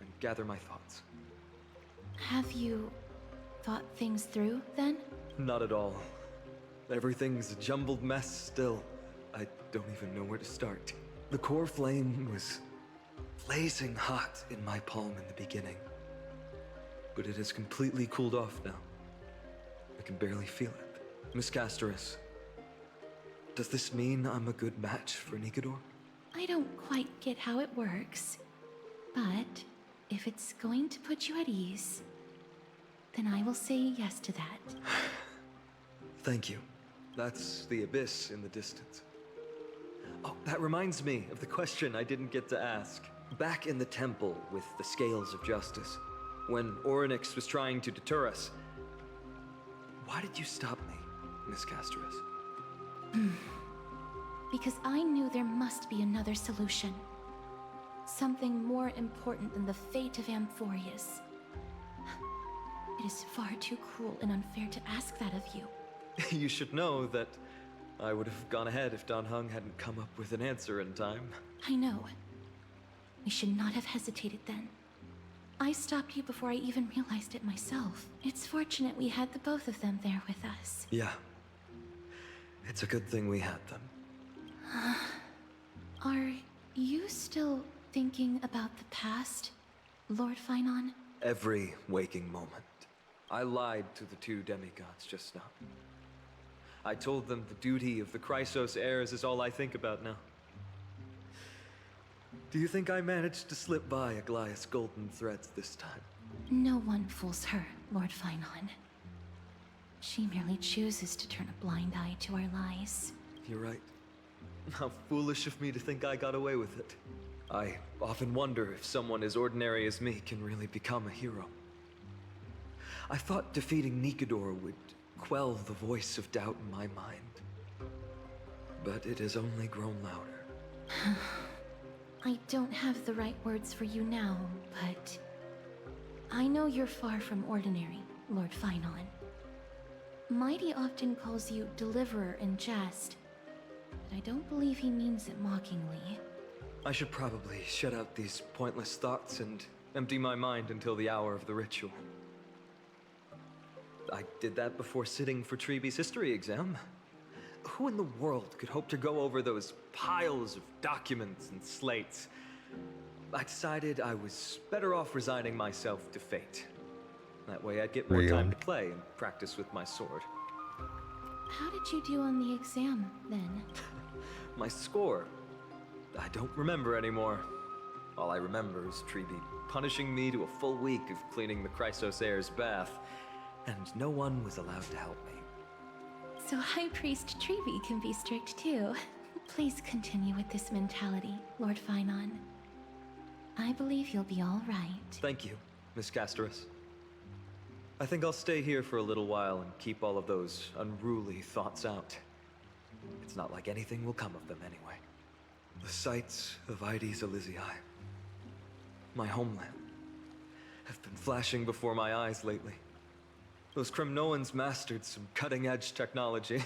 and gather my thoughts? Have you thought things through, then? Not at all. Everything's a jumbled mess still. I don't even know where to start. The core flame was blazing hot in my palm in the beginning. But it has completely cooled off now. I can barely feel it. Miss Casterus, does this mean I'm a good match for Nikador? I don't quite get how it works, but if it's going to put you at ease, then I will say yes to that. Thank you. That's the abyss in the distance. Oh, that reminds me of the question I didn't get to ask. Back in the temple with the scales of justice, when Orynyx was trying to deter us, why did you stop me, Miss Casterus? Because I knew there must be another solution. Something more important than the fate of Amphoreus. It is far too cruel and unfair to ask that of you. You should know that I would have gone ahead if Don Hung hadn't come up with an answer in time. I know. We should not have hesitated then. I stopped you before I even realized it myself. It's fortunate we had the both of them there with us. Yeah. It's a good thing we had them. Are you still thinking about the past, Lord Finon? Every waking moment. I lied to the two demigods just now. I told them the duty of the Chrysos heirs is all I think about now. Do you think I managed to slip by Aglaya's golden threads this time? No one fools her, Lord Finon. She merely chooses to turn a blind eye to our lies. You're right. How foolish of me to think I got away with it. I often wonder if someone as ordinary as me can really become a hero. I thought defeating Nikador would quell the voice of doubt in my mind. But it has only grown louder. I don't have the right words for you now, but I know you're far from ordinary, Lord Finon. Mighty often calls you Deliverer in jest, but I don't believe he means it mockingly. I should probably shut out these pointless thoughts and empty my mind until the hour of the ritual. I did that before sitting for Treeby's history exam. Who in the world could hope to go over those piles of documents and slates? I decided I was better off resigning myself to fate. That way I'd get more time to play and practice with my sword. How did you do on the exam, then? My score? I don't remember anymore. All I remember is Treeby punishing me to a full week of cleaning the Chrysos heir's bath, and no one was allowed to help me. So High Priest Treeby can be strict too. Please continue with this mentality, Lord Finon. I believe you'll be all right. Thank you, Miss Casterus. I think I'll stay here for a little while and keep all of those unruly thoughts out. It's not like anything will come of them anyway. The sights of Ides Elysiae, my homeland, have been flashing before my eyes lately. Those Kremnoans mastered some cutting-edge technology. If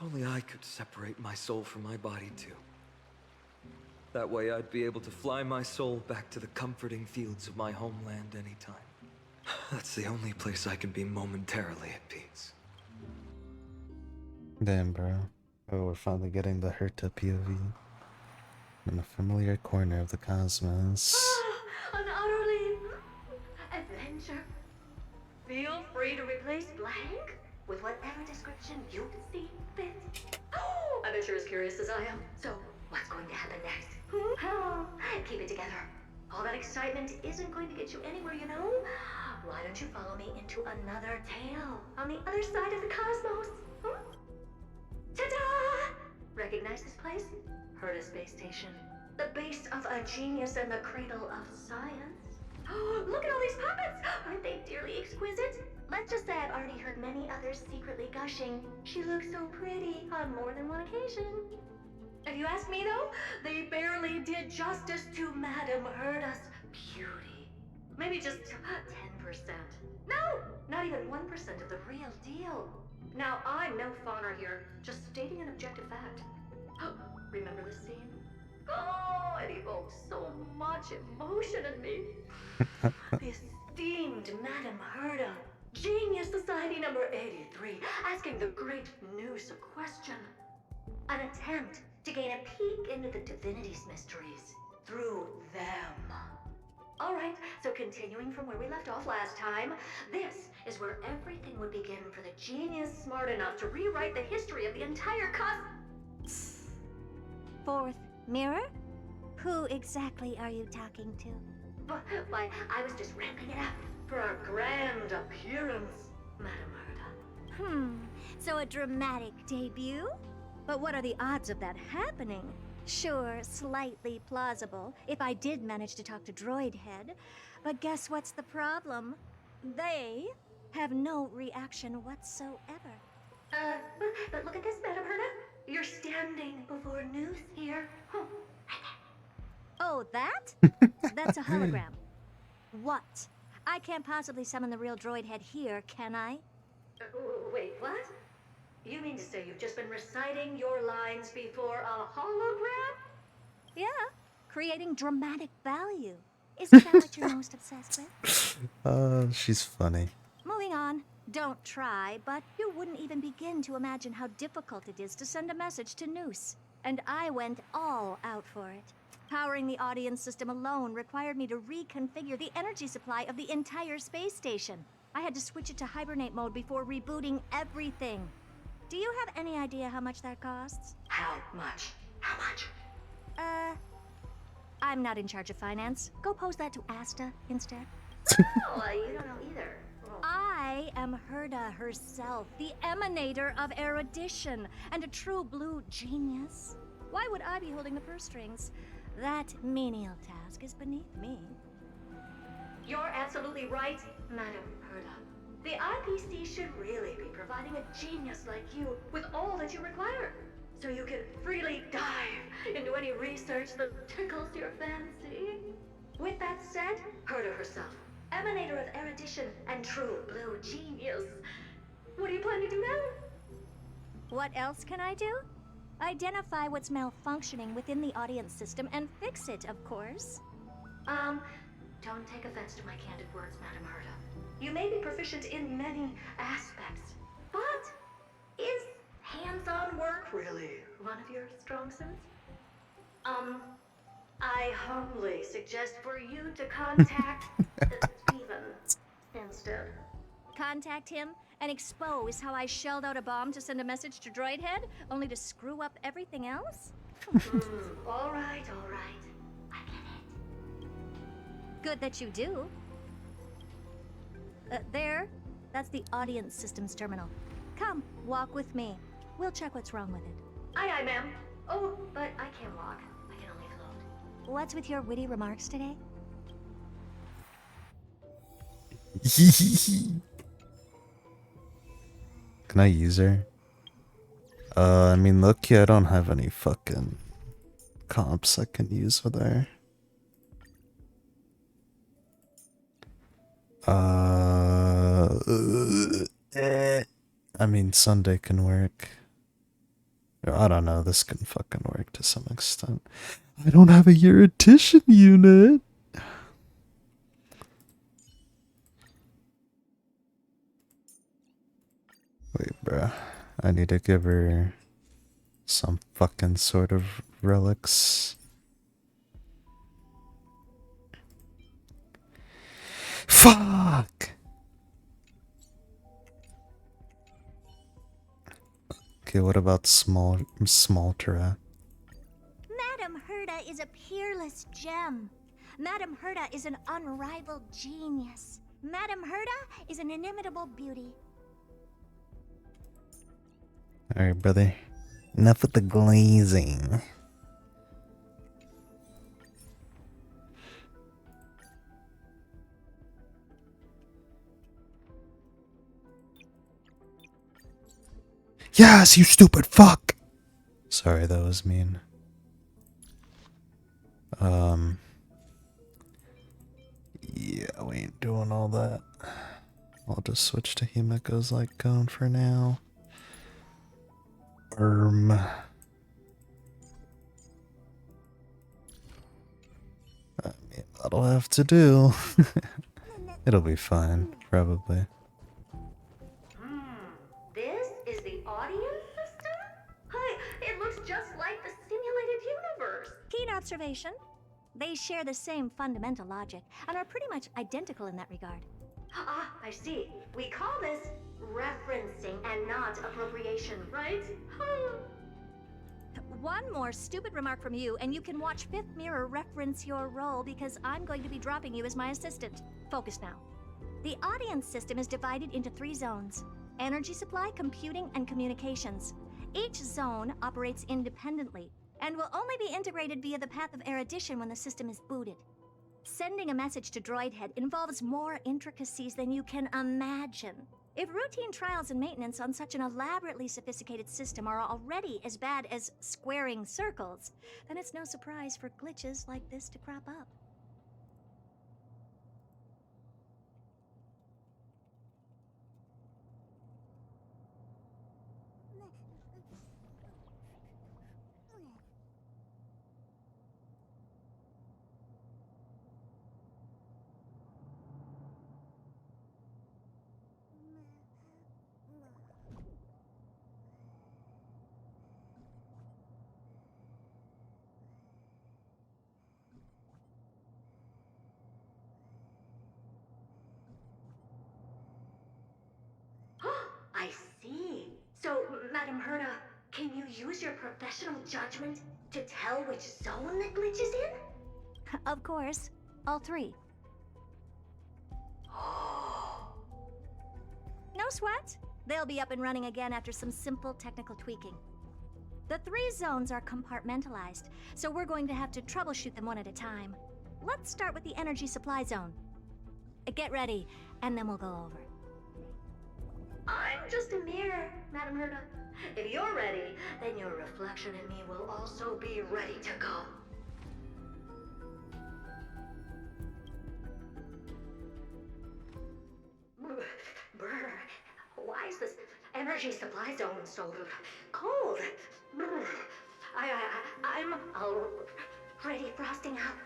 only I could separate my soul from my body too. That way I'd be able to fly my soul back to the comforting fields of my homeland anytime. That's the only place I can be momentarily at peace. Damn, bro. Oh, we're finally getting the Herta POV in a familiar corner of the cosmos. free to replace blank with whatever description you see fit. I bet you're as curious as I am. So, what's going to happen next? Oh, keep it together. All that excitement isn't going to get you anywhere, you know? Why don't you follow me into another tale on the other side of the cosmos? Ta-da! Recognize this place? Heard a space station. The base of a genius and the cradle of science. Oh, look at all these puppets! Aren't they dearly exquisite? Let's just say I've already heard many others secretly gushing. She looks so pretty on more than one occasion. If you ask me though, they barely did justice to Madame Herda's beauty. Maybe just 10%. No, not even 1% of the real deal. Now, I'm no fawner here, just stating an objective fact. Remember this scene? Oh, it evoked so much emotion in me. The esteemed Madame Herda, Genius Society number 83, asking the great Noose a question. An attempt to gain a peek into the divinity's mysteries through them. Alright, so continuing from where we left off last time, this is where everything would begin for the genius smart enough to rewrite the history of the entire Fourth mirror? Who exactly are you talking to? Why, I was just ramping it up for our grand appearance, Madame Herda. So a dramatic debut? But what are the odds of that happening? Sure, slightly plausible, if I did manage to talk to Droid Head. But guess what's the problem? They have no reaction whatsoever. But look at this, Madame Herda. You're standing before Noose here. Oh, that? That's a hologram. What? I can't possibly summon the real Droid Head here, can I? Wait, what? You mean to say you've just been reciting your lines before a hologram? Yeah, creating dramatic value. Isn't that what you're most obsessed with? She's funny. Moving on. Don't try, but you wouldn't even begin to imagine how difficult it is to send a message to Noose. And I went all out for it. Powering the audience system alone required me to reconfigure the energy supply of the entire space station. I had to switch it to hibernate mode before rebooting everything. Do you have any idea how much that costs? How much? How much? I'm not in charge of finance. Go pose that to Asta instead. Oh, you don't know either. I am Herda herself, the emanator of erudition, and a true blue genius. Why would I be holding the purse strings? That menial task is beneath me. You're absolutely right, Madame Herda. The IPC should really be providing a genius like you with all that you require, so you can freely dive into any research that tickles your fancy. With that said, Herda herself, emanator of erudition and true blue genius. What do you plan to do now? What else can I do? Identify what's malfunctioning within the audience system and fix it, of course. Don't take offense to my candid words, Madame Herda. You may be proficient in many aspects, but is hands-on work really one of your strong suits? I humbly suggest for you to contact Steven instead. Contact him and expose how I shelled out a bomb to send a message to Droid Head, only to screw up everything else? All right. I get it. Good that you do. There. That's the audience systems terminal. Come, walk with me. We'll check what's wrong with it. Aye, ma'am. Oh, but I can't walk. I can only float. What's with your witty remarks today? Can I use her? I mean, look, I don't have any fucking comps I can use with her. I mean, Sunday can work. I don't know, this can fucking work to some extent. I don't have a erudition unit. Wait, bruh. I need to give her some fucking sort of relics. Fuck! Okay, what about Smaltera? Madame Herda is a peerless gem. Madame Herda is an unrivaled genius. Madame Herda is an inimitable beauty. Alright, brother. Enough with the glazing. Yes, you stupid fuck! Sorry, that was mean. Yeah, we ain't doing all that. I'll just switch to Himiko's like going for now. I mean, that'll have to do. It'll be fine, probably. This is the audience system? Hi, it looks just like the simulated universe. Keen observation. They share the same fundamental logic and are pretty much identical in that regard. Ah, I see. We call this referencing and not appropriation, right? One more stupid remark from you, and you can watch Fifth Mirror reference your role because I'm going to be dropping you as my assistant. Focus now. The audience system is divided into 3 zones: energy supply, computing, and communications. Each zone operates independently and will only be integrated via the path of erudition when the system is booted. Sending a message to Droidhead involves more intricacies than you can imagine. If routine trials and maintenance on such an elaborately sophisticated system are already as bad as squaring circles, then it's no surprise for glitches like this to crop up. I see. So, Madame Herda, can you use your professional judgment to tell which zone the glitch is in? Of course. All 3. No sweat. They'll be up and running again after some simple technical tweaking. The 3 zones are compartmentalized, so we're going to have to troubleshoot them one at a time. Let's start with the energy supply zone. Get ready, and then we'll go over. I'm just a mirror, Madame Herda. If you're ready, then your reflection in me will also be ready to go. Brr, why is this energy supply zone so cold? Brr, I'm already frosting up.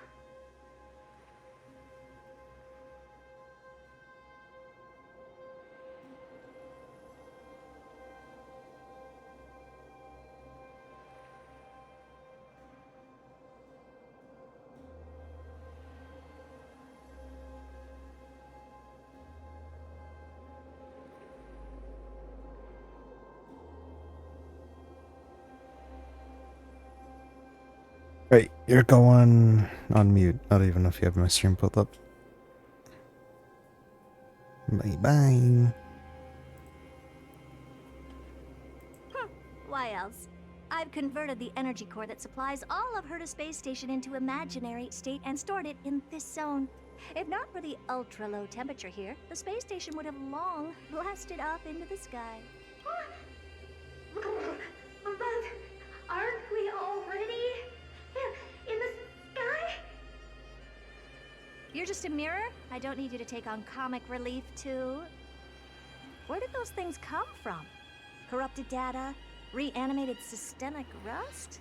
Right, you're going on mute. I don't even know if you have my stream pulled up. Bye bye. Why else? I've converted the energy core that supplies all of Herda Space Station into imaginary state and stored it in this zone. If not for the ultra-low temperature here, the space station would have long blasted up into the sky. But aren't we already in the sky? You're just a mirror? I don't need you to take on comic relief, too. Where did those things come from? Corrupted data? Reanimated systemic rust?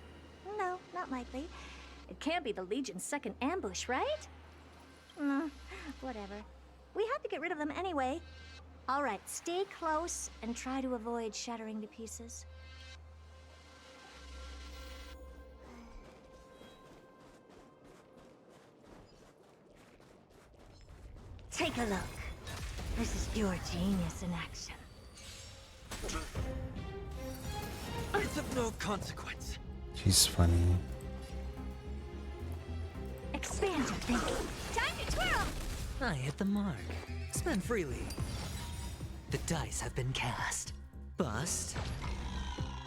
No, not likely. It can't be the Legion's second ambush, right? Whatever. We had to get rid of them anyway. All right, stay close and try to avoid shattering to pieces. Take a look. This is pure genius in action. It's of no consequence. She's funny. Expand your thinking. Time to twirl! I hit the mark. Spend freely. The dice have been cast. Bust.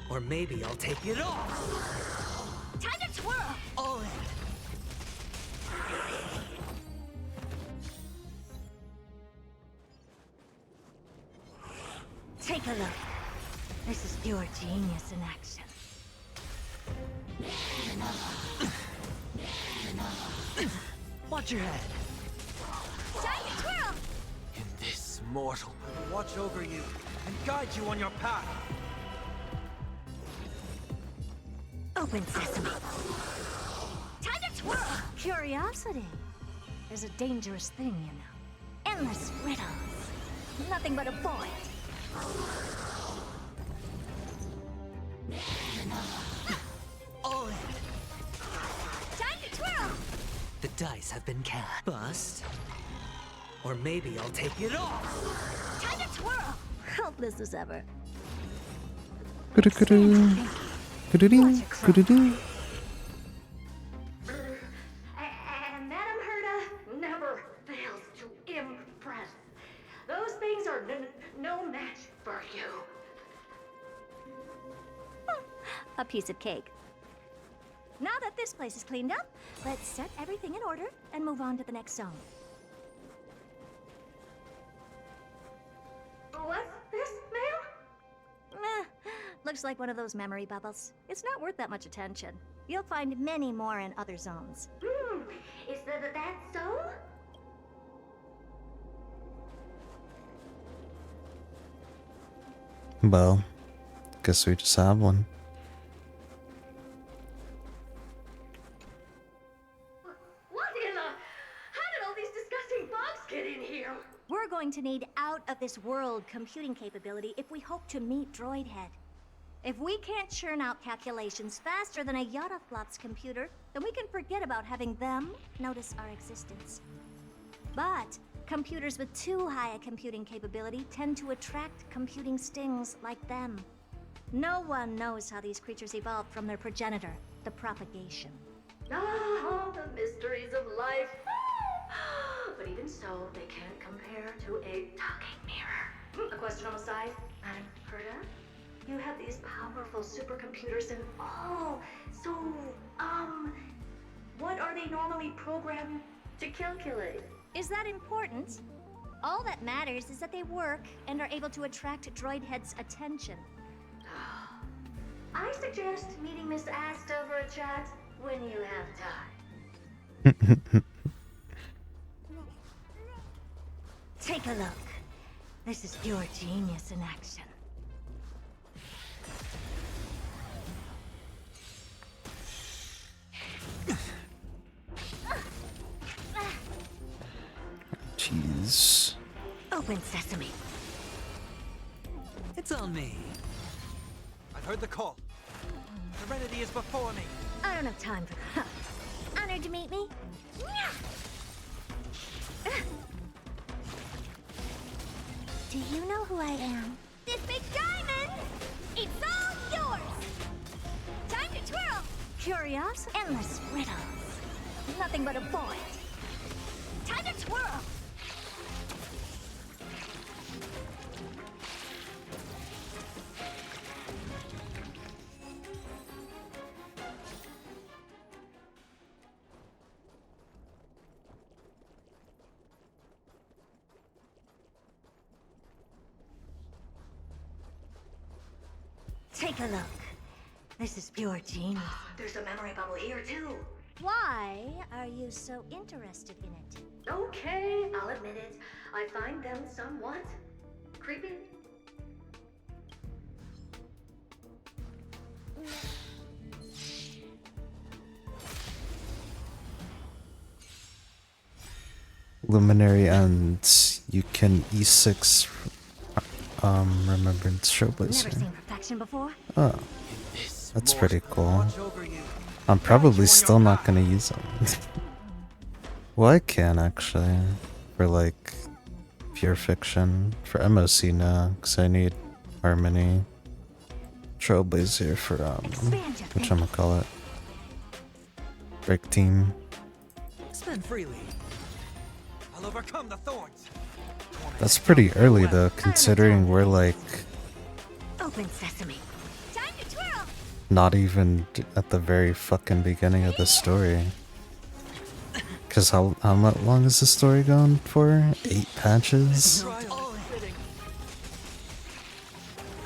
Or maybe I'll take it off. Time to twirl! All in. Take a look. This is pure genius in action. Watch your head. Time to twirl! In this mortal, I will watch over you and guide you on your path. Open sesame. Time to twirl! Curiosity is a dangerous thing, you know. Endless riddles. Nothing but a void. All in. Time to twirl! The dice have been cast. Bust. Or maybe I'll take it off. Time to twirl! Helpless as ever. Kudu-kudu. Kudu-doo. Kudu-doo. And Madame Herda never fails to impress. Those things are no match for you. A piece of cake. Now that this place is cleaned up, let's set everything in order and move on to the next zone. What's this, ma'am? Looks like one of those memory bubbles. It's not worth that much attention. You'll find many more in other zones. Is that so? Well, guess we just have one. What in the... How did all these disgusting bugs get in here? We're going to need out-of-this-world computing capability if we hope to meet Droidhead. If we can't churn out calculations faster than a Yottaflop's computer, then we can forget about having them notice our existence. But computers with too high a computing capability tend to attract computing stings like them. No one knows how these creatures evolved from their progenitor, the propagation. Ah, the mysteries of life. But even so, they can't compare to a talking mirror. A question on the side, Madam Herda? You have these powerful supercomputers and so, what are they normally programmed to calculate? Is that important? All that matters is that they work and are able to attract Droidhead's attention. I suggest meeting Miss Asta for a chat when you have time. Take a look. This is pure genius in action. Jeez. Open sesame. It's on me. I've heard the call. Serenity is before me. I don't have time for that. Honored to meet me. Do you know who I am? This big diamond! It's all yours! Time to twirl! Curiosity? Endless riddles. Nothing but a void. Time to twirl! Take a look. This is pure genius. There's a memory bubble here, too. Why are you so interested in it? Okay, I'll admit it. I find them somewhat creepy. Luminary ends. You can E6 Remembrance Trailblazer. Never seen perfection before. Oh, that's pretty cool. I'm probably still not gonna use them. Well, I can actually, for like pure fiction. For MOC now, because I need harmony. trailblazer for whatchamacallit, break team. Spend freely. I'll overcome the thorns. That's pretty early though, considering we're like Open sesame. Time to twirl. not even at the very fucking beginning of the story. Cause how long is the story going for? 8 patches?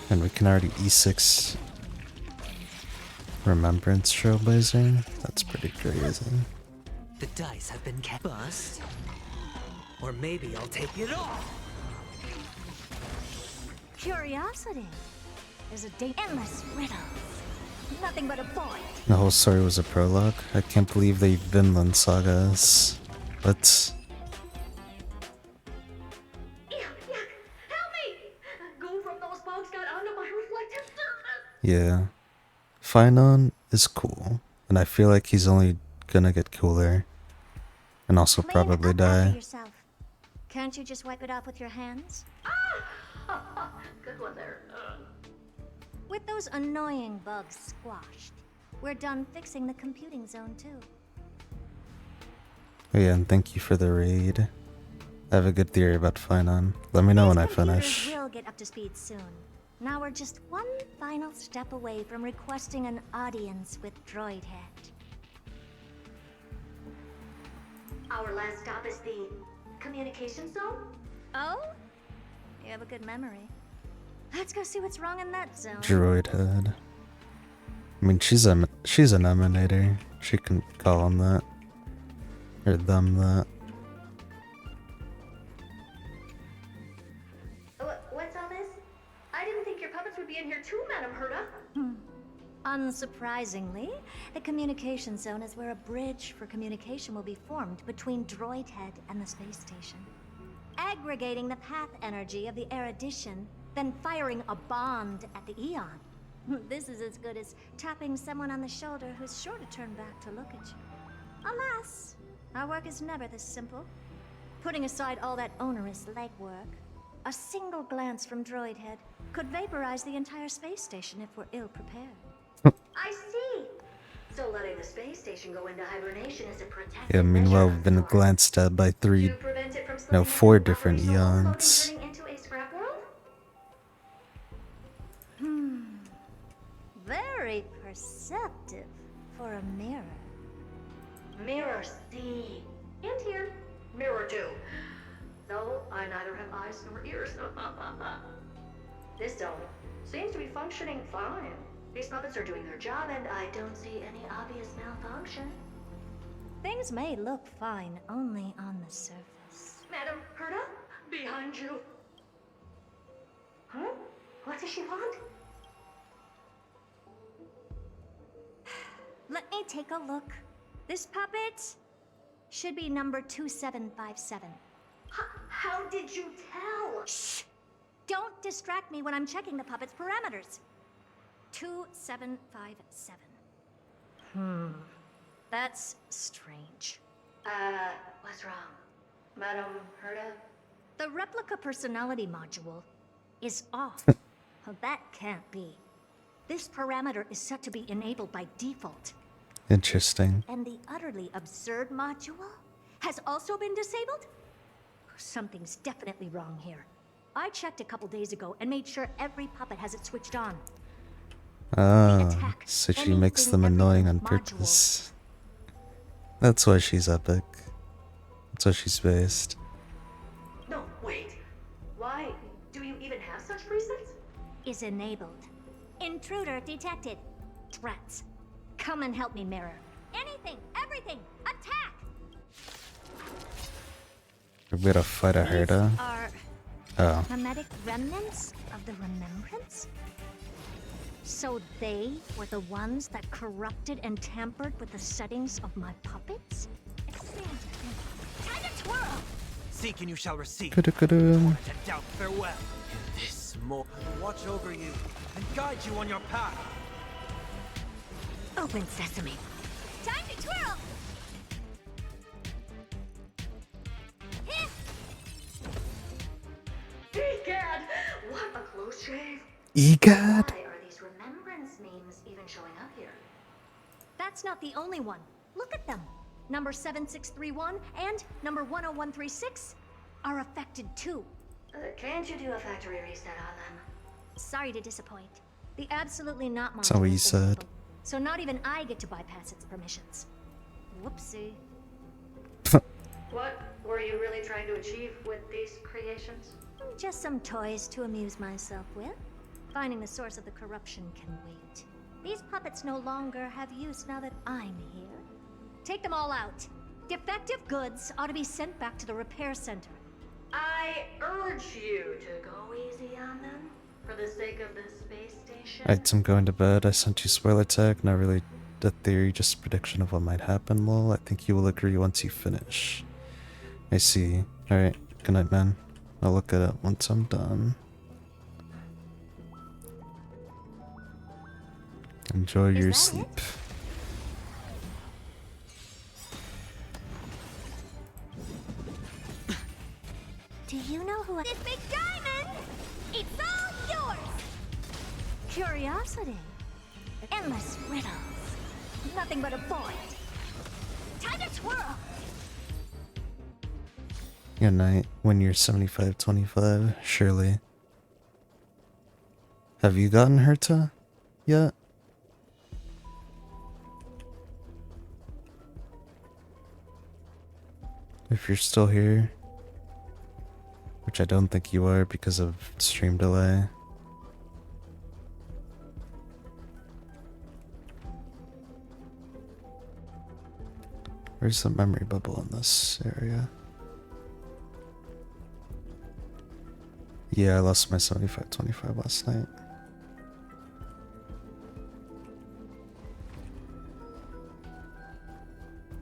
And we can already E6 Remembrance Trailblazer? That's pretty crazy. The dice have been bust. Or maybe I'll take it off. Curiosity. There's a date. Endless riddles. Nothing but a point. The whole story was a prologue? I can't believe they Vinland Saga us. But yeah. Finon is cool. And I feel like he's only gonna get cooler. And also probably die. Yourself. Can't you just wipe it off with your hands? Good one there. With those annoying bugs squashed, we're done fixing the computing zone too. Oh yeah, and thank you for the raid. I have a good theory about Finon. Let me know when I finish. We'll get up to speed soon. Now we're just one final step away from requesting an audience with Droidhead. Our last stop is the communication zone? Oh? You have a good memory. Let's go see what's wrong in that zone. Droidhead. I mean, she's an emanator. She can call him that. Or them that. What's all this? I didn't think your puppets would be in here too, Madam Herta. Unsurprisingly, the communication zone is where a bridge for communication will be formed between Droidhead and the space station. Aggregating the path energy of the erudition, then firing a bond at the Eon. This is as good as tapping someone on the shoulder who's sure to turn back to look at you. Alas, our work is never this simple. Putting aside all that onerous legwork, a single glance from Droidhead could vaporize the entire space station if we're ill-prepared. I see. So letting the space station go into hibernation is a protective Yeah, meanwhile, measure we've been glanced at by to prevent it from slipping no, 4 into different our soul slowly eons. turning into a scrap world? Very perceptive for a mirror. Mirror C. And here, mirror 2. Though I neither have eyes nor ears. This zone seems to be functioning fine. These puppets are doing their job, and I don't see any obvious malfunction. Things may look fine only on the surface. Madam Herta, behind you. Huh? What does she want? Let me take a look. This puppet should be number 2757. How did you tell? Shh! Don't distract me when I'm checking the puppet's parameters. 2757. That's strange. What's wrong? Madam Herta? The replica personality module is off. Well, that can't be. This parameter is set to be enabled by default. Interesting. And the utterly absurd module has also been disabled? Something's definitely wrong here. I checked a couple days ago and made sure every puppet has it switched on. Ah, so she makes them annoying on purpose. That's why she's epic. That's why she's based. No, wait. Why do you even have such presets? Is enabled. Intruder detected. Threats. Come and help me, Mirror. Anything, everything, attack! We're gonna fight a Herta. Are hermetic remnants of the remembrance? So they were the ones that corrupted and tampered with the settings of my puppets? Time to twirl! Seek and you shall receive. Kudu-kudu. To doubt farewell. In this more, watch over you and guide you on your path. Open sesame. Time to twirl! Egad! What a close shave! Egad? Why are these remembrance that's not the only one. Look at them. Number 7631 and number 10136 are affected too. Can't you do a factory reset on them? Sorry to disappoint. The absolutely not That's not what module you has been said. labeled, so not even I get to bypass its permissions. Whoopsie. What were you really trying to achieve with these creations? Just some toys to amuse myself with. Finding the source of the corruption can wait. These puppets no longer have use now that I'm here. Take them all out. Defective goods ought to be sent back to the repair center. I urge you to go easy on them for the sake of the space station. Alright, I'm going to bed. I sent you spoiler tag, not really a theory, just a prediction of what might happen, lol. I think you will agree once you finish. I see. Alright, good night, man. I'll look at it once I'm done. Enjoy your sleep. Do you know who this big diamond? It's all yours! Curiosity. Endless riddles. Nothing but a void. Time to twirl! Good night. When you're 75-25, surely. Have you gotten Herta yet? If you're still here, which I don't think you are because of stream delay. Where's the memory bubble in this area? Yeah, I lost my 75-25 last night.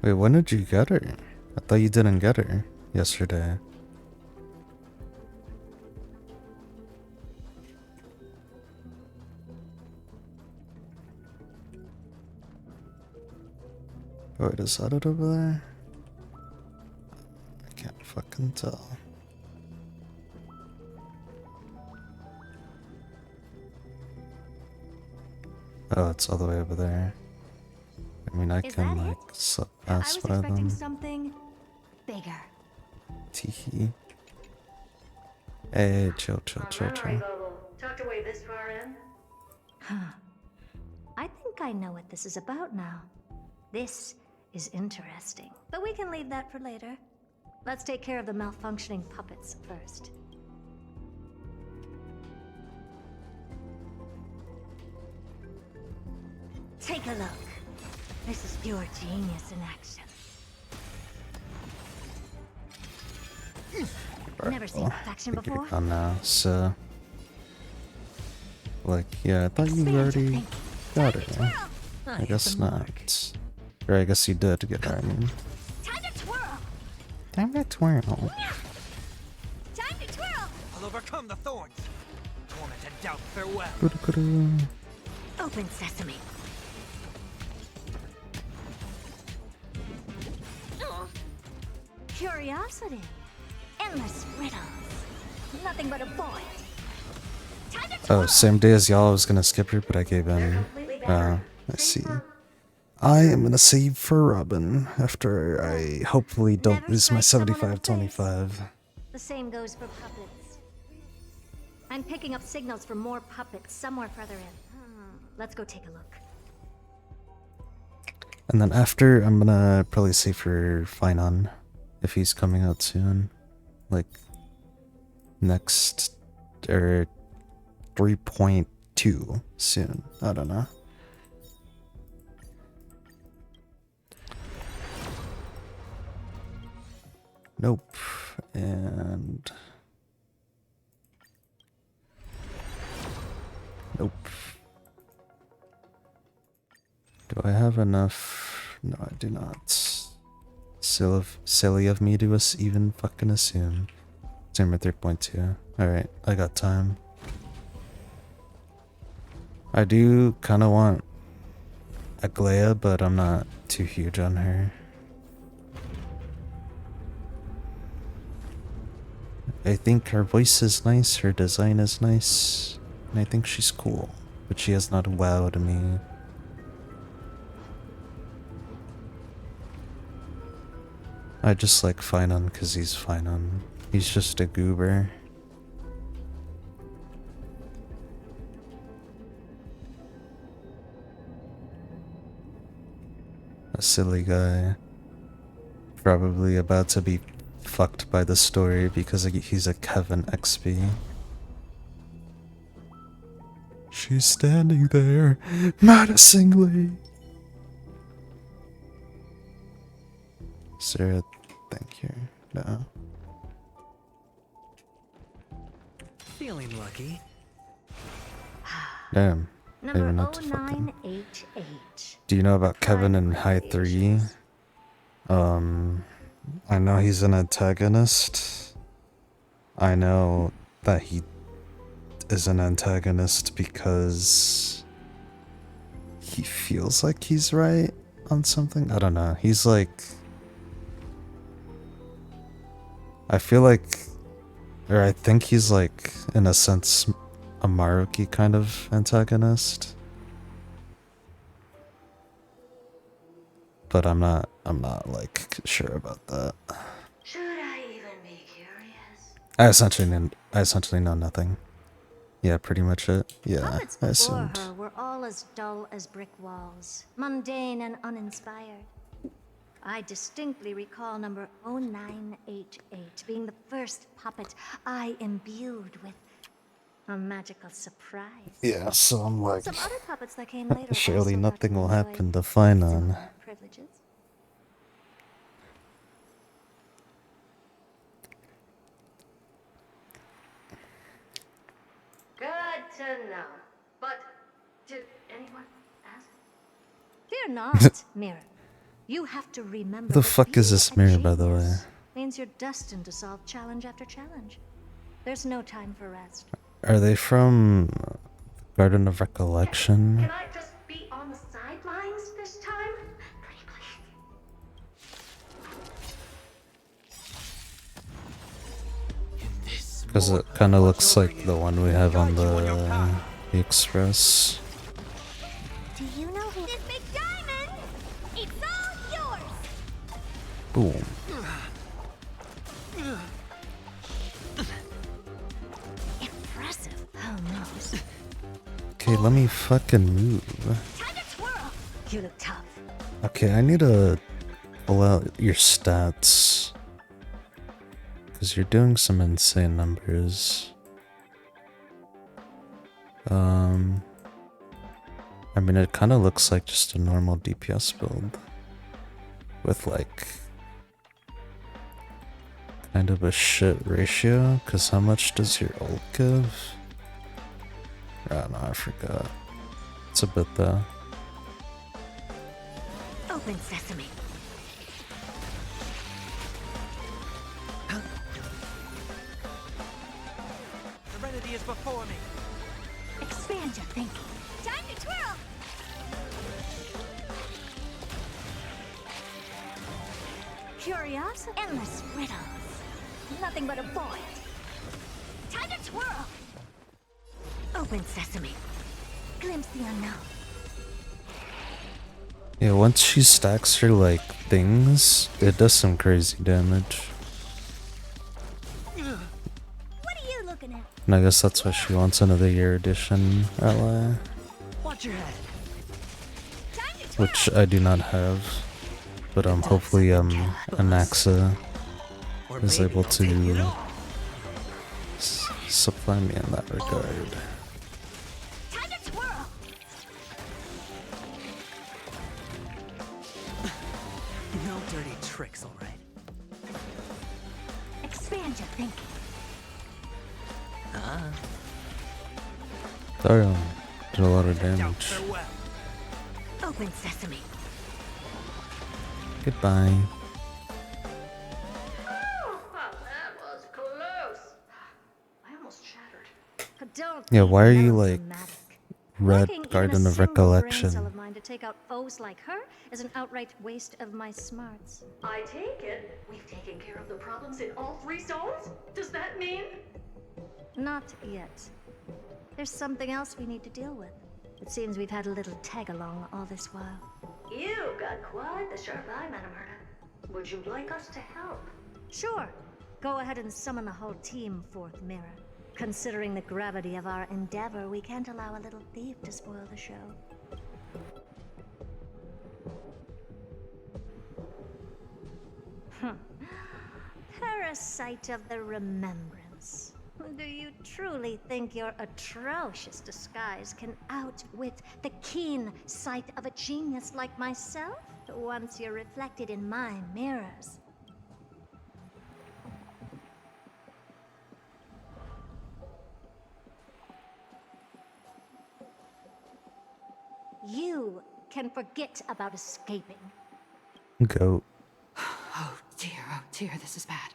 Wait, when did you get her? I thought you didn't get her yesterday. Oh, wait, is that it over there? I can't fucking tell. Oh, it's all the way over there. I mean, I can like slip past by them. Something bigger. Teehee. Hey, chill. Tucked away this far in? Huh. I think I know what this is about now. This is interesting, but we can leave that for later. Let's take care of the malfunctioning puppets first. Take a look. This is pure genius in action. Never seen perfection before. Oh no, so like, yeah, I thought you already got her. I guess not. Or I guess you did get her. I mean. Time to twirl. Time to twirl. Time to twirl. I'll overcome the thorns. Torment and doubt farewell. Open sesame. Curiosity. Endless riddles. Nothing but a void. Oh, same day as y'all, I was gonna skip her, but I gave in. I see. I am gonna save for Robin after I hopefully don't lose my 75-25. The same goes for puppets. I'm picking up signals from more puppets somewhere further in. Let's go take a look. And then after, I'm gonna probably save for Finon if he's coming out soon. Like, next, or 3.2 soon. I don't know. Nope. And nope. Do I have enough? No, I do not. Silly of me to even fucking assume. Same at 3.2. Alright, I got time. I do kind of want Aglaya, but I'm not too huge on her. I think her voice is nice, her design is nice, and I think she's cool, but she has not wowed me. I just like Finon because he's Finon. He's just a goober. A silly guy. Probably about to be fucked by the story because he's a Kevin XP. She's standing there, menacingly. Is there a thing here? No. Feeling lucky. Damn. I Number even have to fucking... 0988. Do you know about Kevin in High 3? I know he's an antagonist. I know that he is an antagonist because he feels like he's right on something. I don't know. He's like... I feel like... Or I think he's like, in a sense, a Maruki kind of antagonist. But I'm not like sure about that. Should I even be curious? I essentially know nothing. Yeah, pretty much it. Yeah, Puppets I before assumed. her were all as dull as brick walls, mundane and uninspired. I distinctly recall number 0988 being the first puppet I imbued with a magical surprise. Yeah, so I'm like, Some other puppets that came later surely also got nothing will enjoy happen to Finon. similar privileges. Good to know. But did anyone ask? Fear not, Mirror. You have to remember Who the that fuck is being this a mirror, by the way? genius means you're destined to solve challenge after challenge. There's no time for rest. Are they from Garden of Recollection? Can I just be on the sidelines this time? Pretty please. Because it kind of looks like the one we have on the Express. Do you know who this big diamond? It's all yours. Boom. Impressive. Almost. Okay, let me fucking move. Time to twirl. You look tough. Okay, I need to pull out your stats. Because you're doing some insane numbers. I mean, it kind of looks like just a normal DPS build. With like... kind of a shit ratio. Because how much does your ult give? Oh no, I forgot. It's a bit though. Open sesame. Serenity is before me. Expand your thinking. Time to twirl. Curiosity. Endless riddles. Nothing but a void. Time to twirl. Open sesame. Glimpse the unknown. Yeah, once she stacks her like things, it does some crazy damage. What are you looking at? And I guess that's why she wants another year edition ally. Watch your head. Which I do not have. But hopefully Anaxa is able to supply me in that regard. Time to twirl. No dirty tricks, all right. Expand your thinking. Damn, did a lot of damage. Open sesame. Goodbye. Oh, that was close. I almost shattered. Don't Yeah, be why are you like melodramatic. Red Lacking even Garden a of single brain Recollection? cell of mine to take out foes like her is an outright waste of my smarts. I take it we've taken care of the problems in all 3 zones? Does that mean? Not yet. There's something else we need to deal with. It seems we've had a little tag along all this while. You've got quite the sharp eye, Madam Herta. Would you like us to help? Sure. Go ahead and summon the whole team, Fourth Mirror. Considering the gravity of our endeavor, we can't allow a little thief to spoil the show. Parasite of the Remembrance. Do you truly think your atrocious disguise can outwit the keen sight of a genius like myself? Once you're reflected in my mirrors. You can forget about escaping. Go. Oh dear, this is bad.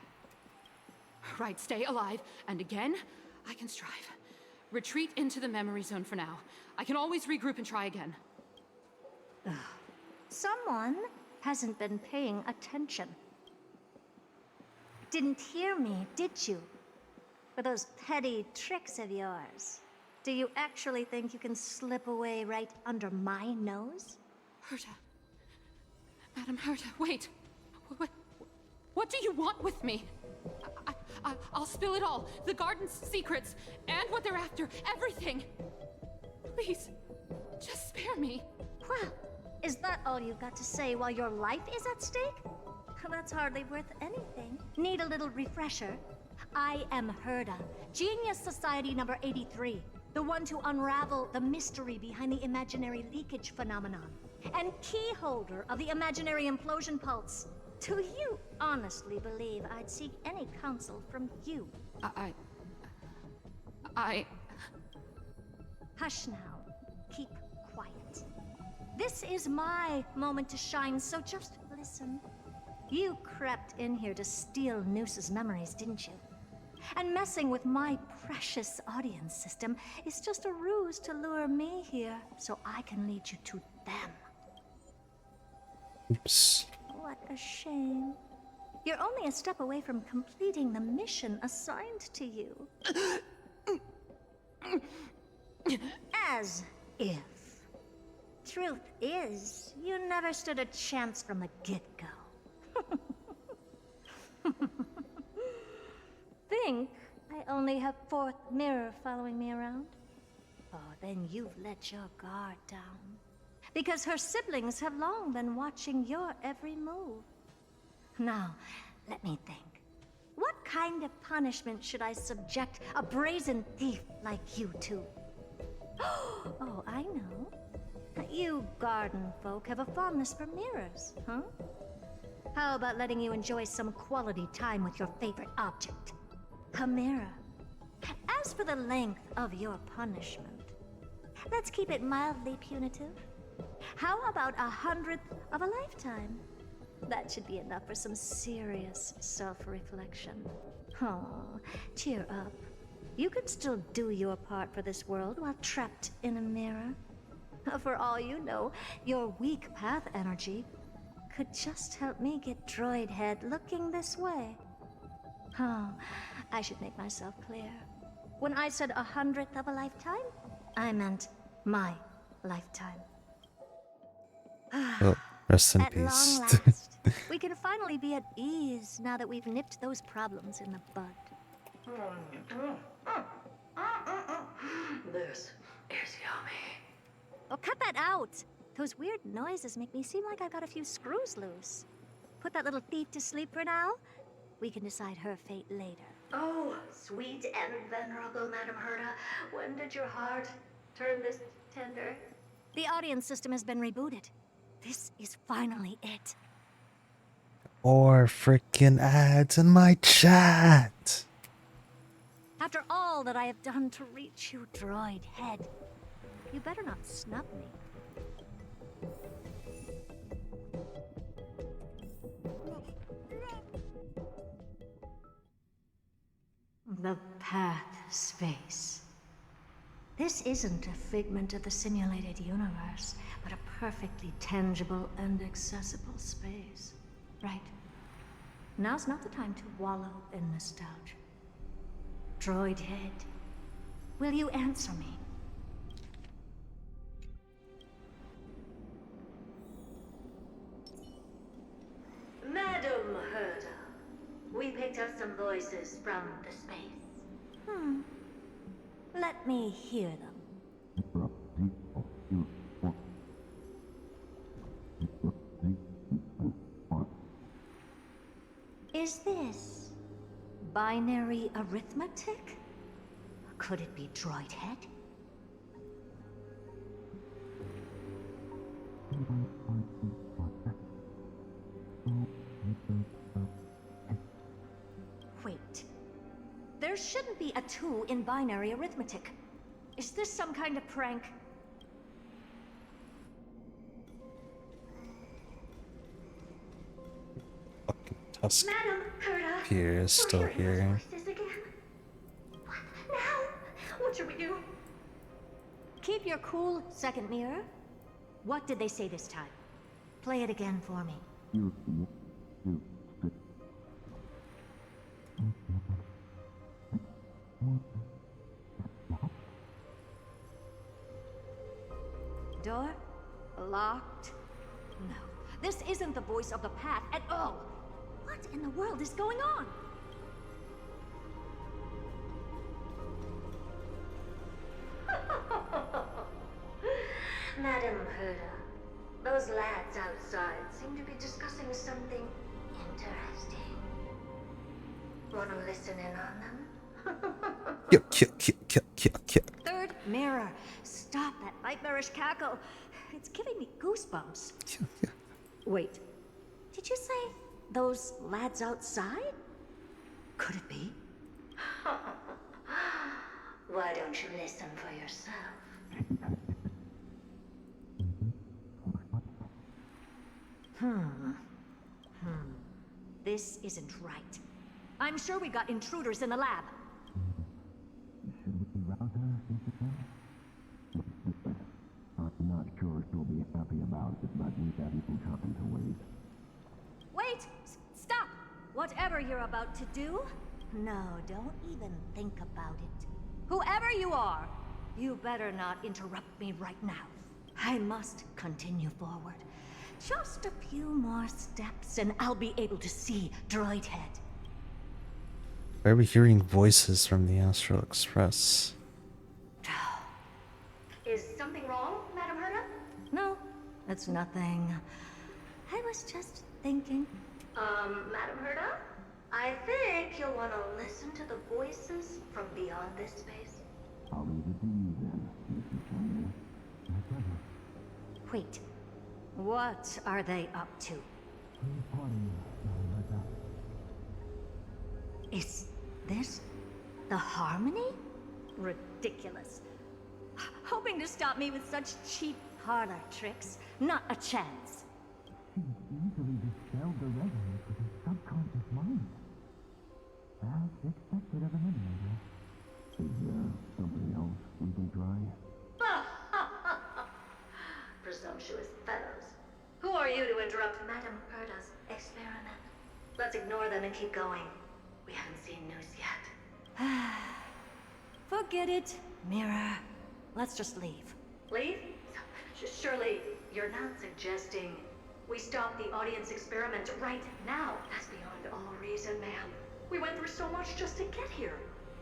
Right, stay alive, and again, I can strive. Retreat into the memory zone for now. I can always regroup and try again. Someone hasn't been paying attention. Didn't hear me, did you? For those petty tricks of yours. Do you actually think you can slip away right under my nose? Herta. Madam Herta, wait. What do you want with me? I'll spill it all. The garden's secrets, and what they're after. Everything. Please, just spare me. Well, is that all you've got to say while your life is at stake? That's hardly worth anything. Need a little refresher? I am Herta, Genius Society number 83. The one to unravel the mystery behind the imaginary leakage phenomenon. And key holder of the imaginary implosion pulse. Do you honestly believe I'd seek any counsel from you? Hush now. Keep quiet. This is my moment to shine, so just listen. You crept in here to steal Noose's memories, didn't you? And messing with my precious audience system is just a ruse to lure me here so I can lead you to them. Oops. What a shame. You're only a step away from completing the mission assigned to you. As if. Truth is, you never stood a chance from the get-go. Think I only have Fourth Mirror following me around? Oh, then you've let your guard down. Because her siblings have long been watching your every move. Now, let me think. What kind of punishment should I subject a brazen thief like you to? Oh, I know. You garden folk have a fondness for mirrors, huh? How about letting you enjoy some quality time with your favorite object? A mirror. As for the length of your punishment, let's keep it mildly punitive. How about 100th of a lifetime? That should be enough for some serious self-reflection. Oh, cheer up. You can still do your part for this world while trapped in a mirror. For all you know, your weak path energy could just help me get droid head looking this way. Oh, I should make myself clear. When I said 100th of a lifetime, I meant my lifetime. Well, rest in At peace. long last, we can finally be at ease now that we've nipped those problems in the bud. This is yummy. Oh, cut that out! Those weird noises make me seem like I've got a few screws loose. Put that little thief to sleep for now. We can decide her fate later. Oh, sweet and venerable Madam Herta, when did your heart turn this tender? The audience system has been rebooted. This is finally it. Or freaking ads in my chat. After all that I have done to reach you, droid head, you better not snub me. The path space. This isn't a figment of the simulated universe, but a perfectly tangible and accessible space. Right. Now's not the time to wallow in nostalgia. Droid head, will you answer me? Madam from the space? Let me hear them. Is this binary arithmetic? Could it be droid head? Wait. There shouldn't be a 2 in binary arithmetic. Is this some kind of prank? Tusk Madam Herta, here is still we're hearing here. those voices again. What now? What should we do? Keep your cool, second mirror. What did they say this time? Play it again for me. Door? Locked? No. This isn't the voice of the path at all. What in the world is going on? Madam Herta, those lads outside seem to be discussing something interesting. Wanna listen in on them? Third mirror. Stop that nightmarish cackle. It's giving me goosebumps. Wait. Did you say those lads outside? Could it be? Why don't you listen for yourself? This isn't right. I'm sure we got intruders in the lab. I'm not sure she'll be happy about it, but we haven't been time to wait. Wait! Stop! Whatever you're about to do, no, don't even think about it. Whoever you are, you better not interrupt me right now. I must continue forward. Just a few more steps and I'll be able to see Droid Head. Why are we hearing voices from the Astral Express? Is something wrong, Madam Herta? No, it's nothing. I was just thinking. Madam Herta? I think you'll want to listen to the voices from beyond this space. I'll leave it to you then, Mrs. China. My pleasure. Wait, what are they up to? Is this the Harmony? Ridiculous. Hoping to stop me with such cheap parlor tricks. Not a chance. She easily dispelled the resonance with his subconscious mind. As expected of an emulator. Is there something else we can try? Presumptuous fellows. Who are you to interrupt Madam Herta's experiment? Let's ignore them and keep going. We haven't seen news yet. Forget it, Mirror. Let's just leave. Leave? Surely you're not suggesting we stop the audience experiment right now? That's beyond all reason, ma'am. We went through so much just to get here.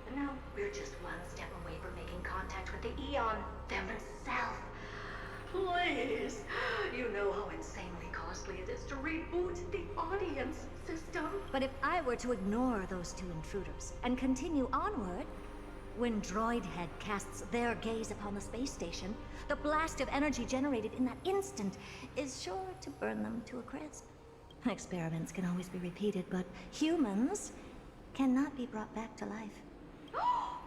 And now we're just one step away from making contact with the Eon themselves. Please! You know how insanely costly it is to reboot the audience system. But if I were to ignore those two intruders and continue onward, when Droid Head casts their gaze upon the space station, the blast of energy generated in that instant is sure to burn them to a crisp. Experiments can always be repeated, but humans cannot be brought back to life. Oh,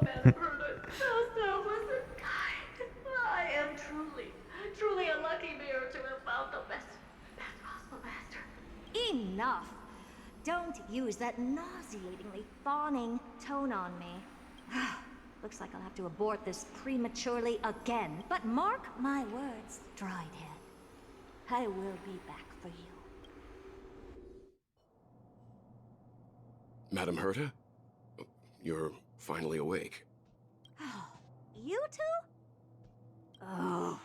Madam Herta, so selfless and kind. I am truly a lucky mirror to have found the best possible master. Enough! Don't use that nauseatingly fawning tone on me. Looks like I'll have to abort this prematurely again. But mark my words, Droid Head. I will be back for you. Madam Herta? You're finally awake. You two? Oh.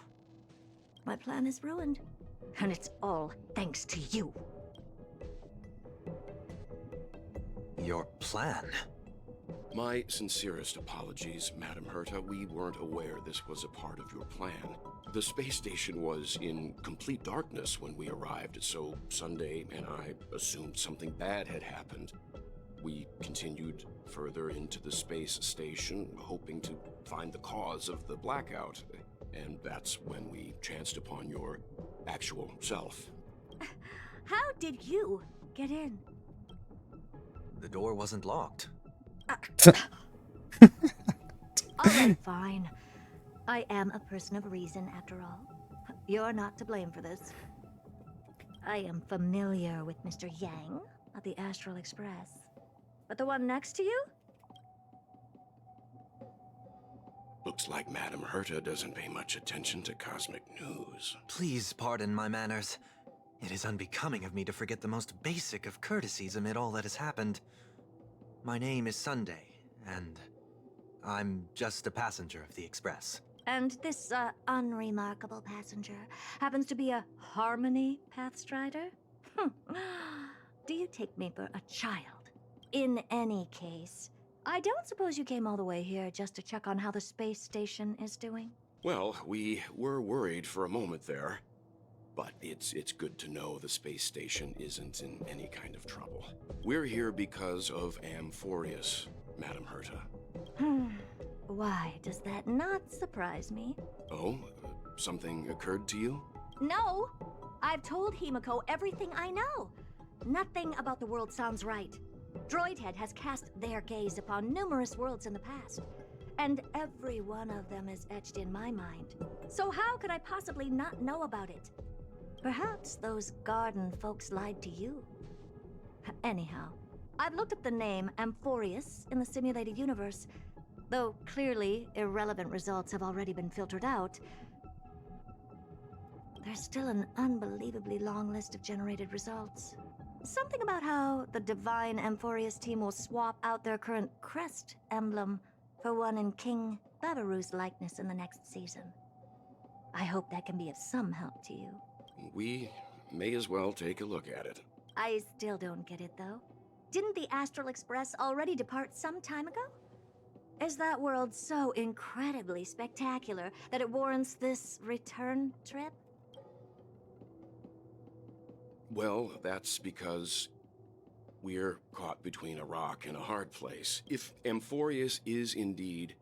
My plan is ruined. And it's all thanks to you. Your plan? My sincerest apologies, Madam Herta. We weren't aware this was a part of your plan. The space station was in complete darkness when we arrived, so Sunday and I assumed something bad had happened. We continued further into the space station, hoping to find the cause of the blackout. And that's when we chanced upon your actual self. How did you get in? The door wasn't locked. Alright, fine. I am a person of reason, after all. You're not to blame for this. I am familiar with Mr. Yang of the Astral Express. But the one next to you? Looks like Madam Herta doesn't pay much attention to cosmic news. Please pardon my manners. It is unbecoming of me to forget the most basic of courtesies amid all that has happened. My name is Sunday, and I'm just a passenger of the Express. And this, unremarkable passenger happens to be a Harmony Pathstrider? Do you take me for a child? In any case, I don't suppose you came all the way here just to check on how the space station is doing? Well, we were worried for a moment there. But it's good to know the space station isn't in any kind of trouble. We're here because of Amphoreus, Madam Herta. Why does that not surprise me? Oh? Something occurred to you? No! I've told Himiko everything I know. Nothing about the world sounds right. Droidhead has cast their gaze upon numerous worlds in the past, and every one of them is etched in my mind. So how could I possibly not know about it? Perhaps those garden folks lied to you. Anyhow, I've looked up the name Amphoreus in the simulated universe. Though clearly irrelevant results have already been filtered out, there's still an unbelievably long list of generated results. Something about how the Divine Amphoreus team will swap out their current crest emblem for one in King Babaru's likeness in the next season. I hope that can be of some help to you. We may as well take a look at it. I still don't get it, though. Didn't the Astral Express already depart some time ago? Is that world so incredibly spectacular that it warrants this return trip? Well, that's because we're caught between a rock and a hard place. If Amphoreus is indeed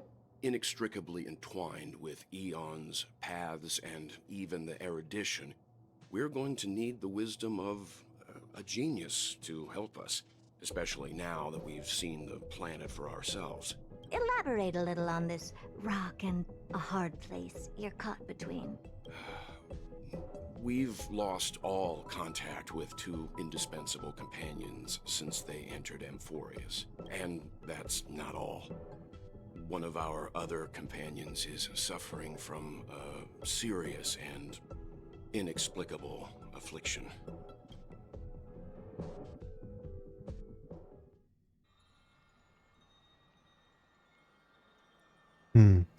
inextricably entwined with eons, paths, and even the erudition, we're going to need the wisdom of a genius to help us, especially now that we've seen the planet for ourselves. Elaborate a little on this rock and a hard place you're caught between. We've lost all contact with two indispensable companions since they entered Amphoreus. And that's not all. One of our other companions is suffering from a serious and inexplicable affliction.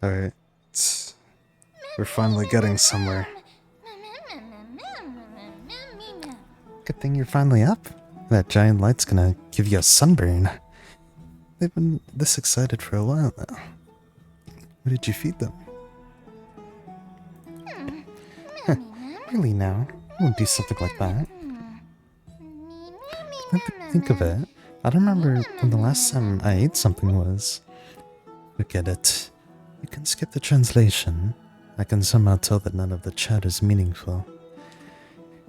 Alright. We're finally getting somewhere. Good thing you're finally up. That giant light's gonna give you a sunburn. They've been this excited for a while now. What did you feed them? Really now? I won't do something like that. Think of it. I don't remember when the last time I ate something was. Forget it. You can skip the translation. I can somehow tell that none of the chat is meaningful.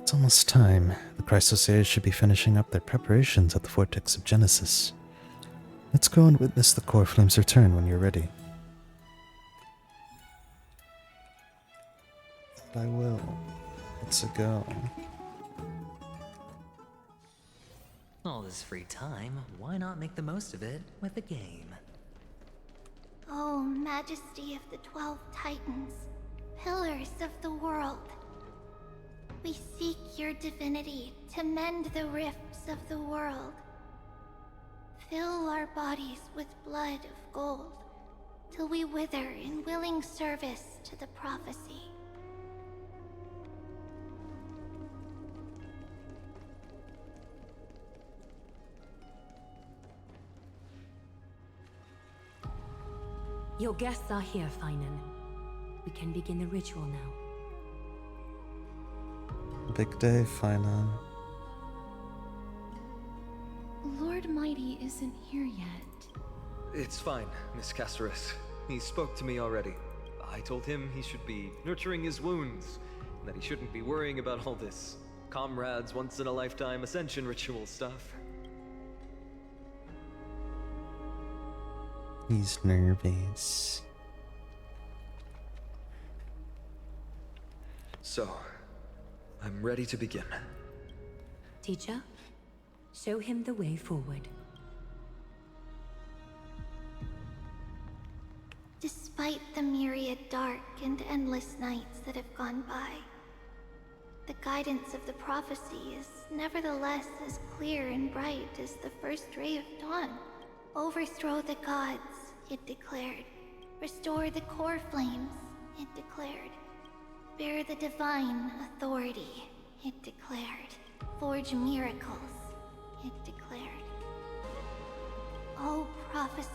It's almost time. The Chrysoseirs should be finishing up their preparations at the Vortex of Genesis. Let's go and witness the core flames return when you're ready. And I will. Let's go. All this free time, why not make the most of it with a game? Oh, Majesty of the 12 Titans, pillars of the world. We seek your divinity to mend the rifts of the world. Fill our bodies with blood of gold, till we wither in willing service to the prophecy. Your guests are here, Finan. We can begin the ritual now. Big day, Finan. Lord Mighty isn't here yet. It's fine, Miss Casterus. He spoke to me already. I told him he should be nurturing his wounds, and that he shouldn't be worrying about all this comrades once-in-a-lifetime ascension ritual stuff. He's nervous. So, I'm ready to begin. Teacher, show him the way forward. Despite the myriad dark and endless nights that have gone by, the guidance of the prophecy is nevertheless as clear and bright as the first ray of dawn. Overthrow the gods, it declared. Restore the core flames, it declared. Bear the divine authority, it declared. Forge miracles, it declared. O prophecy,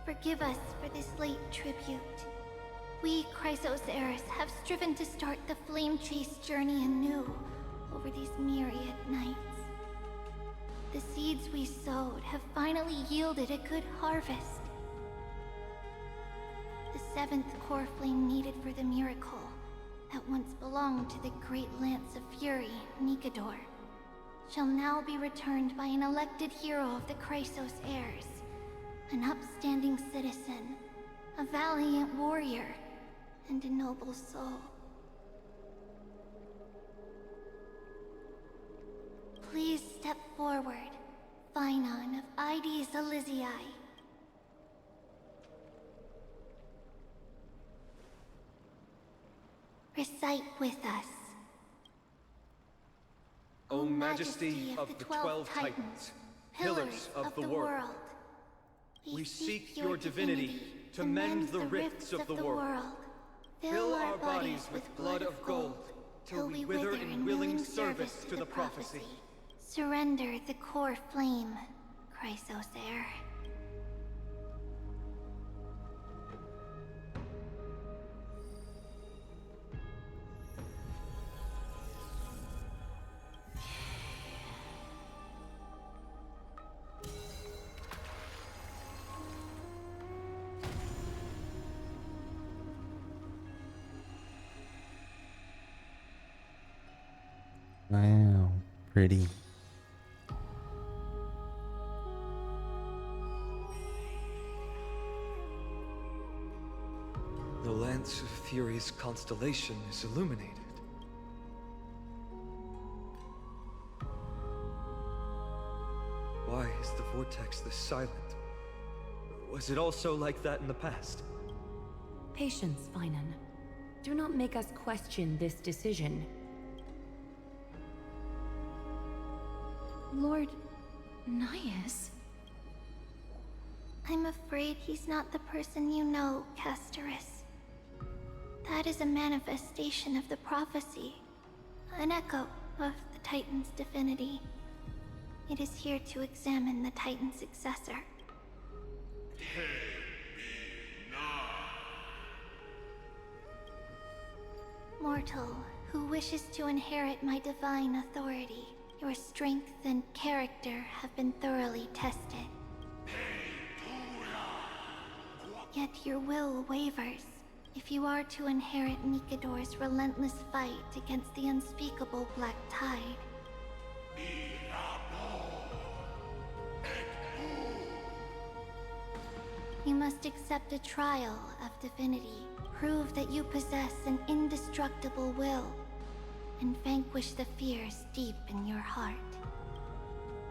forgive us for this late tribute. We, Chrysos Eris, have striven to start the flame chase journey anew over these myriad nights. The seeds we sowed have finally yielded a good harvest. The seventh core flame needed for the miracle that once belonged to the great Lance of Fury, Nikador, shall now be returned by an elected hero of the Chrysos heirs, an upstanding citizen, a valiant warrior, and a noble soul. Please step forward, Finan of Ides Elysiae. Recite with us. O Majesty of the 12 Titans, pillars of the world, we seek your divinity to mend the rifts of the world. Fill our bodies with blood of gold, till we wither in willing service to the prophecy. Surrender the core flame, Chrysos heir. Wow, pretty. The Lance of Fury's constellation is illuminated. Why is the vortex this silent? Was it also like that in the past? Patience, Finan. Do not make us question this decision. Lord Naius? I'm afraid he's not the person you know, Casterus. That is a manifestation of the prophecy, an echo of the Titan's divinity. It is here to examine the Titan's successor. Mortal, who wishes to inherit my divine authority, your strength and character have been thoroughly tested. Yet your will wavers. If you are to inherit Nikador's relentless fight against the unspeakable Black Tide, you must accept a trial of divinity. Prove that you possess an indestructible will, and vanquish the fears deep in your heart.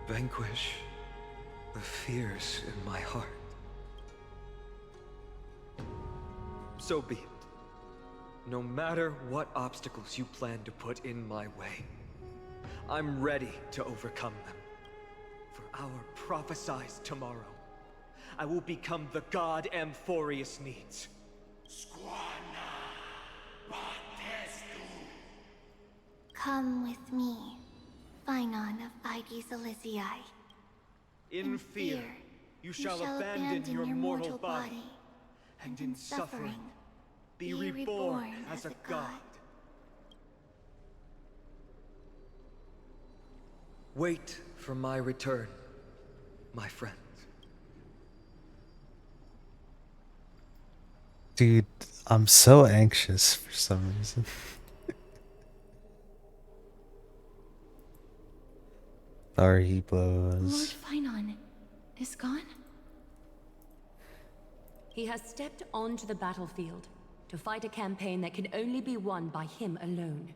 Vanquish the fears in my heart. So be it. No matter what obstacles you plan to put in my way, I'm ready to overcome them. For our prophesized tomorrow, I will become the god Amphoreus needs. Come with me, Finan of Ides Elysiae. In fear, you shall abandon your mortal body, and in suffering, be reborn as a god. Wait for my return, my friends. Dude, I'm so anxious for some reason. There he Lord blows. Finon is gone? He has stepped onto the battlefield to fight a campaign that can only be won by him alone.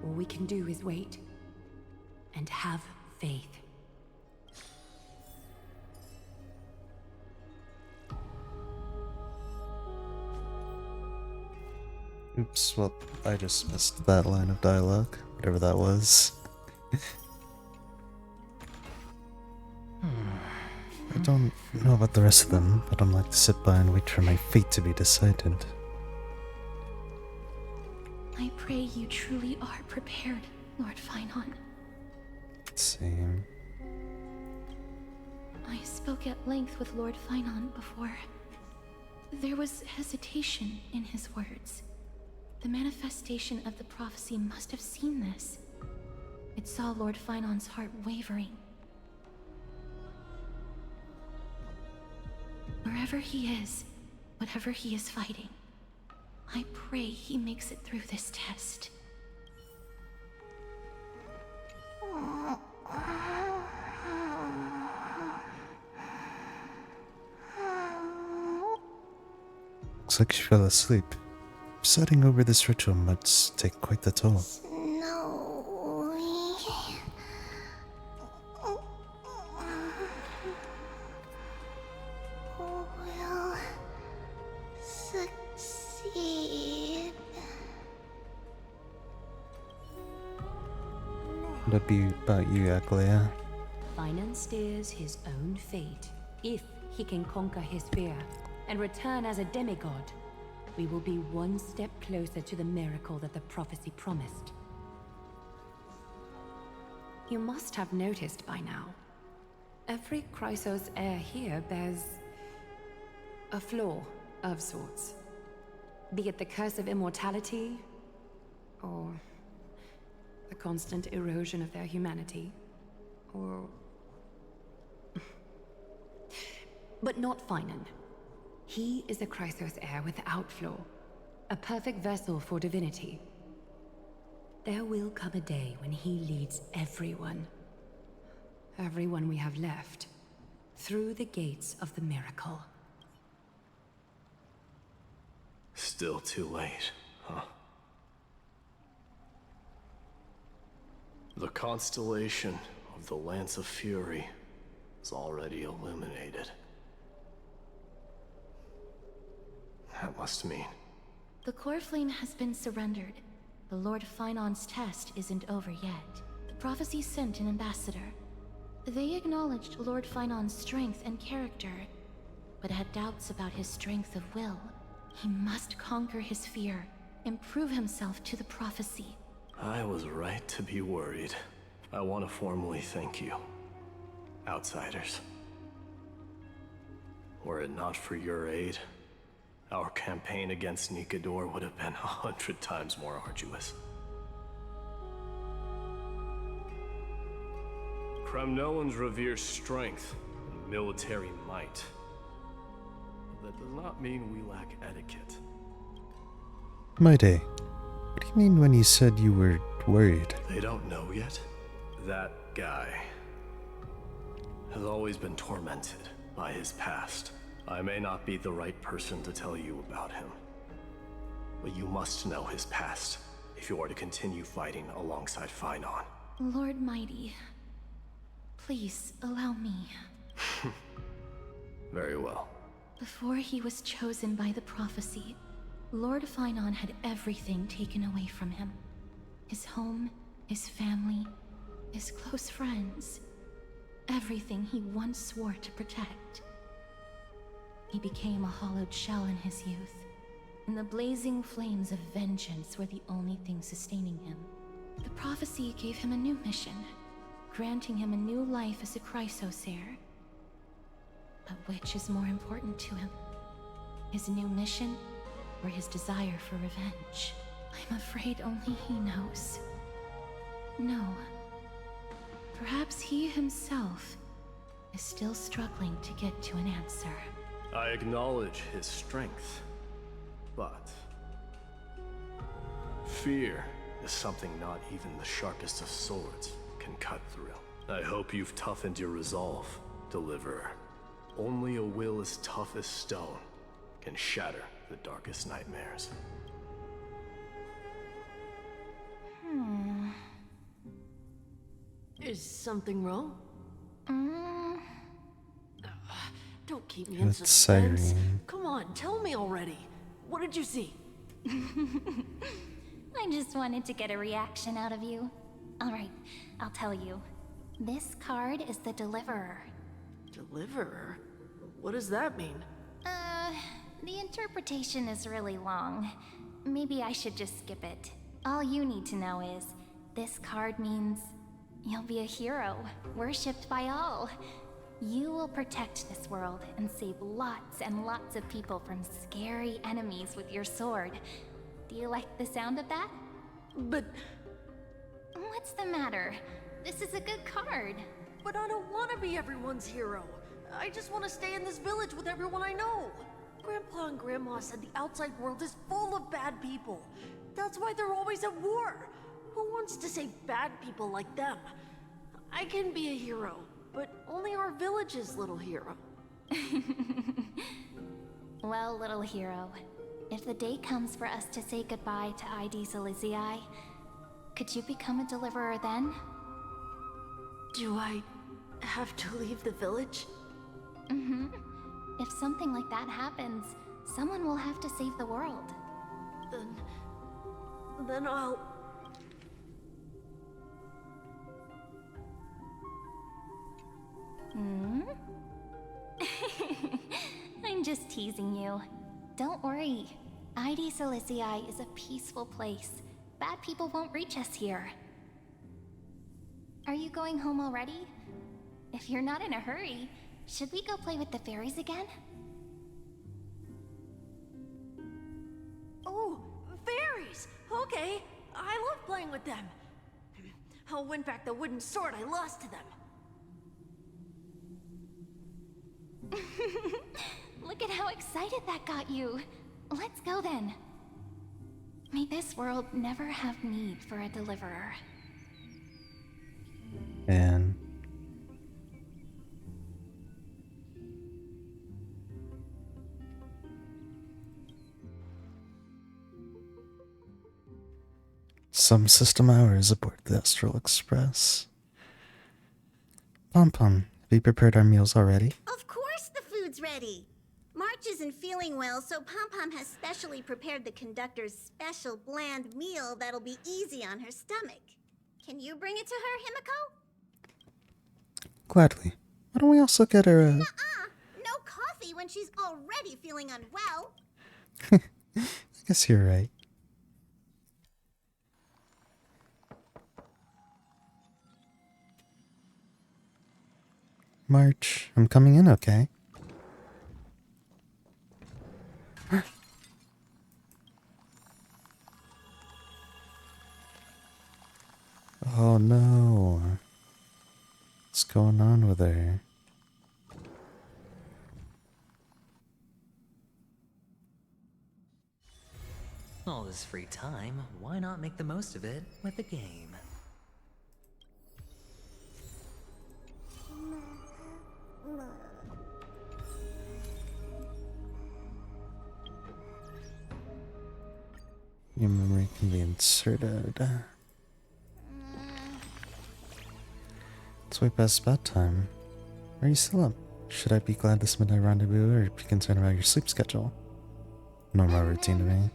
All we can do is wait and have faith. Oops, well, I just missed that line of dialogue, whatever that was. I don't know about the rest of them, but I'm like to sit by and wait for my fate to be decided. I pray you truly are prepared, Lord Finon. Same. I spoke at length with Lord Finon before. There was hesitation in his words. The manifestation of the prophecy must have seen this. It saw Lord Finon's heart wavering. Wherever he is, whatever he is fighting, I pray he makes it through this test. Looks like she fell asleep. Presiding over this ritual must take quite the toll. Will succeed. Would it be about you, Aglaya? Finon steers his own fate. If he can conquer his fear and return as a demigod, we will be one step closer to the miracle that the prophecy promised. You must have noticed by now, every Chrysos heir here bears a flaw of sorts. Be it the curse of immortality, or the constant erosion of their humanity, or... But not Finon. He is a Chrysos heir without flaw, a perfect vessel for divinity. There will come a day when he leads everyone we have left, through the gates of the miracle. Still too late, huh? The constellation of the Lance of Fury is already illuminated. That must mean... The core flame has been surrendered. The Lord Finon's test isn't over yet. The prophecy sent an ambassador. They acknowledged Lord Finon's strength and character, but had doubts about his strength of will. He must conquer his fear and prove himself to the prophecy. I was right to be worried. I want to formally thank you, outsiders. Were it not for your aid, our campaign against Nikador would have been 100 times more arduous. Kremnoans revere strength and military might. But that does not mean we lack etiquette. My day. What do you mean when you said you were worried? They don't know yet. That guy has always been tormented by his past. I may not be the right person to tell you about him, but you must know his past if you are to continue fighting alongside Finon. Lord Mighty, please allow me. Very well. Before he was chosen by the prophecy, Lord Finon had everything taken away from him. His home, his family, his close friends. Everything he once swore to protect. He became a hollowed shell in his youth, and the blazing flames of vengeance were the only thing sustaining him. The prophecy gave him a new mission, granting him a new life as a Chrysosaur. But which is more important to him? His new mission, or his desire for revenge? I'm afraid only he knows. No. Perhaps he himself is still struggling to get to an answer. I acknowledge his strength, but fear is something not even the sharpest of swords can cut through. I hope you've toughened your resolve, Deliverer. Only a will as tough as stone can shatter the darkest nightmares. Is something wrong? Don't keep me in It's suspense. Siren. Come on, tell me already. What did you see? I just wanted to get a reaction out of you. Alright, I'll tell you. This card is the Deliverer. Deliverer? What does that mean? The interpretation is really long. Maybe I should just skip it. All you need to know is, this card means you'll be a hero, worshipped by all. You will protect this world and save lots and lots of people from scary enemies with your sword. Do you like the sound of that? But... What's the matter? This is a good card. But I don't want to be everyone's hero. I just want to stay in this village with everyone I know. Grandpa and Grandma said the outside world is full of bad people. That's why they're always at war. Who wants to save bad people like them? I can be a hero, but only our village's little hero. Well, little hero, if the day comes for us to say goodbye to ID Silizii, could you become a deliverer then? Do I have to leave the village? Mm-hmm. If something like that happens, someone will have to save the world. Then I'll... I'm just teasing you. Don't worry. ID Silizii is a peaceful place. Bad people won't reach us here. Are you going home already? If you're not in a hurry, should we go play with the fairies again? Oh, fairies! Okay, I love playing with them. I'll win back the wooden sword I lost to them. Look at how excited that got you. Let's go then. May this world never have need for a deliverer. And some system hours aboard the Astral Express. Pom Pom, have you prepared our meals already? Of course the food's ready. March isn't feeling well, so Pom Pom has specially prepared the conductor's special bland meal that'll be easy on her stomach. Can you bring it to her, Himiko? Gladly. Why don't we also get her a... No coffee when she's already feeling unwell. I guess you're right. March, I'm coming in, okay? Oh no. What's going on with her? All this free time, why not make the most of it with a game? Your memory can be inserted. It's way past bedtime. Are you still up? Should I be glad this midnight rendezvous or be concerned about your sleep schedule? Normal routine to me.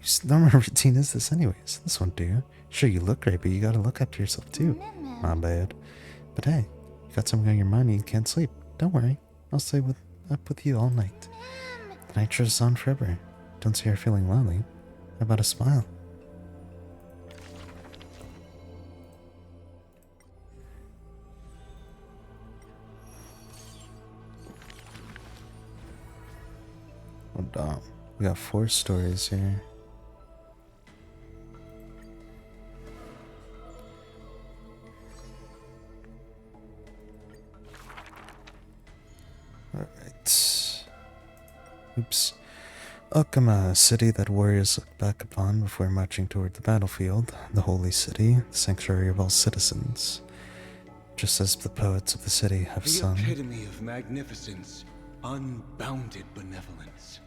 Whose normal routine is this anyways? This won't do. Sure, you look great, but you gotta look after yourself too. My bad. But hey, you got something on your mind and you can't sleep. Don't worry. I'll stay up with you all night. The night is on forever. Don't see her feeling lonely. How about a smile? Hold on. We got 4 stories here. Alright. Oops. Okama, a city that warriors look back upon before marching toward the battlefield. The holy city, the sanctuary of all citizens. Just as the poets of the city have The sung. epitome of magnificence, unbounded benevolence.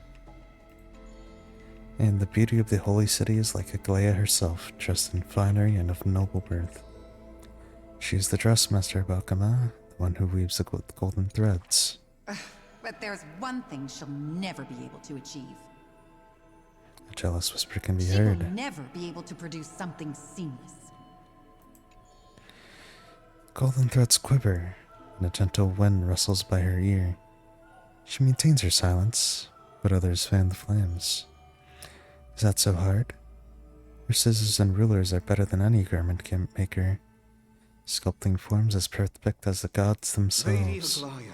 And the beauty of the holy city is like Aglaia herself, dressed in finery and of noble birth. She is the dressmaster of Okama, the one who weaves the golden threads. But there's one thing she'll never be able to achieve. A jealous whisper can be She heard. will never be able to produce something seamless. Golden threads quiver, and a gentle wind rustles by her ear. She maintains her silence, but others fan the flames. Is that so hard? Her scissors and rulers are better than any garment maker, sculpting forms as perfect as the gods Lady themselves. Aglaia,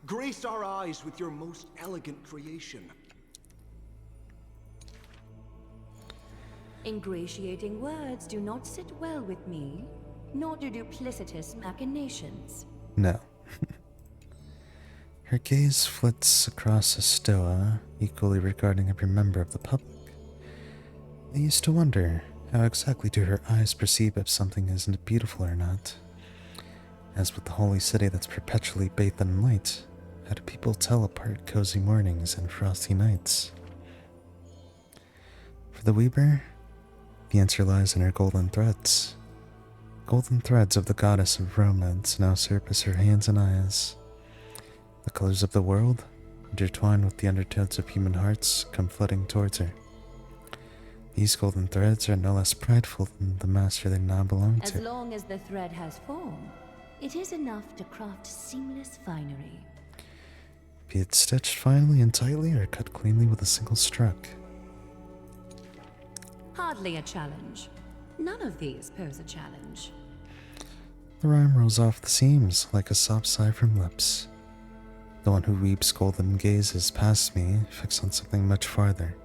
grace our eyes with your most elegant creation. Ingratiating words do not sit well with me, nor do duplicitous machinations. No. Her gaze flits across a stoa, equally regarding every member of the public. I used to wonder, how exactly do her eyes perceive if something isn't beautiful or not? As with the holy city that's perpetually bathed in light, how do people tell apart cozy mornings and frosty nights? For the weaver, the answer lies in her golden threads. Golden threads of the goddess of romance now surface her hands and eyes. The colors of the world, intertwined with the undertones of human hearts, come flooding towards her. These golden threads are no less prideful than the master they now belong As to. long as the thread has form, it is enough to craft seamless finery. Be it stitched finely and tightly or cut cleanly with a single stroke. Hardly a challenge. None of these pose a challenge. The rhyme rolls off the seams like a soft sigh from lips. The one who weeps golden gazes past me, fixed on something much farther.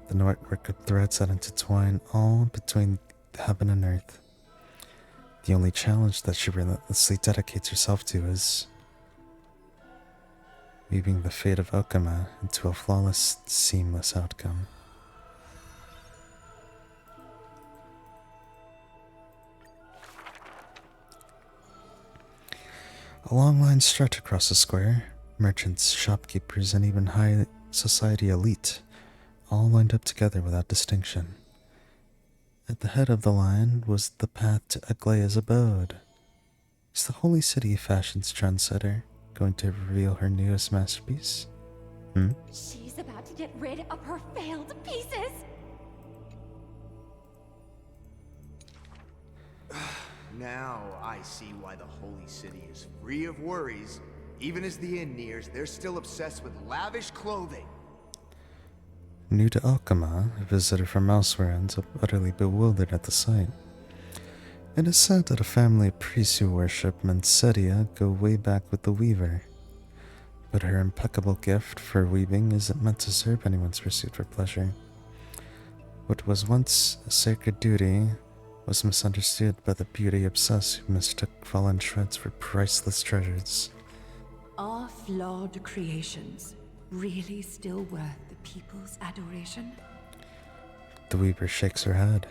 The network of threads that intertwine all between heaven and earth. The only challenge that she relentlessly dedicates herself to is weaving the fate of Okama into a flawless, seamless outcome. A long line stretch across the square. Merchants, shopkeepers, and even high society elite, all lined up together without distinction. At the head of the line was the path to Aglaia's abode. Is the holy city fashion's trendsetter going to reveal her newest masterpiece? She's about to get rid of her failed pieces! Now I see why the holy city is free of worries. Even as the inn nears, they're still obsessed with lavish clothing. New to Okama, a visitor from elsewhere ends up utterly bewildered at the sight. It is said that a family of priests who worship Mensedia go way back with the weaver. But her impeccable gift for weaving isn't meant to serve anyone's pursuit for pleasure. What was once a sacred duty was misunderstood by the beauty obsessed who mistook fallen shreds for priceless treasures. Are flawed creations really still worth the people's adoration? The weaver shakes her head.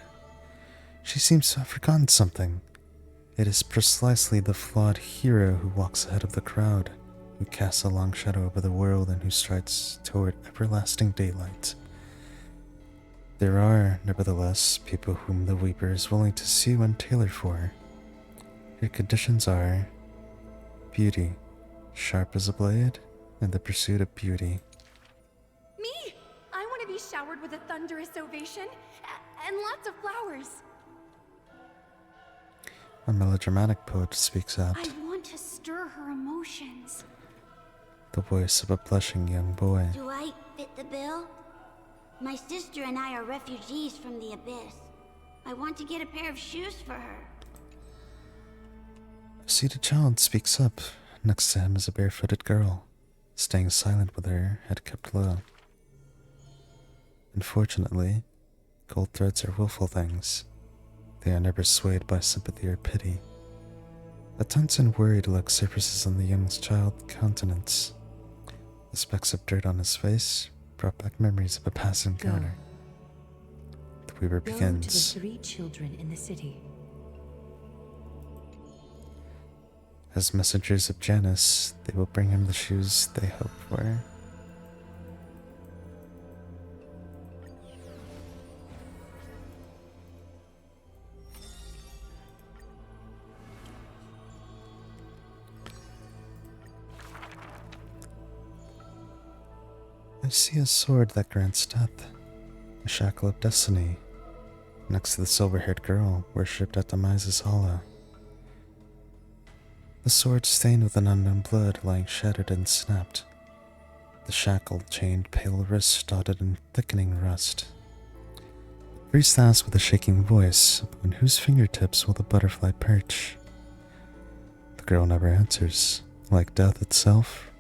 She seems to have forgotten something. It is precisely the flawed hero who walks ahead of the crowd, who casts a long shadow over the world and who strides toward everlasting daylight. There are, nevertheless, people whom the weaver is willing to sue and tailor for. Her conditions are beauty, sharp as a blade, and the pursuit of beauty. Me! I want to be showered with a thunderous ovation and lots of flowers. A melodramatic poet speaks out, I want to stir her emotions. the voice of a blushing young boy. Do I fit the bill? My sister and I are refugees from the Abyss. I want to get a pair of shoes for her. A seated child speaks up. Next to him is a barefooted girl, staying silent with her head kept low. Unfortunately, gold threads are willful things. They are never swayed by sympathy or pity. A tense and worried look surfaces on the young child's countenance. The specks of dirt on his face brought back memories of a past encounter. The weaver Go begins. to the 3 children in the city. As messengers of Janus, they will bring him the shoes they hope for. I see a sword that grants death, a shackle of destiny, next to the silver-haired girl worshipped at Demise's hollow. The sword stained with an unknown blood lying shattered and snapped. The shackle chained pale wrists dotted in thickening rust. The priest asks with a shaking voice, upon whose fingertips will the butterfly perch? The girl never answers, like death itself,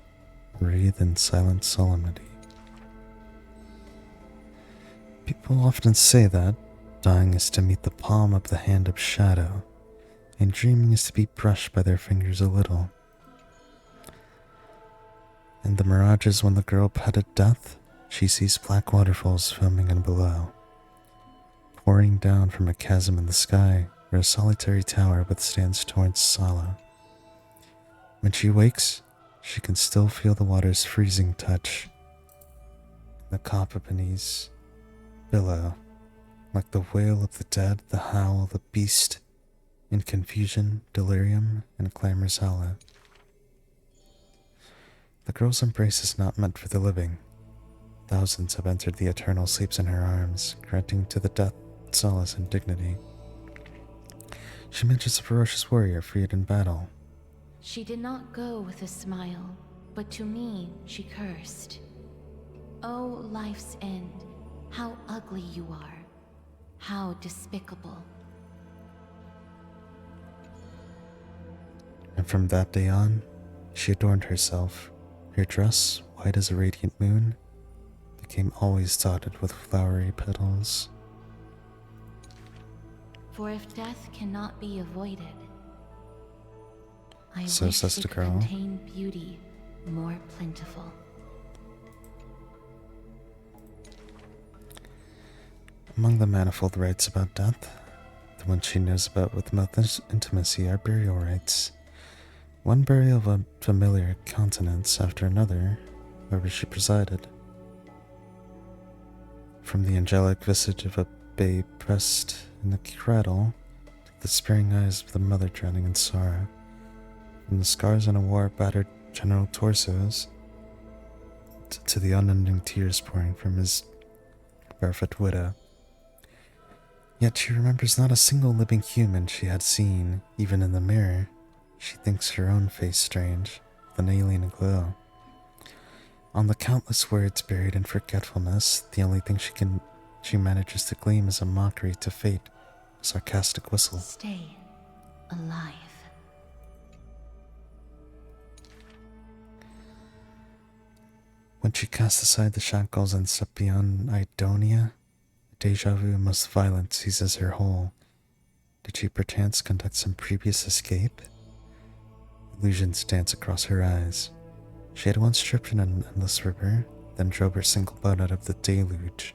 wreathed in silent solemnity. People often say that dying is to meet the palm of the hand of shadow, and dreaming is to be brushed by their fingers a little. In the mirages when the girl petted death, she sees black waterfalls foaming in below, pouring down from a chasm in the sky where a solitary tower withstands torrents sorrow. When she wakes, she can still feel the water's freezing touch. The copper beneath billow, like the wail of the dead, the howl of the beast, in confusion, delirium, and clamorous hollow. The girl's embrace is not meant for the living. Thousands have entered the eternal sleeps in her arms, granting to the death solace and dignity. She mentions a ferocious warrior freed in battle. She did not go with a smile, but to me she cursed. Oh, life's end, how ugly you are, how despicable. And from that day on, she adorned herself. Her dress, white as a radiant moon, became always dotted with flowery petals. For if death cannot be avoided, I So wish says it the could girl. contain beauty more plentiful. Among the manifold rites about death, the ones she knows about with most intimacy are burial rites. One burial of a familiar countenance after another, wherever she presided. From the angelic visage of a babe pressed in the cradle, to the sparing eyes of the mother drowning in sorrow. From the scars on a war-battered general torsos, to the unending tears pouring from his barefoot widow. Yet she remembers not a single living human she had seen, even in the mirror. She thinks her own face strange, with an alien glow. On the countless words buried in forgetfulness, the only thing she manages to glean is a mockery to fate, a sarcastic whistle. Stay alive. When she casts aside the shackles and steps beyond Idonia, a deja vu most violent seizes her whole. Did she perchance conduct some previous escape? Illusions dance across her eyes. She had once tripped in an endless river, then drove her single boat out of the deluge.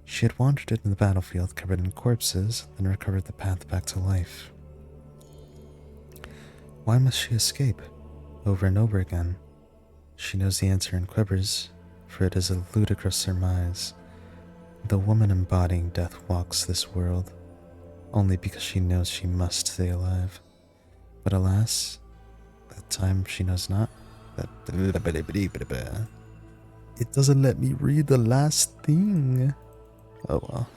She had wandered in the battlefield covered in corpses, then recovered the path back to life. Why must she escape? Over and over again. She knows the answer and quivers, for it is a ludicrous surmise. The woman embodying death walks this world, only because she knows she must stay alive. But alas, that time she knows not, that It doesn't let me read the last thing. Oh well.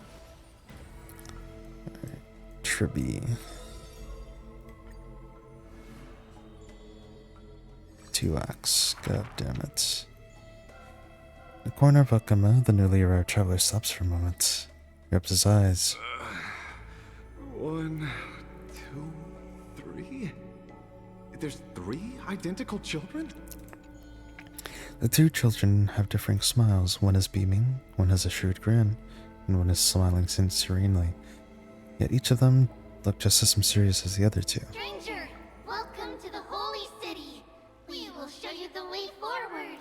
Tribby. 2 acts. God damn it. In the corner of Okama, the newly arrived traveler stops for a moment. He rubs his eyes. 1, 2, 3. There's 3 identical children? The 2 children have differing smiles. One is beaming, one has a shrewd grin, and one is smiling serenely. Yet each of them look just as mysterious as the other 2. Stranger, welcome to the Holy City. We will show you the way forward.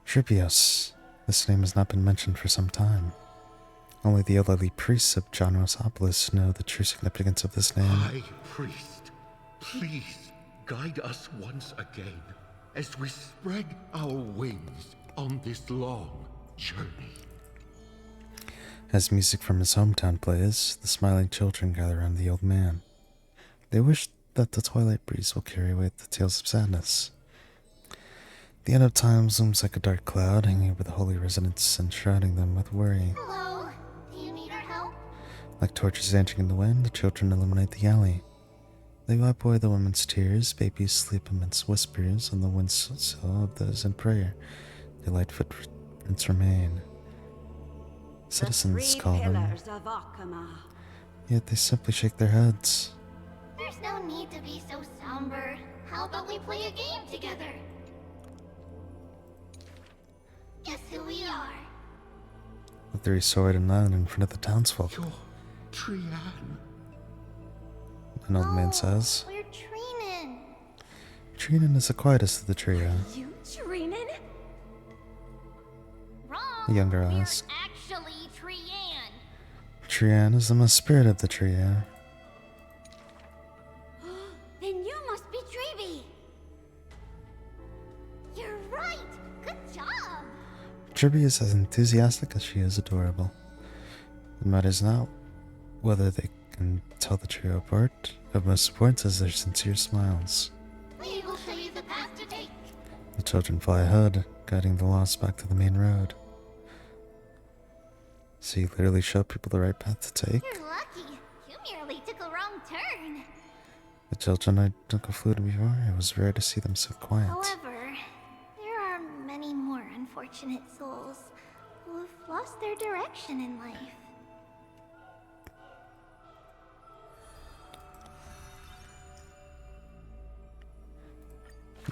Tripios. This name has not been mentioned for some time. Only the elderly priests of John Rosopolis know the true significance of this name. High Priest, please guide us once again as we spread our wings on this long journey. As music from his hometown plays, the smiling children gather around the old man. They wish that the twilight breeze will carry away the tales of sadness. The end of time looms like a dark cloud hanging over the holy residents and shrouding them with worry. Hello, do you need our help? Like torches dancing in the wind, the children illuminate the alley. They wipe away the women's tears, babies sleep amidst whispers on the windowsill of those in prayer. The light footprints remain. Citizens call them, yet they simply shake their heads. There's no need to be so somber. How about we play a game together? Guess who we are? The 3 soared and landed in front of the townsfolk. Trian. An old man says. We're Treenin. Treenin is the quietest of the trio. You Treenin? Wrong. The younger asks. Actually, Trian. Trian is the most spirited of the trio. Then you must be Treeby. You're right. Good job. Tribby is as enthusiastic as she is adorable. It matters not whether they can tell the trio apart. Of most importance is their sincere smiles. We will show you the path to take. The children fly ahead, guiding the lost back to the main road. So you literally show people the right path to take? You're lucky. You merely took a wrong turn. The children I took a fluid before, it was rare to see them so quiet. However, there are many more unfortunate souls who have lost their direction in life.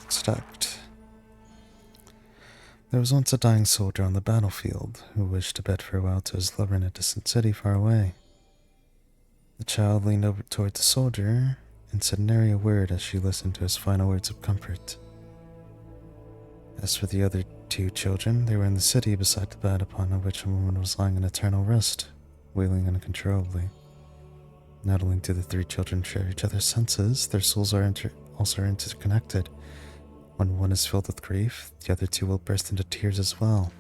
Stacked. There was once a dying soldier on the battlefield who wished to bid farewell to his lover in a distant city far away. The child leaned over toward the soldier and said nary a word as she listened to his final words of comfort. As for the other 2 children, they were in the city beside the bed upon which a woman was lying in eternal rest, wailing uncontrollably. Not only do the 3 children share each other's senses, their souls are also interconnected. When one is filled with grief, the other 2 will burst into tears as well.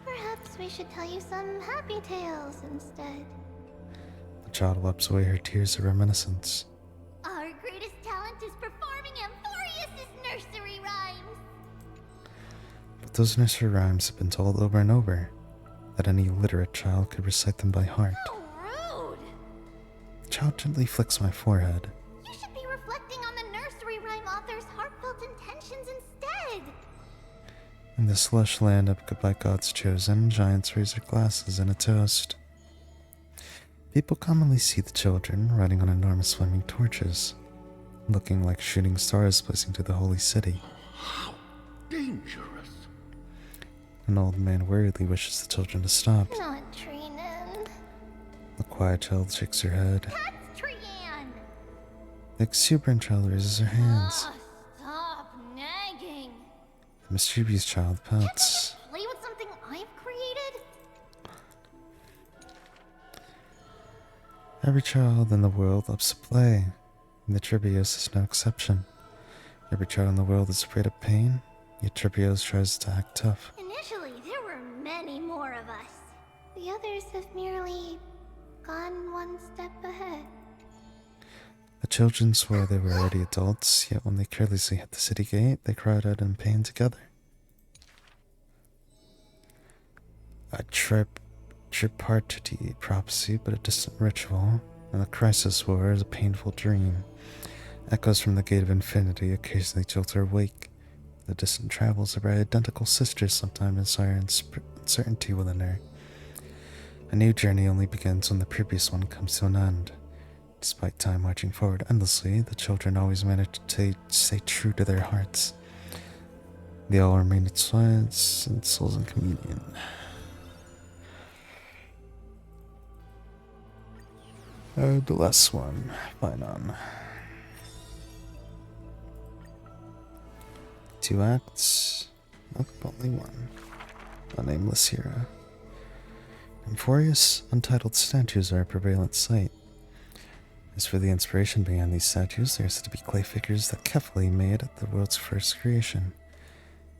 Perhaps we should tell you some happy tales instead. The child wipes away her tears of reminiscence. Our greatest talent is performing Amphoreus' nursery rhymes. But those nursery rhymes have been told over and over, that any literate child could recite them by heart. How rude! The child gently flicks my forehead. You should be reflecting on the nursery rhyme author's heartfelt intentions instead. In this lush land up by God's chosen, giants raise their glasses in a toast. People commonly see the children riding on enormous flaming torches, looking like shooting stars blazing to the holy city. How dangerous. An old man worriedly wishes the children to stop. Not Treenin. The quiet child shakes her head. That's Trian. The exuberant child raises her hands. Stop nagging. The mischievous child pouts. Play with something I've created? Every child in the world loves to play, and the Tribios is no exception. Every child in the world is afraid of pain, yet Tribios tries to act tough. Initially, there were many more of us. The others have merely gone one step ahead. The children swore they were already adults, yet when they carelessly hit the city gate, they cried out in pain together. A tripartite prophecy, but a distant ritual, and the crisis war is a painful dream. Echoes from the Gate of Infinity occasionally jolt her awake. The distant travels of her identical sisters sometimes inspire uncertainty within her. A new journey only begins when the previous one comes to an end. Despite time marching forward endlessly, the children always manage to stay true to their hearts. They all remain its science and souls in communion. Oh, the last one. Fine on. 2 acts. Nope, only one. A nameless hero. Amphoreus, untitled statues are a prevalent sight. As for the inspiration behind these statues, there is to be clay figures that Kefali made at the world's first creation.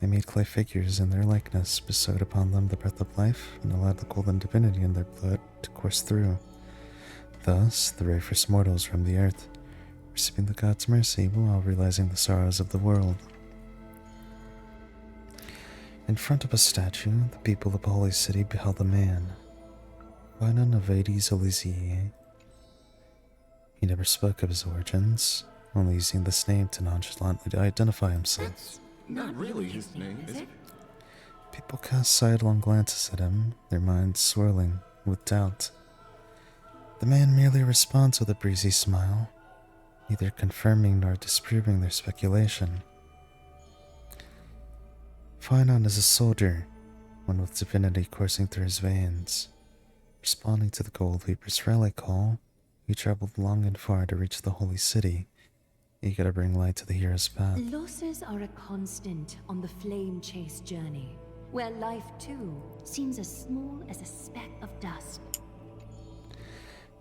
They made clay figures in their likeness, bestowed upon them the breath of life, and allowed the golden divinity in their blood to course through. Thus, the very first mortals roamed the earth, receiving the god's mercy while realizing the sorrows of the world. In front of a statue, the people of the holy city beheld a man, Wynon of Hades Elysiae. He never spoke of his origins, only using this name to nonchalantly identify himself. That's not really his name, is it? People cast sidelong glances at him, their minds swirling with doubt. The man merely responds with a breezy smile, neither confirming nor disproving their speculation. Wynon is a soldier, one with divinity coursing through his veins. Responding to the Gold Reaper's rally call, he traveled long and far to reach the holy city, eager to bring light to the hero's path. Losses are a constant on the flame chase journey, where life too seems as small as a speck of dust.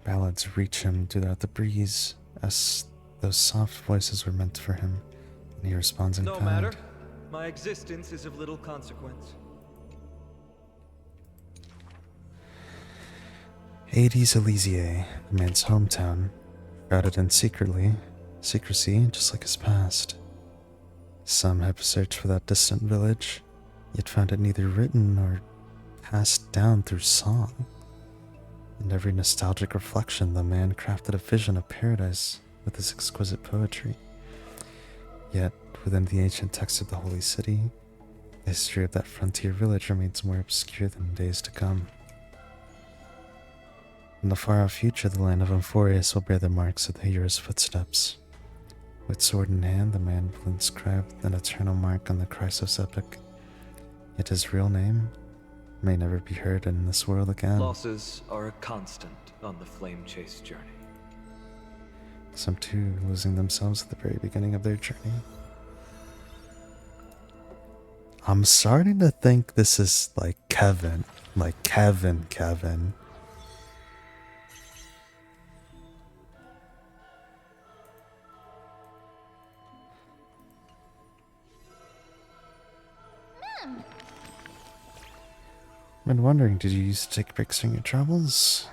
Ballads reach him throughout the breeze, as those soft voices were meant for him, and he responds in No kind. matter. My existence is of little consequence. Hades Elysiae, the man's hometown, shrouded in secrecy just like his past. Some have searched for that distant village, yet found it neither written nor passed down through song. In every nostalgic reflection, the man crafted a vision of paradise with his exquisite poetry. Yet, within the ancient text of the holy city, the history of that frontier village remains more obscure than days to come. In the far-off future, the land of Amphoreus will bear the marks of the hero's footsteps. With sword in hand, the man will inscribe an eternal mark on the Chrysos epic. Yet his real name may never be heard in this world again. Losses are a constant on the flame chase journey. Some too losing themselves at the very beginning of their journey. I'm starting to think this is like Kevin. Like Kevin. Been wondering, did you used to take breaks during your travels?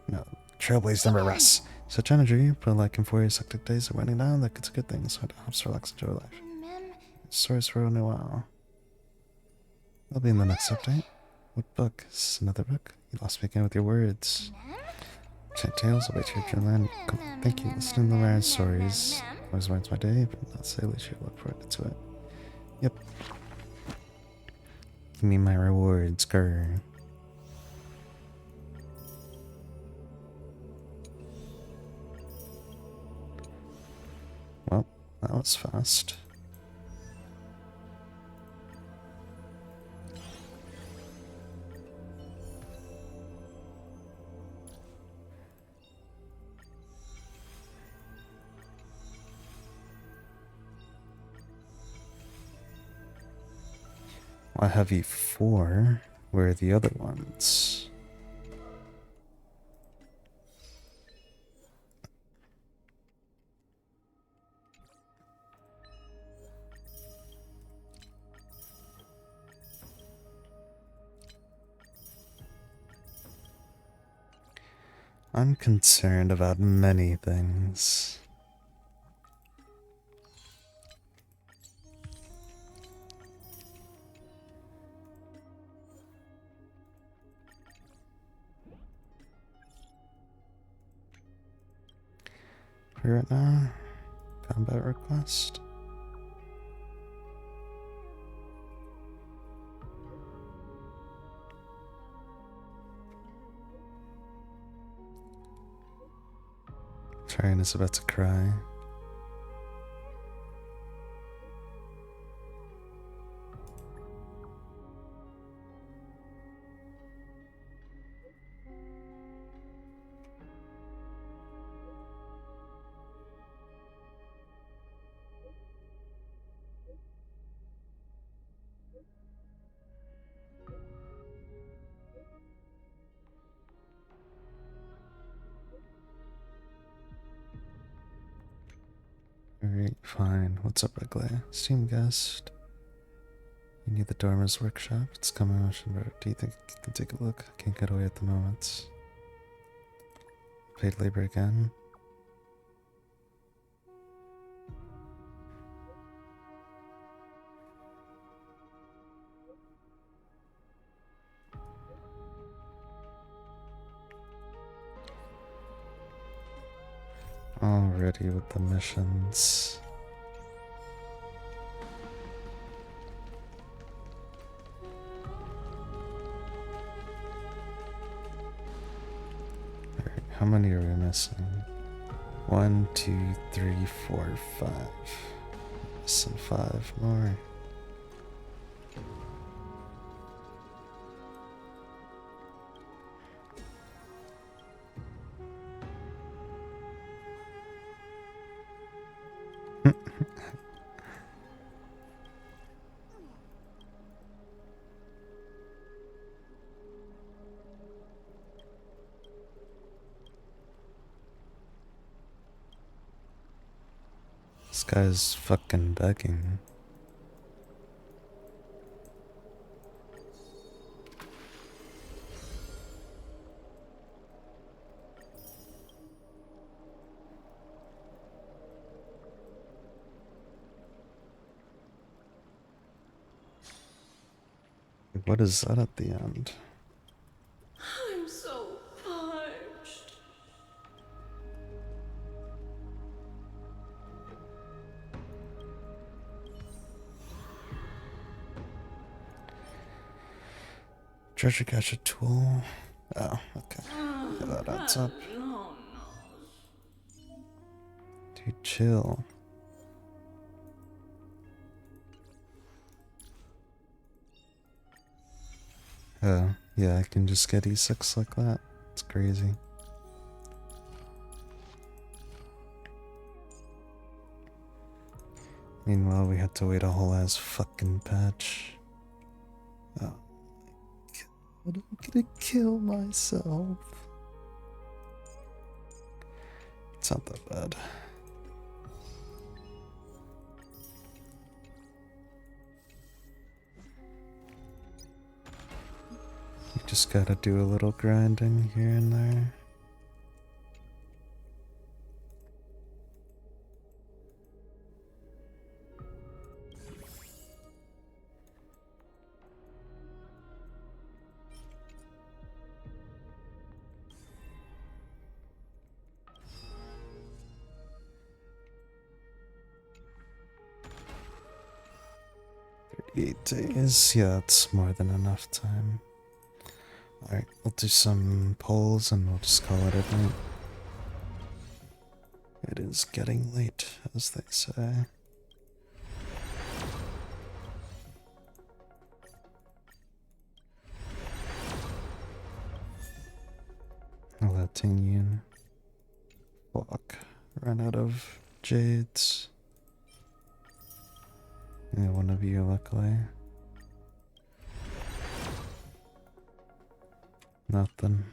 No, trailblaze never rests. Such energy, but like Amphoreus hectic days are winding down, it's a good thing, so I don't have to relax and enjoy life. Source for a new while. That'll be in the next update. What book? Is this another book? You lost me again with your words. Chant tales, I'll wait your dreamland. Thank you. Listening to the Marin stories always winds my day, but not say least you look forward to it. Yep. Give me my rewards, grr. Well, that was fast. I have E4. Where are the other ones? I'm concerned about many things. For right now, combat request. Tyrion is about to cry. Alright, fine. What's up, Reglay? Steam guest. You need the Dormer's workshop. It's coming ocean road. Do you think you can take a look? I can't get away at the moment. Paid labor again. Already with the missions. Alright, how many are we missing? 1, 2, 3, 4, 5. Missing 5 more. This guy's fucking begging. What is that at the end? I'm so parched. Treasure cache a tool. Oh, okay. Yeah, that adds up. Dude, chill. Oh, yeah, I can just get E6 like that. It's crazy. Meanwhile, we had to wait a whole ass fucking patch. Oh my god, I'm gonna kill myself. It's not that bad. You just gotta do a little grinding here and there. Days. Yeah, that's more than enough time. Alright, we'll do some polls and we'll just call it a night. It is getting late, as they say. Latinian. Fuck. Ran out of jades. Yeah, one of you, luckily. Nothing.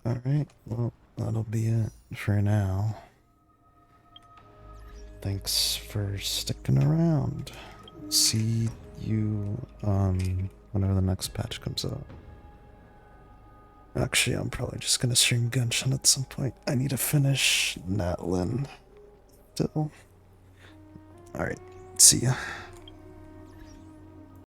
Alright, well, that'll be it for now. Thanks for sticking around. See you, whenever the next patch comes out. Actually, I'm probably just gonna stream Genshin at some point. I need to finish Natlin still. Alright, see ya.